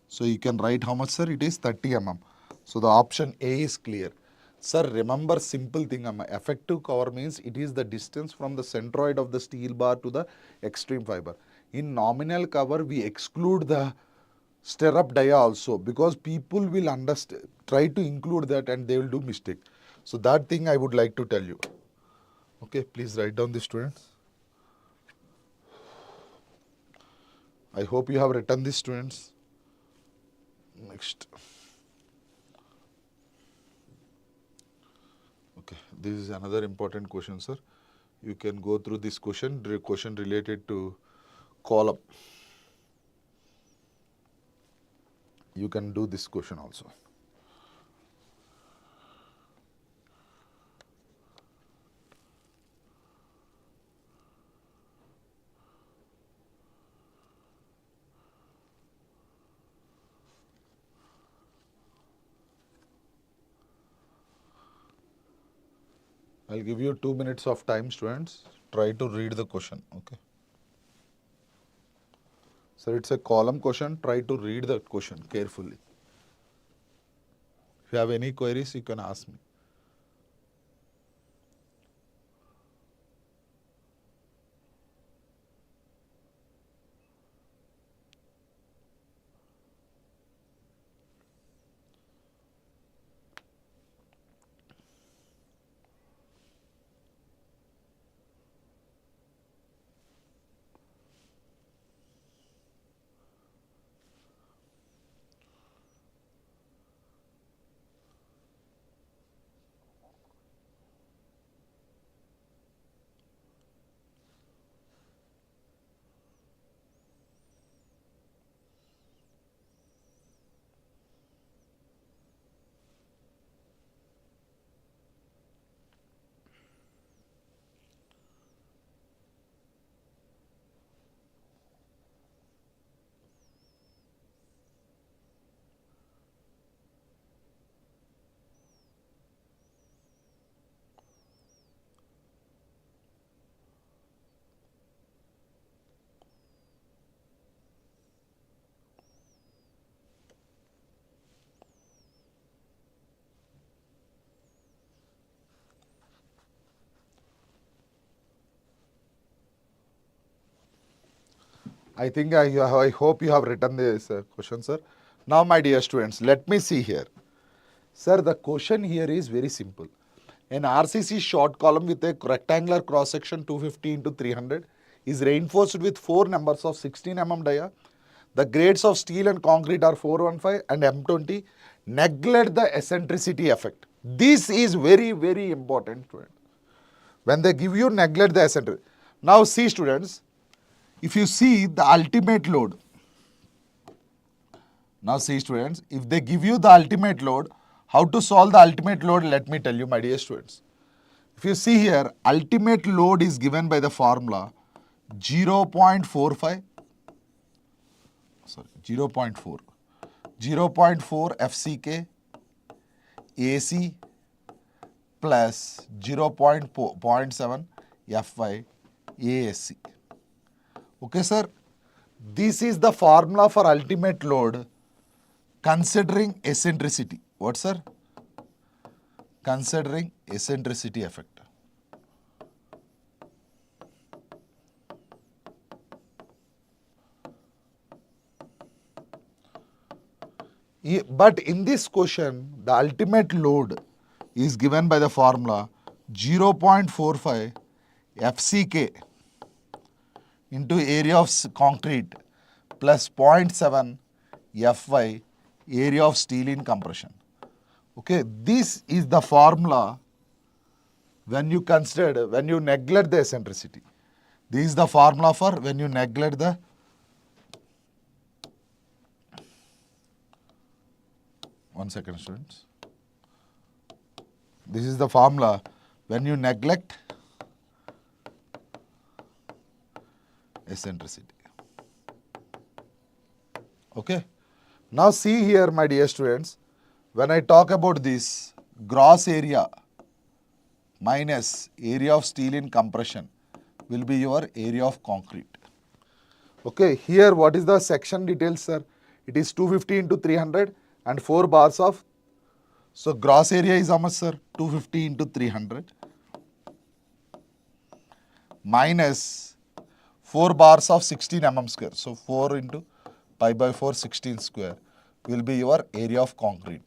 So, you can write how much, sir? It is 30 mm. So, the option A is clear. Sir, remember simple thing, effective cover means it is the distance from the centroid of the steel bar to the extreme fiber. In nominal cover, we exclude the stirrup dia also because people will understand, try to include that and they will do mistake. So, that thing I would like to tell you. Okay, please write down this, students. I hope you have written this, students. Next. Okay, this is another important question, sir. You can go through this question related to column. You can do this question also. I'll give you 2 minutes of time, students. Try to read the question, okay? So, it's a column question. Try to read the question carefully. If you have any queries, you can ask me. I hope you have written this question, sir. Now, my dear students, let me see here. Sir, the question here is very simple. An RCC short column with a rectangular cross section 250 into 300 is reinforced with 4 numbers of 16 mm dia. The grades of steel and concrete are 415 and M20. Neglect the eccentricity effect. This is very, very important, students. When they give you, neglect the eccentricity. Now see, students, if you see the ultimate load. Now see, students, if they give you the ultimate load, how to solve the ultimate load, let me tell you, my dear students. If you see here, ultimate load is given by the formula 0.45, sorry, 0.4 FCK AC plus 0.7 FY ASC. Okay, sir. This is the formula for ultimate load considering eccentricity. What, sir? Considering eccentricity effect. But in this question, the ultimate load is given by the formula 0.45 FCK into area of concrete plus 0.7 Fy area of steel in compression. Okay, this is the formula when you consider, when you neglect the eccentricity. This is the formula for when you neglect the one second, students. This is the formula when you neglect eccentricity. Okay. Now see here, my dear students, when I talk about this gross area minus area of steel in compression will be your area of concrete. Okay, here what is the section details, sir? It is 250 into 300 and 4 bars of, so gross area is how much, sir? 250 into 300 minus 4 bars of 16 mm square. So 4 into pi by 4, 16 square will be your area of concrete.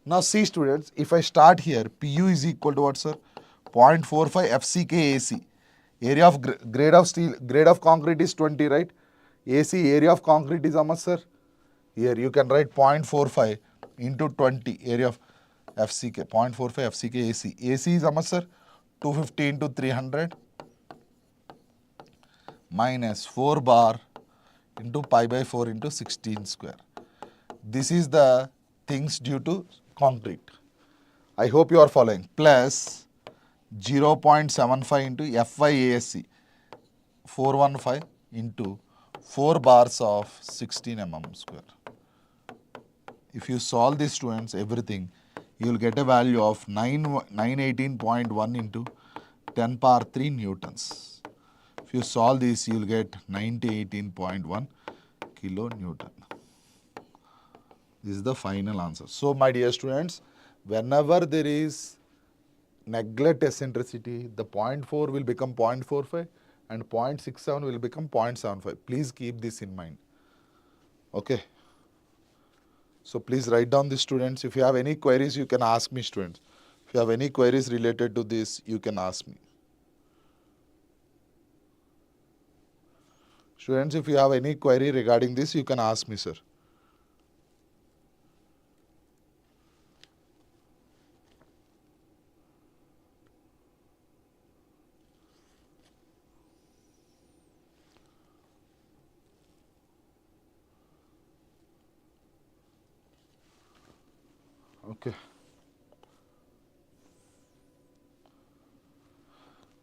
Now see, students, if I start here, PU is equal to what, sir? 0.45 FCK AC. Area of grade of steel, grade of concrete is 20, right? AC, area of concrete is how much, sir? Here you can write 0.45 into 20, area of FCK, 0.45 FCK AC. AC is how much, sir? 250 into 300 minus 4 bar into pi by 4 into 16 square. This is the things due to concrete. I hope you are following. Plus 0.75 into FYASC 415 into 4 bars of 16 mm square. If you solve this, students, everything, you will get a value of 918.1 into 10 power 3 newtons. If you solve this, you will get 918.1 kilonewton. This is the final answer. So, my dear students, whenever there is neglect eccentricity, the 0.4 will become 0.45 and 0.67 will become 0.75. Please keep this in mind. Okay. So please write down this, students. If you have any queries, you can ask me, students. If you have any queries related to this, you can ask me. Students, if you have any query regarding this, you can ask me, sir. Okay.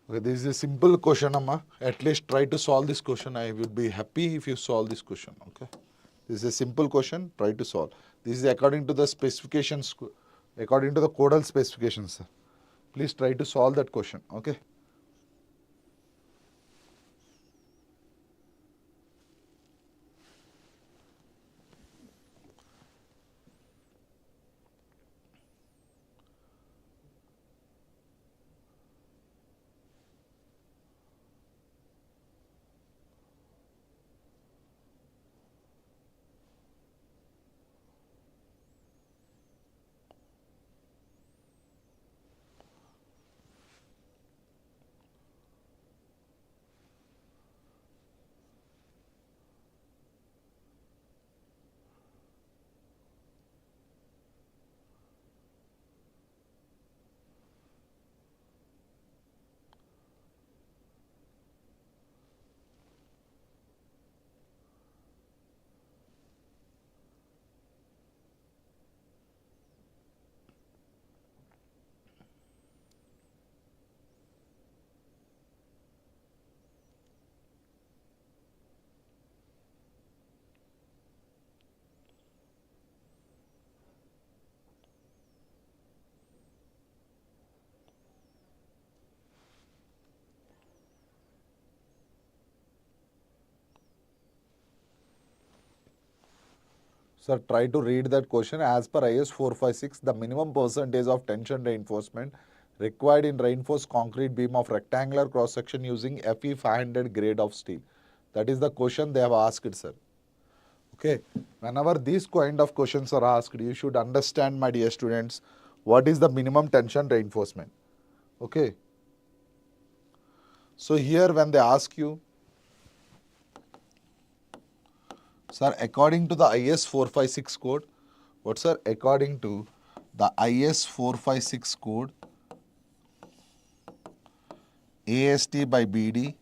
Okay, this is a simple question, Amma. At least try to solve this question. I would be happy if you solve this question. Okay. This is a simple question. Try to solve. This is according to the specifications, according to the codal specifications. Please try to solve that question. Okay. Sir, try to read that question. As per IS 456, the minimum percentage of tension reinforcement required in reinforced concrete beam of rectangular cross section using FE 500 grade of steel. That is the question they have asked, sir. Okay, whenever these kind of questions are asked, you should understand, my dear students, what is the minimum tension reinforcement. Okay, so here when they ask you, sir, according to the IS 456 code, what, sir? According to the IS 456 code, AST by BD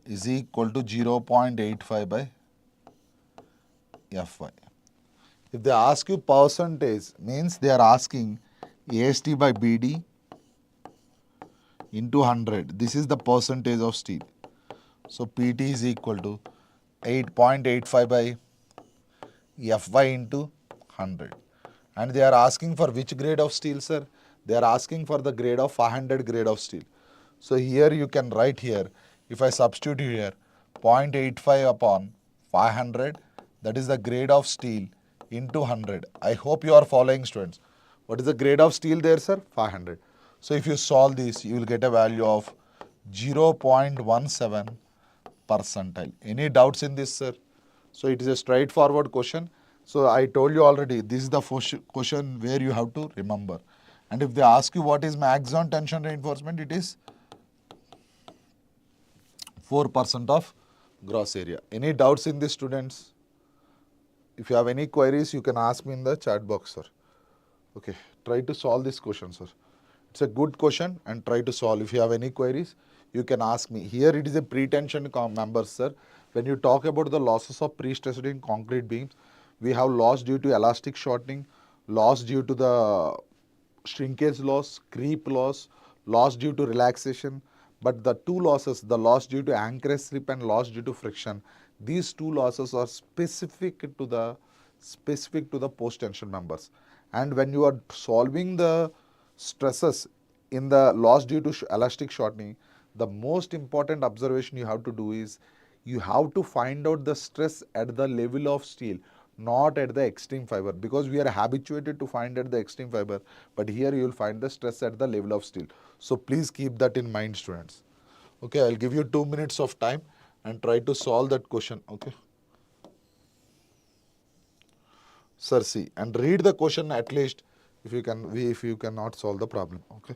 is equal to 0.85 by Fy. If they ask you percentage, means they are asking AST by BD into 100. This is the percentage of steel. So PT is equal to 8.85 by Fy into 100. And they are asking for which grade of steel, sir? They are asking for the grade of 500 grade of steel. So here you can write here, if I substitute here 0.85 upon 500, that is the grade of steel into 100. I hope you are following, students. What is the grade of steel there, sir? 500. So if you solve this, you will get a value of 0.17 percentile. Any doubts in this, sir? So it is a straightforward question. So I told you already, this is the first question where you have to remember. And if they ask you what is maximum tension reinforcement, it is 4% of gross area. Any doubts in this, students? If you have any queries, you can ask me in the chat box, sir. Okay, try to solve this question, sir. It's a good question and try to solve. If you have any queries, you can ask me. Here it is a pre-tension member, sir. When you talk about the losses of pre-stressed in concrete beams, we have loss due to elastic shortening, loss due to the shrinkage loss, creep loss, loss due to relaxation. But the two losses, the loss due to anchorage slip and loss due to friction, these two losses are specific to the post-tension members. And when you are solving the stresses in the loss due to elastic shortening, the most important observation you have to do is you have to find out the stress at the level of steel, not at the extreme fiber, because we are habituated to find at the extreme fiber, but here you will find the stress at the level of steel. So please keep that in mind, students. Okay, I'll give you 2 minutes of time and try to solve that question. Okay, sir, see and read the question at least if you cannot solve the problem. Okay.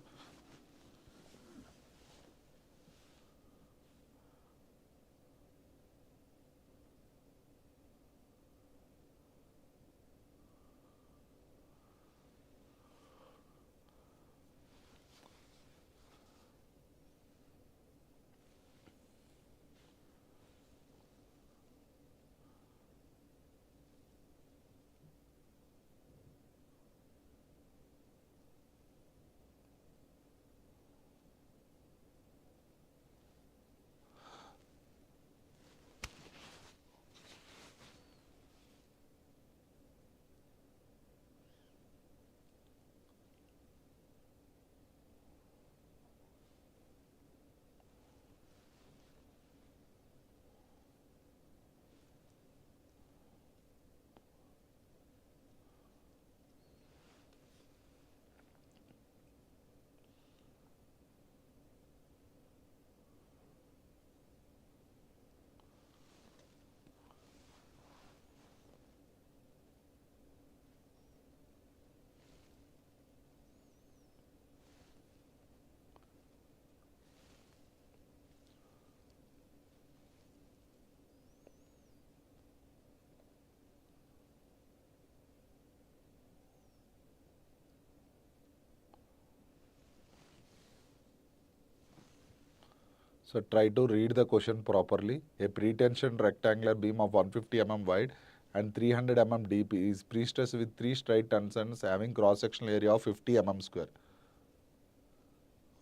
So try to read the question properly. A pre-tension rectangular beam of 150 mm wide and 300 mm deep is pre-stressed with 3 straight tensions having cross-sectional area of 50 mm square.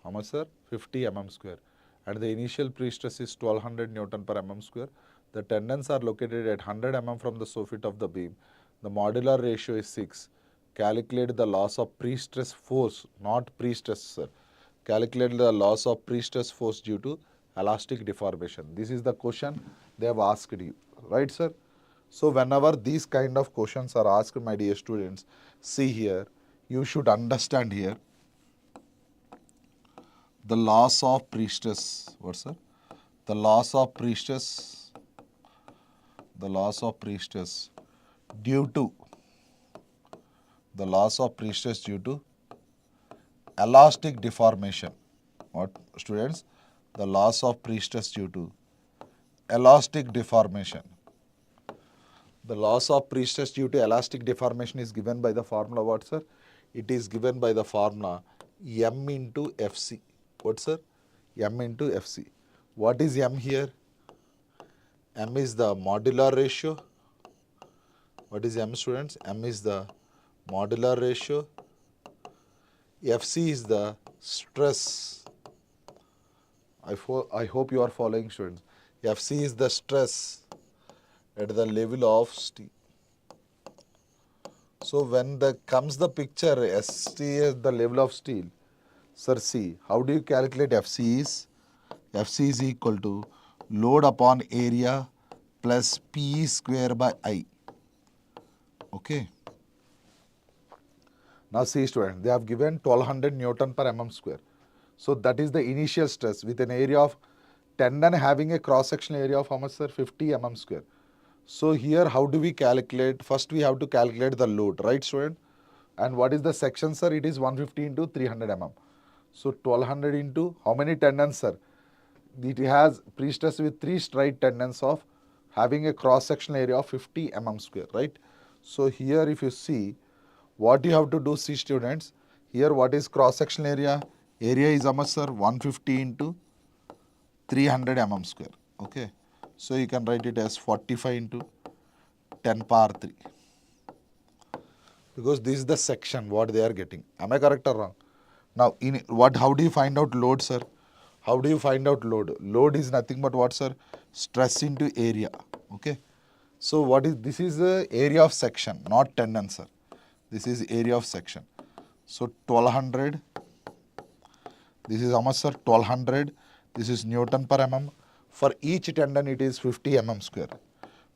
How much, sir? 50 mm square. And the initial pre-stress is 1200 Newton per mm square. The tendons are located at 100 mm from the soffit of the beam. The modular ratio is 6. Calculate the loss of pre-stress force, not pre-stress, sir. Calculate the loss of pre-stress force due to elastic deformation. This is the question they have asked you. right sir? So whenever these kind of questions are asked, my dear students, see here, you should understand here the loss of priestess, what sir? The loss of priestess, the loss of priestess due to, the loss of priestess due to elastic deformation. What students? The loss of priestess due to elastic deformation. The loss of priestess due to elastic deformation is given by the formula what sir? It is given by the formula m into Fc. What sir? M into Fc. What is m here? M is the modular ratio. What is m students? M is the modular ratio. Fc is the stress. I hope you are following students. Fc is the stress at the level of steel. So when comes the picture ST is the level of steel, sir see, how do you calculate FC is equal to load upon area plus P square by I. Okay. Now see students, they have given 1200 Newton per mm square. So that is the initial stress with an area of tendon having a cross sectional area of how much sir? 50 mm square. So here how do we calculate? First we have to calculate the load, right student? And what is the section sir? It is 150 into 300 mm. So 1200 into how many tendons sir? It has pre-stress with 3 straight tendons of having a cross sectional area of 50 mm square, right? So here if you see, what you have to do, see students, here what is cross sectional area? Area is how much sir? 150 into 300 mm square. Okay. So you can write it as 45 into 10 power 3. Because this is the section what they are getting. Am I correct or wrong? Now, how do you find out load, sir? How do you find out load? Load is nothing but what, sir? Stress into area. Okay. So this is the area of section, not tendon, sir. This is area of section. So 1200. This is how much, sir? 1200. This is Newton per mm. For each tendon, it is 50 mm square.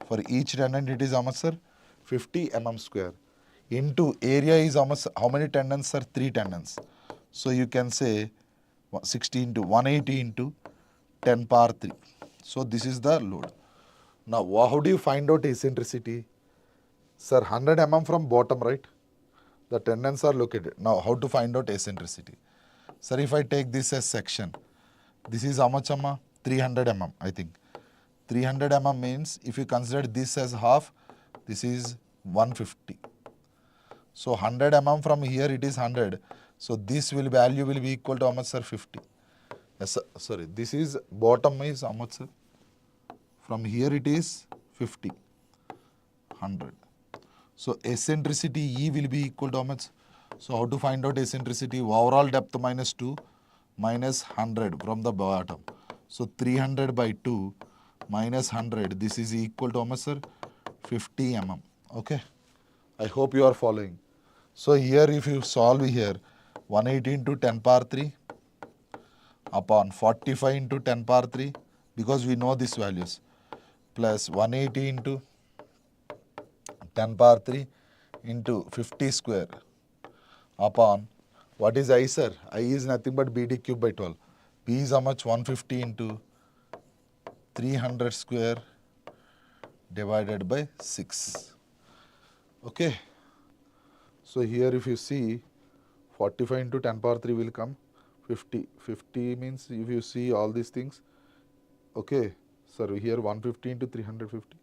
For each tendon, it is how much, sir? 50 mm square. Into area is how much? How many tendons, sir? 3 tendons. So you can say 60 into 180 into 10 power 3. So this is the load. Now, how do you find out eccentricity? Sir, 100 mm from bottom, right? The tendons are located. Now, how to find out eccentricity? Sir, if I take this as section, this is how much mm? 300 mm, I think. 300 mm means if you consider this as half, this is 150. So 100 mm from here it is 100. So this value will be equal to how much, sir? 50. Yes, sir. Sorry, this is bottom is how much, sir? From here it is 50. 100. So eccentricity E will be equal to how much? So how to find out eccentricity? Overall depth minus 2 minus 100 from the bottom. So 300 by 2 minus 100. This is equal to how much, sir? 50 mm. Okay. I hope you are following. So here if you solve here, 180 into 10 power 3 upon 45 into 10 power 3, because we know these values, plus 180 into 10 power 3 into 50 square upon, what is I, sir? I is nothing but BD cube by 12. B is how much? 150 into 300 square divided by 6. Okay. So here if you see, 45 into 10 power 3 will come 50. 50 means if you see all these things, okay, sir, here 150 into 350.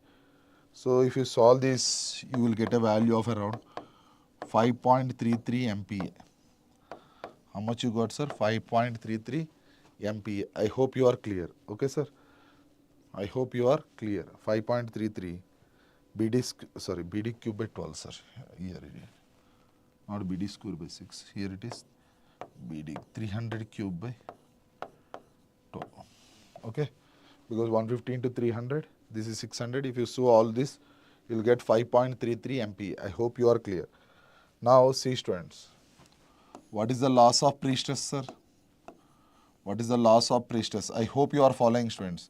So if you solve this, you will get a value of around 5.33 MPa. How much you got, sir? 5.33 MPa. I hope you are clear. Okay, sir? I hope you are clear. 5.33 BD cube by 12, sir. Here it is. Not BD square by 6. Here it is BD 300 cube by 12. Okay? Because 150 into 300, this is 600. If you solve all this, you will get 5.33 MPa. I hope you are clear. Now, see students. What is the loss of pre-stress, sir? What is the loss of pre-stress? I hope you are following, students.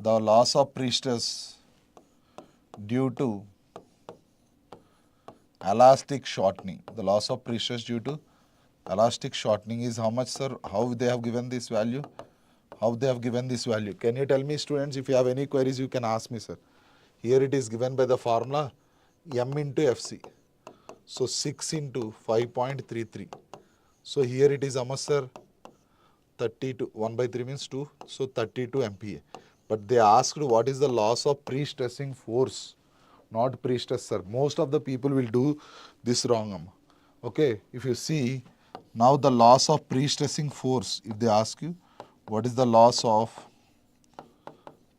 The loss of pre-stress due to elastic shortening. The loss of pre-stress due to elastic shortening is how much, sir? How they have given this value? How they have given this value? Can you tell me, students? If you have any queries, you can ask me, sir. Here it is given by the formula M into FC. So 6 into 5.33. So here it is how much, sir? 32. 1 by 3 means 2. So 32 MPa. But they asked what is the loss of pre-stressing force, not pre-stress, sir. Most of the people will do this wrong. Okay, if you see now the loss of pre-stressing force, if they ask you what is the loss of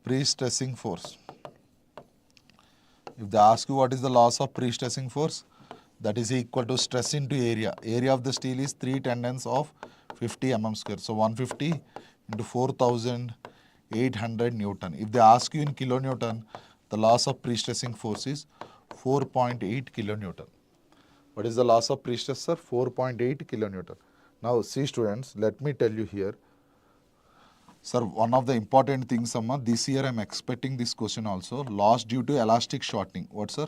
pre-stressing force, if they ask you what is the loss of pre-stressing force, that is equal to stress into area. Area of the steel is 3 tendons of 50 mm square. So 150 into 4,800 Newton. If they ask you in kilonewton, the loss of pre-stressing force is 4.8 kilonewton. What is the loss of pre-stress, sir? 4.8 kilonewton. Now see, students, let me tell you here. Sir, one of the important things, this year I am expecting this question also. Loss due to elastic shortening. What, sir?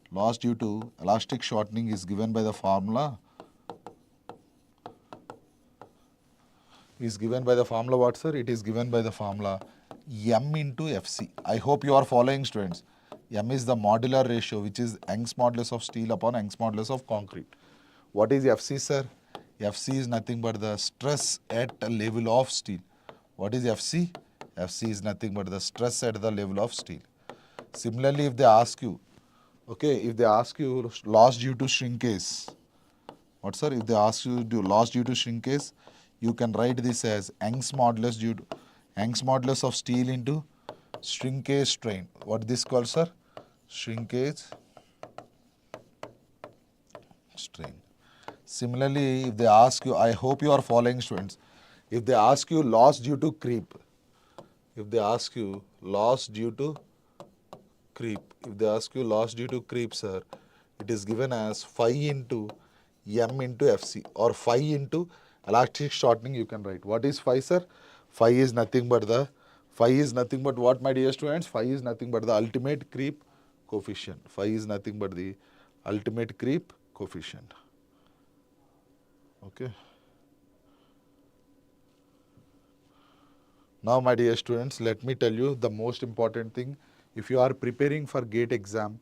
Loss due to elastic shortening is given by the formula. Is given by the formula what, sir? It is given by the formula M into FC. I hope you are following, students. M is the modular ratio, which is Young's modulus of steel upon Young's modulus of concrete. What is FC, sir? FC is nothing but the stress at a level of steel. What is FC? FC is nothing but the stress at the level of steel. Similarly, if they ask you, okay, if they ask you loss due to shrinkage, what, sir? If they ask you loss due to shrinkage, you can write this as Young's modulus due to Young's modulus of steel into shrinkage strain. What this called, sir? Shrinkage strain. Similarly, if they ask you, I hope you are following, students. If they ask you loss due to creep, if they ask you loss due to creep, if they ask you loss due to creep, sir, it is given as phi into M into FC or phi into elastic shortening you can write. What is phi, sir? Phi is nothing but what, my dear students? Phi is nothing but the ultimate creep coefficient. Phi is nothing but the ultimate creep coefficient. Okay. Now, my dear students, let me tell you the most important thing. If you are preparing for GATE exam,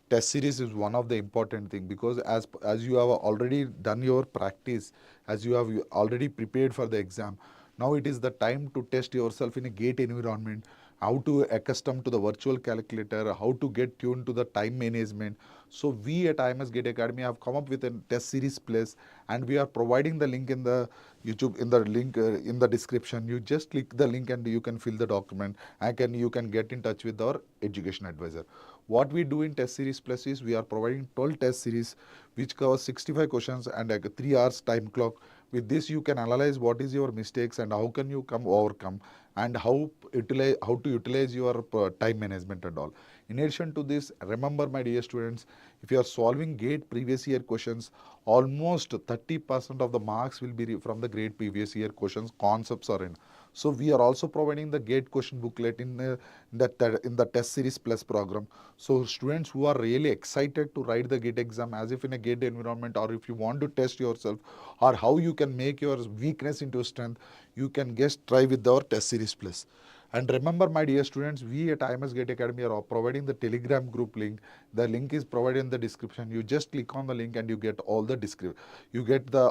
test series is one of the important thing, because as you have already done your practice, as you have already prepared for the exam, now it is the time to test yourself in a GATE environment, how to accustom to the virtual calculator, how to get tuned to the time management. So we at IMS GATE Academy have come up with a test series plus, and we are providing the link in the YouTube, in the link in the description. You just click the link and you can fill the document. You can get in touch with our education advisor. What we do in test series plus is we are providing 12 test series which covers 65 questions and a 3 hours time clock. With this you can analyze what is your mistakes and how can you overcome, and how to utilize your time management and all. In addition to this, remember, my dear students, if you are solving GATE previous year questions, almost 30% of the marks will be from the GATE previous year questions, concepts are in. So we are also providing the GATE question booklet in the test series plus program. So students who are really excited to write the GATE exam as if in a GATE environment, or if you want to test yourself, or how you can make your weakness into strength, you can just try with our test series plus. And remember, my dear students, we at IMS GATE Academy are providing the Telegram group link. The link is provided in the description. You just click on the link and you get all the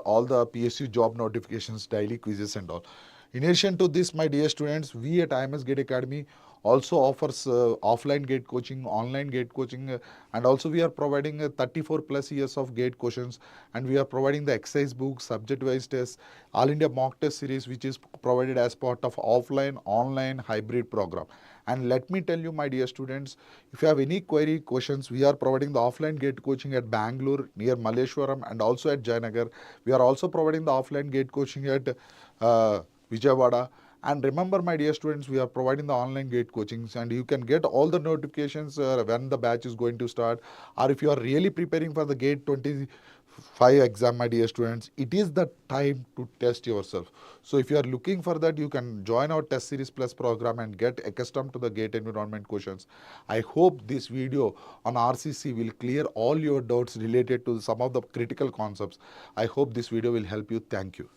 all the PSU job notifications, daily quizzes and all. In addition to this, my dear students, we at IMS GATE Academy also offers offline GATE coaching, online GATE coaching, and also we are providing 34 plus years of GATE questions, and we are providing the exercise book, subject-wise tests, All India mock test series, which is provided as part of offline, online, hybrid program. And let me tell you, my dear students, if you have any query questions, we are providing the offline GATE coaching at Bangalore near Malleshwaram and also at Jayanagar. We are also providing the offline GATE coaching at Vijayawada. And remember, my dear students, we are providing the online GATE coachings, and you can get all the notifications when the batch is going to start. Or if you are really preparing for the GATE 5 exam, my dear students. It is the time to test yourself. So if you are looking for that, you can join our test series plus program and get accustomed to the gate environment questions. I hope this video on RCC will clear all your doubts related to some of the critical concepts. I hope this video will help you. Thank you.